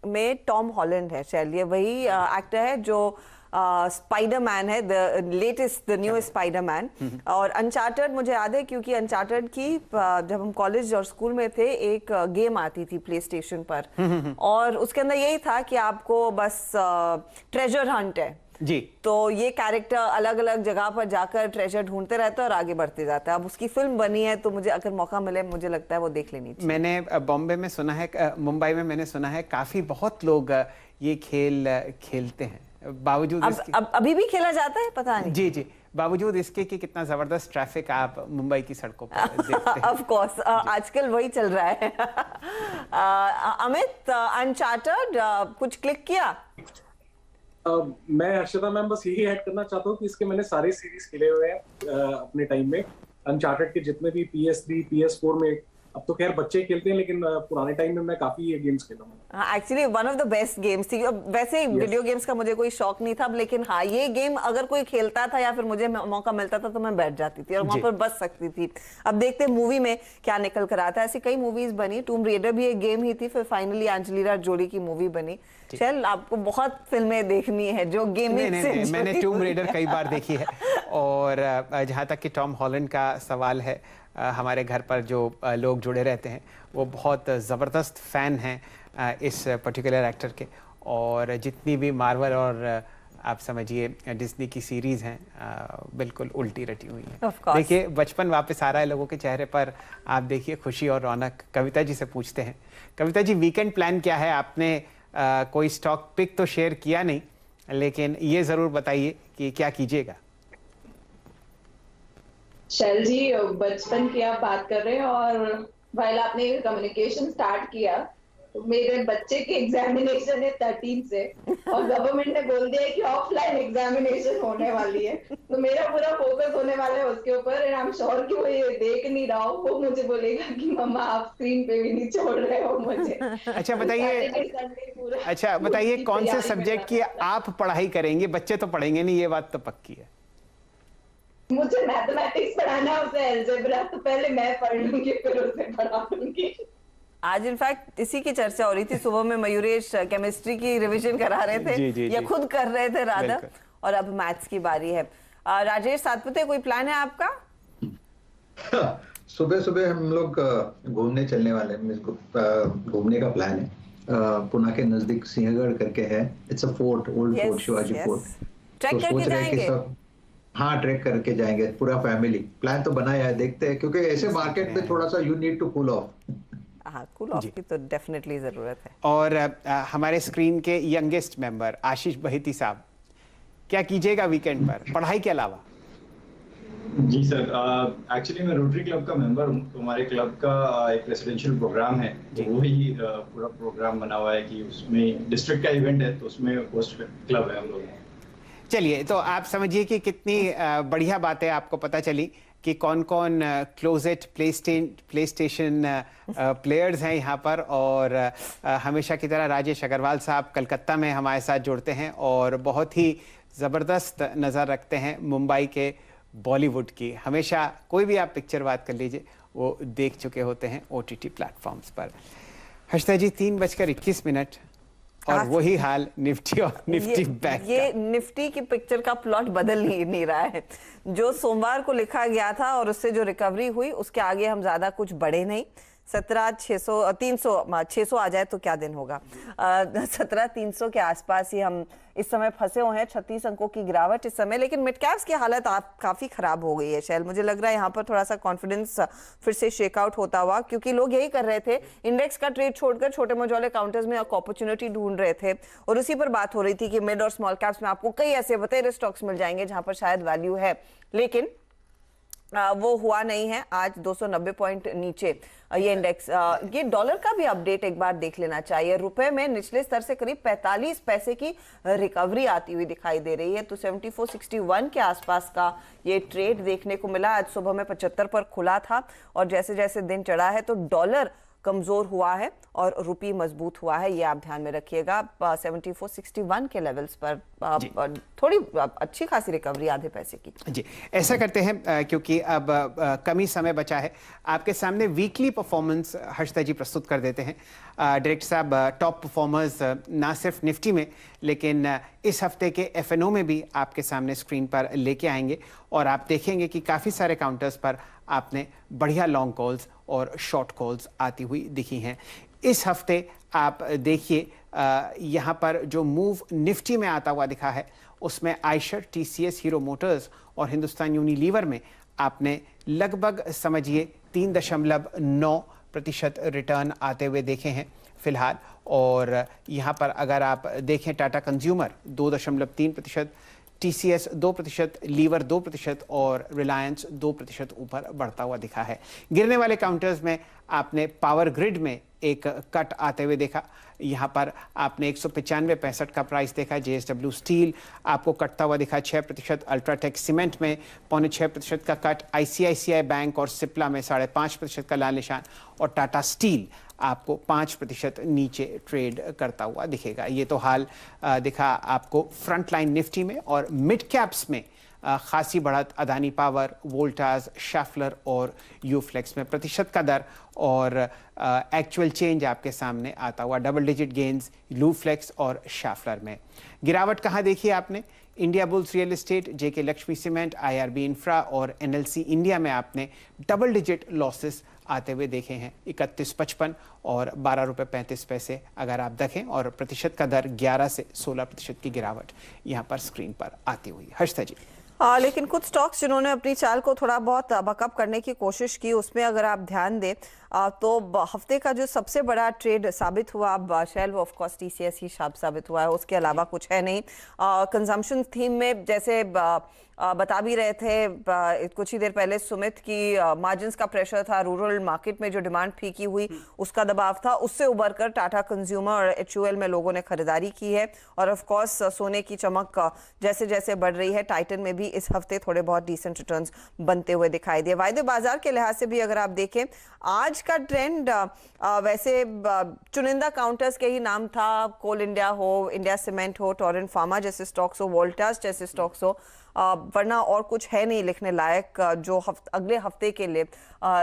में टॉम हॉलैंड है, शायद ये वही एक्टर है जो स्पाइडरमैन है, द न्यू स्पाइडरमैन। और अनचार्टर्ड मुझे याद है क्योंकि अनचार्टर्ड की जब हम कॉलेज और स्कूल में थे एक गेम आती थी प्ले स्टेशन पर, और उसके अंदर यही था कि आपको बस ट्रेजर हंट है जी, तो ये कैरेक्टर अलग अलग जगह पर जाकर ट्रेजर ढूंढते रहता है और आगे बढ़ते जाता है। अब उसकी फिल्म बनी है तो मुझे अगर मौका मिले मुझे लगता है वो देख लेनी चाहिए। मैंने बॉम्बे में सुना है, मुंबई में मैंने सुना है काफी बहुत लोग ये खेल खेलते हैं, बावजूद अभी भी खेला जाता है, पता नहीं। जी जी, बावजूद इसके कि कितना जबरदस्त ट्रैफिक आप मुंबई की सड़कों पर देखते हैं। ऑफ कोर्स आजकल वही चल रहा है। अमित, अनचार्टर्ड कुछ क्लिक किया? मैं हर्षदा मैम बस यही ऐड करना चाहता हूँ कि इसके मैंने सारे सीरीज खेले हुए हैं अपने टाइम में। अनचार्टेड के जितने भी PS3 PS4 में, अब तो खैर बच्चे खेलते हैं, लेकिन पुराने टाइम में मैं काफी ये गेम्स खेला हूँ। Actually one of the best games थी। वैसे वीडियो गेम्स का मुझे कोई शौक नहीं था, लेकिन हाँ ये गेम अगर कोई खेलता था या फिर मुझे मौका मिलता था तो मैं बैठ जाती थी और वहां पर बच सकती थी। अब देखते मूवी में क्या निकल कर आता है। ऐसी कई मूवीज बनी, टूम रेडर भी एक गेम ही थी, फिर फाइनली एंजेलिना जोली की मूवी बनी। चल, आपको बहुत फिल्में देखनी है जो गेमिंग से। मैंने टूम रेडर कई बार देखी है और जहाँ तक कि टॉम हॉलैंड का सवाल है, हमारे घर पर जो लोग जुड़े रहते हैं वो बहुत ज़बरदस्त फ़ैन हैं इस पर्टिकुलर एक्टर के, और जितनी भी मार्वल और आप समझिए डिज्नी की सीरीज़ हैं बिल्कुल उल्टी रटी हुई हैं। देखिए बचपन वापस आ रहा है लोगों के चेहरे पर, आप देखिए खुशी और रौनक। कविता जी से पूछते हैं, कविता जी वीकेंड प्लान क्या है? आपने कोई स्टॉक पिक तो शेयर किया नहीं, लेकिन ये ज़रूर बताइए कि क्या कीजिएगा। शैल जी, बचपन की आप बात कर रहे हैं, और वाइल आपने कम्युनिकेशन स्टार्ट किया तो मेरे बच्चे की एग्जामिनेशन है 13 से, और गवर्नमेंट ने बोल दिया है कि ऑफलाइन एग्जामिनेशन होने वाली है, तो मेरा पूरा फोकस होने वाला है उसके ऊपर। एंड आई एम श्योर कि वो ये देख नहीं रहा हो, वो मुझे बोलेगा कि मम्मा आप स्क्रीन पे भी नहीं छोड़ रहे हो मुझे। अच्छा बताइए कौन से सब्जेक्ट की आप पढ़ाई करेंगे? बच्चे तो पढ़ेंगे नहीं, ये बात तो पक्की है। मुझे मैथमेटिक्स पढ़ाना है, उसे अलजेब्रा, तो पहले मैं पढ़ लूंगी फिर उसे पढ़ा लूंगी। आज इनफैक्ट इसी की चर्चा हो रही थी, सुबह में मयूरेश केमिस्ट्री की रिवीजन करा रहे थे या खुद कर रहे थे राधा, और अब मैथ्स की बारी है। राजेश सातपुते, कोई प्लान है आपका? सुबह सुबह हम लोग घूमने चलने वाले हैं, घूमने का प्लान है। पुणे के नजदीक सिंहगढ़ करके है, it's a fort, old fort, Shivaji fort. Track करके जाएंगे? हाँ, ट्रैक करके जाएंगे पूरा फैमिली। प्लान तो बनाया है, देखते हैं, क्योंकि ऐसे मार्केट में थोड़ा सा you need to cool off. हाँ, कूल ऑफ की तो डेफिनेटली जरूरत है। और हमारे स्क्रीन के यंगेस्ट मेंबर आशीष बहिती साहब, क्या कीजिएगा वीकेंड पर पढ़ाई के अलावा? जी सर, एक्चुअली मैं रोटरी क्लब का मेंबर हूँ, तो हमारे क्लब का एक रेसिडेंशियल प्रोग्राम है, तो वही पूरा प्रोग्राम बना हुआ है कि उसमें डिस्ट्रिक्ट का इवेंट है, तो उसमें होस्ट क्लब है हम लोग। चलिए, तो आप समझिए कि कितनी बढ़िया बात है, आपको पता चली कि कौन कौन क्लोजेट प्लेस्टेशन प्लेयर्स हैं यहाँ पर। और हमेशा की तरह राजेश अग्रवाल साहब कलकत्ता में हमारे साथ जुड़ते हैं और बहुत ही ज़बरदस्त नज़र रखते हैं मुंबई के बॉलीवुड की। हमेशा कोई भी आप पिक्चर बात कर लीजिए वो देख चुके होते हैं OTT प्लेटफॉर्म्स पर। हर्षदा जी, 3:21 और वही हाल निफ्टी और निफ्टी बैंक। ये निफ्टी की पिक्चर का प्लॉट बदल नहीं रहा है। जो सोमवार को लिखा गया था और उससे जो रिकवरी हुई उसके आगे हम ज्यादा कुछ बढ़े नहीं। 17,600 आ जाए तो क्या दिन होगा। 17,300 के आसपास ही हम इस समय फंसे हुए हैं। 36 अंकों की गिरावट इस समय, लेकिन मिड कैप्स की हालत काफी खराब हो गई है शैल। मुझे लग रहा है यहाँ पर थोड़ा सा कॉन्फिडेंस फिर से शेकआउट होता हुआ, क्योंकि लोग यही कर रहे थे, इंडेक्स का ट्रेड छोड़कर छोटे मझोले काउंटर्स में अपॉर्चुनिटी ढूंढ रहे थे, और उसी पर बात हो रही थी कि मिड और स्मॉल कैप्स में आपको कई ऐसे बतेरे स्टॉक्स मिल जाएंगे जहां पर शायद वैल्यू है, लेकिन वो हुआ नहीं है। आज 290 पॉइंट नीचे ये इंडेक्स। ये डॉलर का भी अपडेट एक बार देख लेना चाहिए। रुपए में निचले स्तर से करीब 45 पैसे की रिकवरी आती हुई दिखाई दे रही है, तो 74.61 के आसपास का ये ट्रेड देखने को मिला। आज सुबह में 75 पर खुला था, और जैसे जैसे दिन चढ़ा है तो डॉलर कमजोर हुआ है और रुपी मजबूत हुआ है, ये आप ध्यान में रखिएगा। 74.61 के लेवल्स पर थोड़ी अच्छी खासी रिकवरी आधे पैसे की। जी, ऐसा करते हैं क्योंकि अब कम ही समय बचा है। आपके सामने वीकली परफॉर्मेंस हर्षदा जी प्रस्तुत कर देते हैं। डायरेक्टर साहब, टॉप परफॉर्मर्स ना सिर्फ निफ्टी में लेकिन इस हफ्ते के FNO में भी आपके सामने स्क्रीन पर लेके आएंगे, और आप देखेंगे कि काफ़ी सारे काउंटर्स पर आपने बढ़िया लॉन्ग कॉल्स और शॉर्ट कॉल्स आती हुई दिखी हैं। इस हफ्ते आप देखिए यहाँ पर जो मूव निफ्टी में आता हुआ दिखा है उसमें आयशर, TCS, हीरो मोटर्स और हिंदुस्तान यूनिलीवर में आपने लगभग समझिए 3.9% रिटर्न आते हुए देखे हैं फिलहाल। और यहाँ पर अगर आप देखें टाटा कंज्यूमर 2.3%, TCS 2%, लीवर 2% और रिलायंस 2% ऊपर बढ़ता हुआ दिखा है। गिरने वाले काउंटर्स में आपने पावर ग्रिड में एक कट आते हुए देखा। यहाँ पर आपने 195.65 का प्राइस देखा। JSW स्टील आपको कटता हुआ दिखा 6%, अल्ट्राटेक सीमेंट में 0.6% का कट, ICICI बैंक और सिप्ला में 5.5% का लाल निशान, और टाटा स्टील आपको 5% नीचे ट्रेड करता हुआ दिखेगा। ये तो हाल दिखा आपको फ्रंट लाइन निफ्टी में। और मिड कैप्स में खासी बढ़त अदानी पावर, वोल्टास, शैफलर और यूफ्लेक्स में प्रतिशत का दर और एक्चुअल चेंज आपके सामने आता हुआ। डबल डिजिट गेन्स यूफ्लेक्स और शैफलर में। गिरावट कहाँ देखी आपने? इंडिया बुल्स रियल एस्टेट, जेके लक्ष्मी सीमेंट, IRB इंफ्रा और NLC इंडिया में आपने डबल डिजिट लॉसेस आते हुए देखे हैं, 31.55 और 12 रुपये 35 पैसे अगर आप देखें, और प्रतिशत का दर 11 से 16% की गिरावट यहाँ पर स्क्रीन पर आती हुई। हर्षिता जी। लेकिन कुछ स्टॉक्स जिन्होंने अपनी चाल को थोड़ा बहुत बकअप करने की कोशिश की, उसमें अगर आप ध्यान दें तो हफ्ते का जो सबसे बड़ा ट्रेड साबित हुआ, अब शेल ऑफ कोर्स TCS ही साबित हुआ है, उसके अलावा कुछ है नहीं। कंजम्पशन थीम में जैसे बता भी रहे थे कुछ ही देर पहले सुमित की मार्जिन्स का प्रेशर था, रूरल मार्केट में जो डिमांड फीकी हुई उसका दबाव था, उससे उबर कर टाटा कंज्यूमर और HUL में लोगों ने खरीदारी की है। और ऑफ कोर्स सोने की चमक जैसे जैसे बढ़ रही है, टाइटन में भी इस हफ्ते थोड़े बहुत डिसेंट रिटर्न्स बनते हुए दिखाई दिए। वायदे बाजार के लिहाज से भी अगर आप देखें आज का ट्रेंड वैसे चुनिंदा काउंटर्स के ही नाम था, कोल इंडिया हो, इंडिया सीमेंट हो, टोरेंट फार्मा जैसे स्टॉक्स हो, वोल्टास जैसे स्टॉक्स हो, वरना और कुछ है नहीं लिखने लायक जो अगले हफ्ते के लिए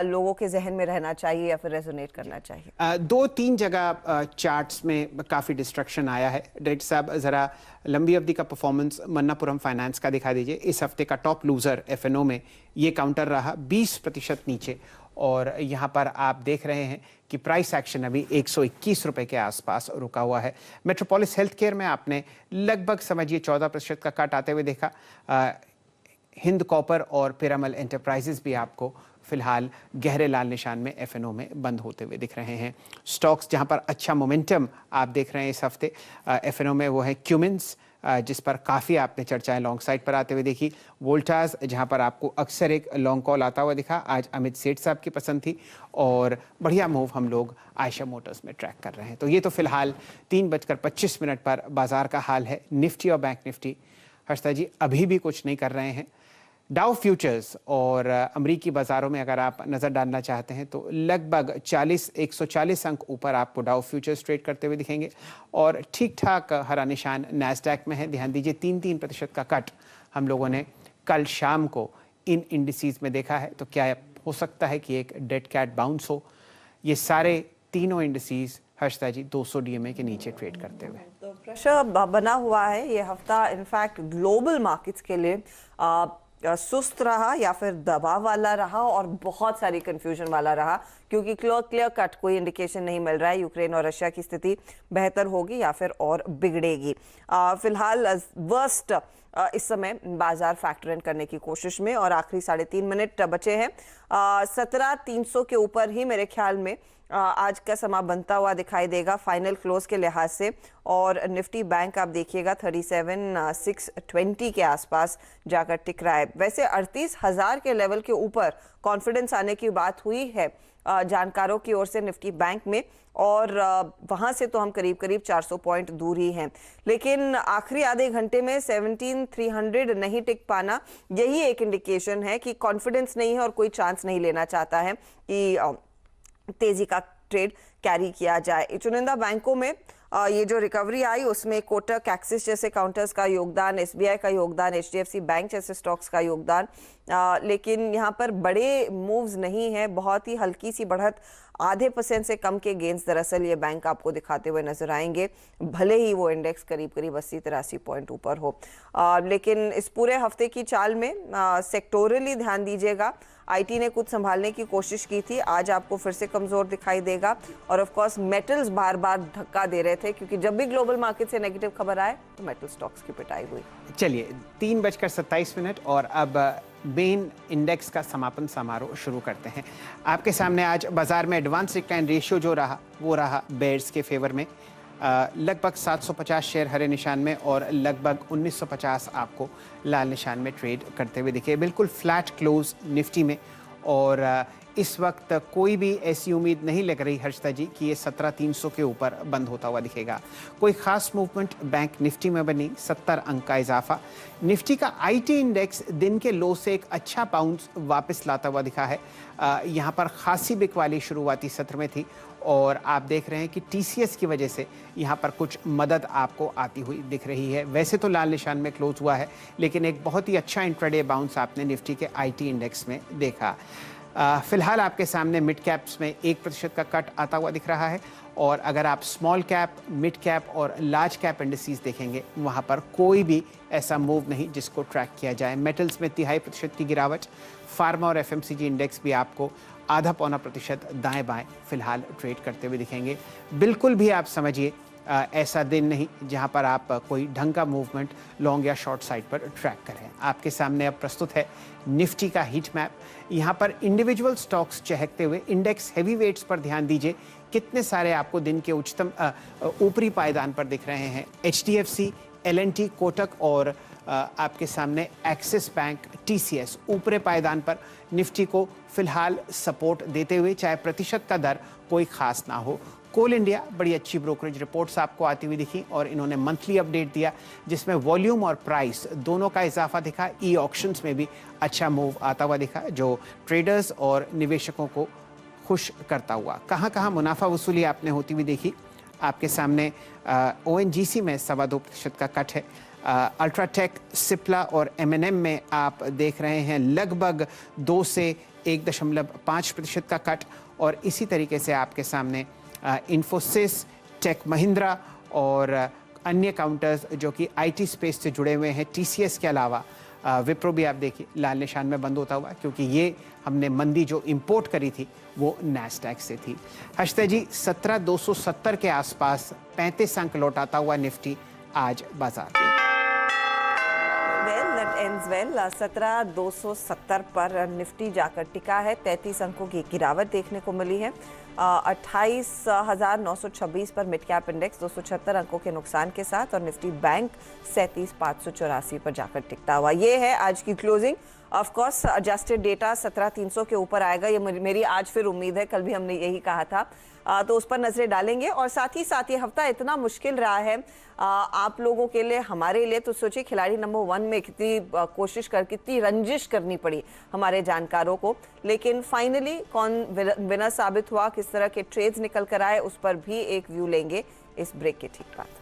लोगों के जहन में रहना चाहिए या फिर रेजोनेट करना चाहिए। 2-3 जगह चार्ट्स में काफ़ी डिस्ट्रक्शन आया है। डायरेक्टर साहब ज़रा लंबी अवधि का परफॉर्मेंस मन्नापुरम फाइनेंस का दिखा दीजिए। इस हफ्ते का टॉप लूजर FNO में ये काउंटर रहा 20% नीचे, और यहाँ पर आप देख रहे हैं कि प्राइस एक्शन अभी 121 रुपए के आसपास रुका हुआ है। मेट्रोपोलिस हेल्थ केयर में आपने लगभग समझिए 14% का कट आते हुए देखा। हिंद कॉपर और पिरामल एंटरप्राइजेस भी आपको फिलहाल गहरे लाल निशान में FNO में बंद होते हुए दिख रहे हैं। स्टॉक्स जहां पर अच्छा मोमेंटम आप देख रहे हैं इस हफ्ते FNO में, वो है क्यूमिंस, जिस पर काफ़ी आपने चर्चाएं लॉन्ग साइड पर आते हुए देखी। वोल्टास, जहां पर आपको अक्सर एक लॉन्ग कॉल आता हुआ दिखा, आज अमित सेठ साहब की पसंद थी, और बढ़िया मूव हम लोग आयशा मोटर्स में ट्रैक कर रहे हैं। तो ये तो फिलहाल 3:25 पर बाजार का हाल है। निफ्टी और बैंक निफ्टी हर्षिता जी अभी भी कुछ नहीं कर रहे हैं। डाउ फ्यूचर्स और अमरीकी बाजारों में अगर आप नज़र डालना चाहते हैं तो लगभग 140 अंक ऊपर आपको डाउ फ्यूचर्स ट्रेड करते हुए दिखेंगे, और ठीक ठाक हरा निशान नैस्डैक में है। ध्यान दीजिए 3% का कट हम लोगों ने कल शाम को इन इंडिसेस में देखा है। तो क्या हो सकता है कि एक डेड कैट बाउंस हो? ये सारे तीनों इंडिसेस हर्षिता जी 200 DMA के नीचे ट्रेड करते हुए तो प्रेशर बना हुआ है ये हफ्ता। इनफैक्ट ग्लोबल मार्केट्स के लिए सुस्त रहा या फिर दबाव वाला रहा और बहुत सारी कंफ्यूजन वाला रहा, क्योंकि क्लियर कट कोई इंडिकेशन नहीं मिल रहा है यूक्रेन और रशिया की स्थिति बेहतर होगी या फिर और बिगड़ेगी। फिलहाल वर्स्ट इस समय बाजार फैक्टर इन करने की कोशिश में, और आखिरी 3.5 मिनट बचे हैं। 17,300 के ऊपर ही मेरे ख्याल में आज का समा बनता हुआ दिखाई देगा फाइनल क्लोज के लिहाज से, और निफ्टी बैंक आप देखिएगा 37,620 के आसपास जाकर टिक रहा है। वैसे 38,000 के लेवल के ऊपर कॉन्फिडेंस आने की बात हुई है जानकारों की ओर से निफ्टी बैंक में, और वहां से तो हम करीब 400 पॉइंट दूर ही हैं। लेकिन आखिरी आधे घंटे में 17,300 नहीं टिक पाना, यही एक इंडिकेशन है कि कॉन्फिडेंस नहीं है और कोई चांस नहीं लेना चाहता है कि तेजी का ट्रेड कैरी किया जाए। चुनिंदा बैंकों में ये जो रिकवरी आई उसमें कोटक, एक्सिस जैसे काउंटर्स का योगदान, SBI का योगदान, HDFC बैंक जैसे स्टॉक्स का योगदान, लेकिन यहाँ पर बड़े मूव्स नहीं है। बहुत ही हल्की सी बढ़त, आधे % से कम के गेंस दरअसल ये बैंक आपको दिखाते हुए नजर आएंगे, भले ही वो इंडेक्स करीब 80-83 पॉइंट ऊपर हो। लेकिन इस पूरे हफ्ते की चाल में सेक्टोरली ध्यान दीजिएगा। IT ने कुछ संभालने की कोशिश की थी, आज आपको फिर से कमजोर दिखाई देगा, और ऑफ कोर्स मेटल्स बार बार धक्का दे रहे थे, क्योंकि जब भी ग्लोबल मार्केट से नेगेटिव खबर आए तो मेटल स्टॉक्स की पिटाई हुई। चलिए 3:27 और अब बेन इंडेक्स का समापन समारोह शुरू करते हैं। आपके सामने आज बाजार में एडवांस डिक्लाइन रेशियो जो रहा वो रहा बेयर्स के फेवर में। लगभग 750 शेयर हरे निशान में और लगभग 1950 आपको लाल निशान में ट्रेड करते हुए दिखे। बिल्कुल फ्लैट क्लोज निफ्टी में, और इस वक्त कोई भी ऐसी उम्मीद नहीं लग रही हर्षिता जी कि ये 17,300 के ऊपर बंद होता हुआ दिखेगा। कोई खास मूवमेंट बैंक निफ्टी में बनी, 70 अंक का इजाफा। निफ्टी का IT इंडेक्स दिन के लो से एक अच्छा बाउंस वापस लाता हुआ दिखा है। यहाँ पर खासी बिक वाली शुरुआती सत्र में थी, और आप देख रहे हैं कि TCS की वजह से यहाँ पर कुछ मदद आपको आती हुई दिख रही है। वैसे तो लाल निशान में क्लोज हुआ है, लेकिन एक बहुत ही अच्छा इंट्राडे बाउंस आपने निफ्टी के IT इंडेक्स में देखा। फिलहाल आपके सामने मिड कैप्स में 1% का कट आता हुआ दिख रहा है, और अगर आप स्मॉल कैप, मिड कैप और लार्ज कैप इंडिसेस देखेंगे, वहाँ पर कोई भी ऐसा मूव नहीं जिसको ट्रैक किया जाए। मेटल्स में 0.5% की गिरावट, फार्मा और एफएमसीजी इंडेक्स भी आपको 0.5-0.25% दाएं बाएं फिलहाल ट्रेड करते हुए दिखेंगे। बिल्कुल भी आप समझिए ऐसा दिन नहीं जहां पर आप कोई ढंग का मूवमेंट लॉन्ग या शॉर्ट साइड पर ट्रैक करें। आपके सामने अब प्रस्तुत है निफ्टी का हीट मैप। यहां पर इंडिविजुअल स्टॉक्स चहकते हुए, इंडेक्स हैवी वेट्स पर ध्यान दीजिए, कितने सारे आपको दिन के उच्चतम ऊपरी पायदान पर दिख रहे हैं। HDFC, L&T, कोटक और आपके सामने एक्सिस बैंक, TCS ऊपरी पायदान पर निफ्टी को फिलहाल सपोर्ट देते हुए, चाहे प्रतिशत का दर कोई खास ना हो। कोल इंडिया बड़ी अच्छी ब्रोकरेज रिपोर्ट्स आपको आती हुई दिखी और इन्होंने मंथली अपडेट दिया जिसमें वॉल्यूम और प्राइस दोनों का इजाफा दिखा। ई ऑक्शंस में भी अच्छा मूव आता हुआ दिखा जो ट्रेडर्स और निवेशकों को खुश करता हुआ। कहाँ कहाँ मुनाफा वसूली आपने होती हुई देखी, आपके सामने ONGC में 2.25% का कट है। अल्ट्राटेक, सिप्ला और M&M में आप देख रहे हैं लगभग 2 से 1.5% का कट। और इसी तरीके से आपके सामने इन्फोसिस, टेक महिंद्रा और अन्य काउंटर्स जो कि IT स्पेस से जुड़े हुए हैं, TCS के अलावा विप्रो भी आप देखिए लाल निशान में बंद होता हुआ, क्योंकि ये हमने मंदी जो इंपोर्ट करी थी वो नैस्डैक से थी। हर्षदा जी, 17,270 के आसपास 35 अंक लौटाता हुआ निफ्टी आज बाजार में। Well, that ends well. 17,270 पर निफ्टी जाकर टिका है। 33 अंकों की गिरावट देखने को मिली है। 28,926 पर मिड कैप इंडेक्स 276 अंकों के नुकसान के साथ, और निफ्टी बैंक 37,584 पर जाकर टिकता हुआ। ये है आज की closing. Of course adjusted data 17,300 के ऊपर आएगा, ये मेरी आज फिर उम्मीद है। कल भी हमने यही कहा था, तो उस पर नजरें डालेंगे। और साथ ही साथ ये हफ्ता इतना मुश्किल रहा है आप लोगों के लिए, हमारे लिए। तो सोचिए खिलाड़ी नंबर 1 में कितनी कोशिश कितनी रंजिश करनी पड़ी हमारे जानकारों को, लेकिन फाइनली कौन विनर साबित हुआ, किस तरह के ट्रेड्स निकल कर आए, उस पर भी एक व्यू लेंगे इस ब्रेक के ठीक बाद।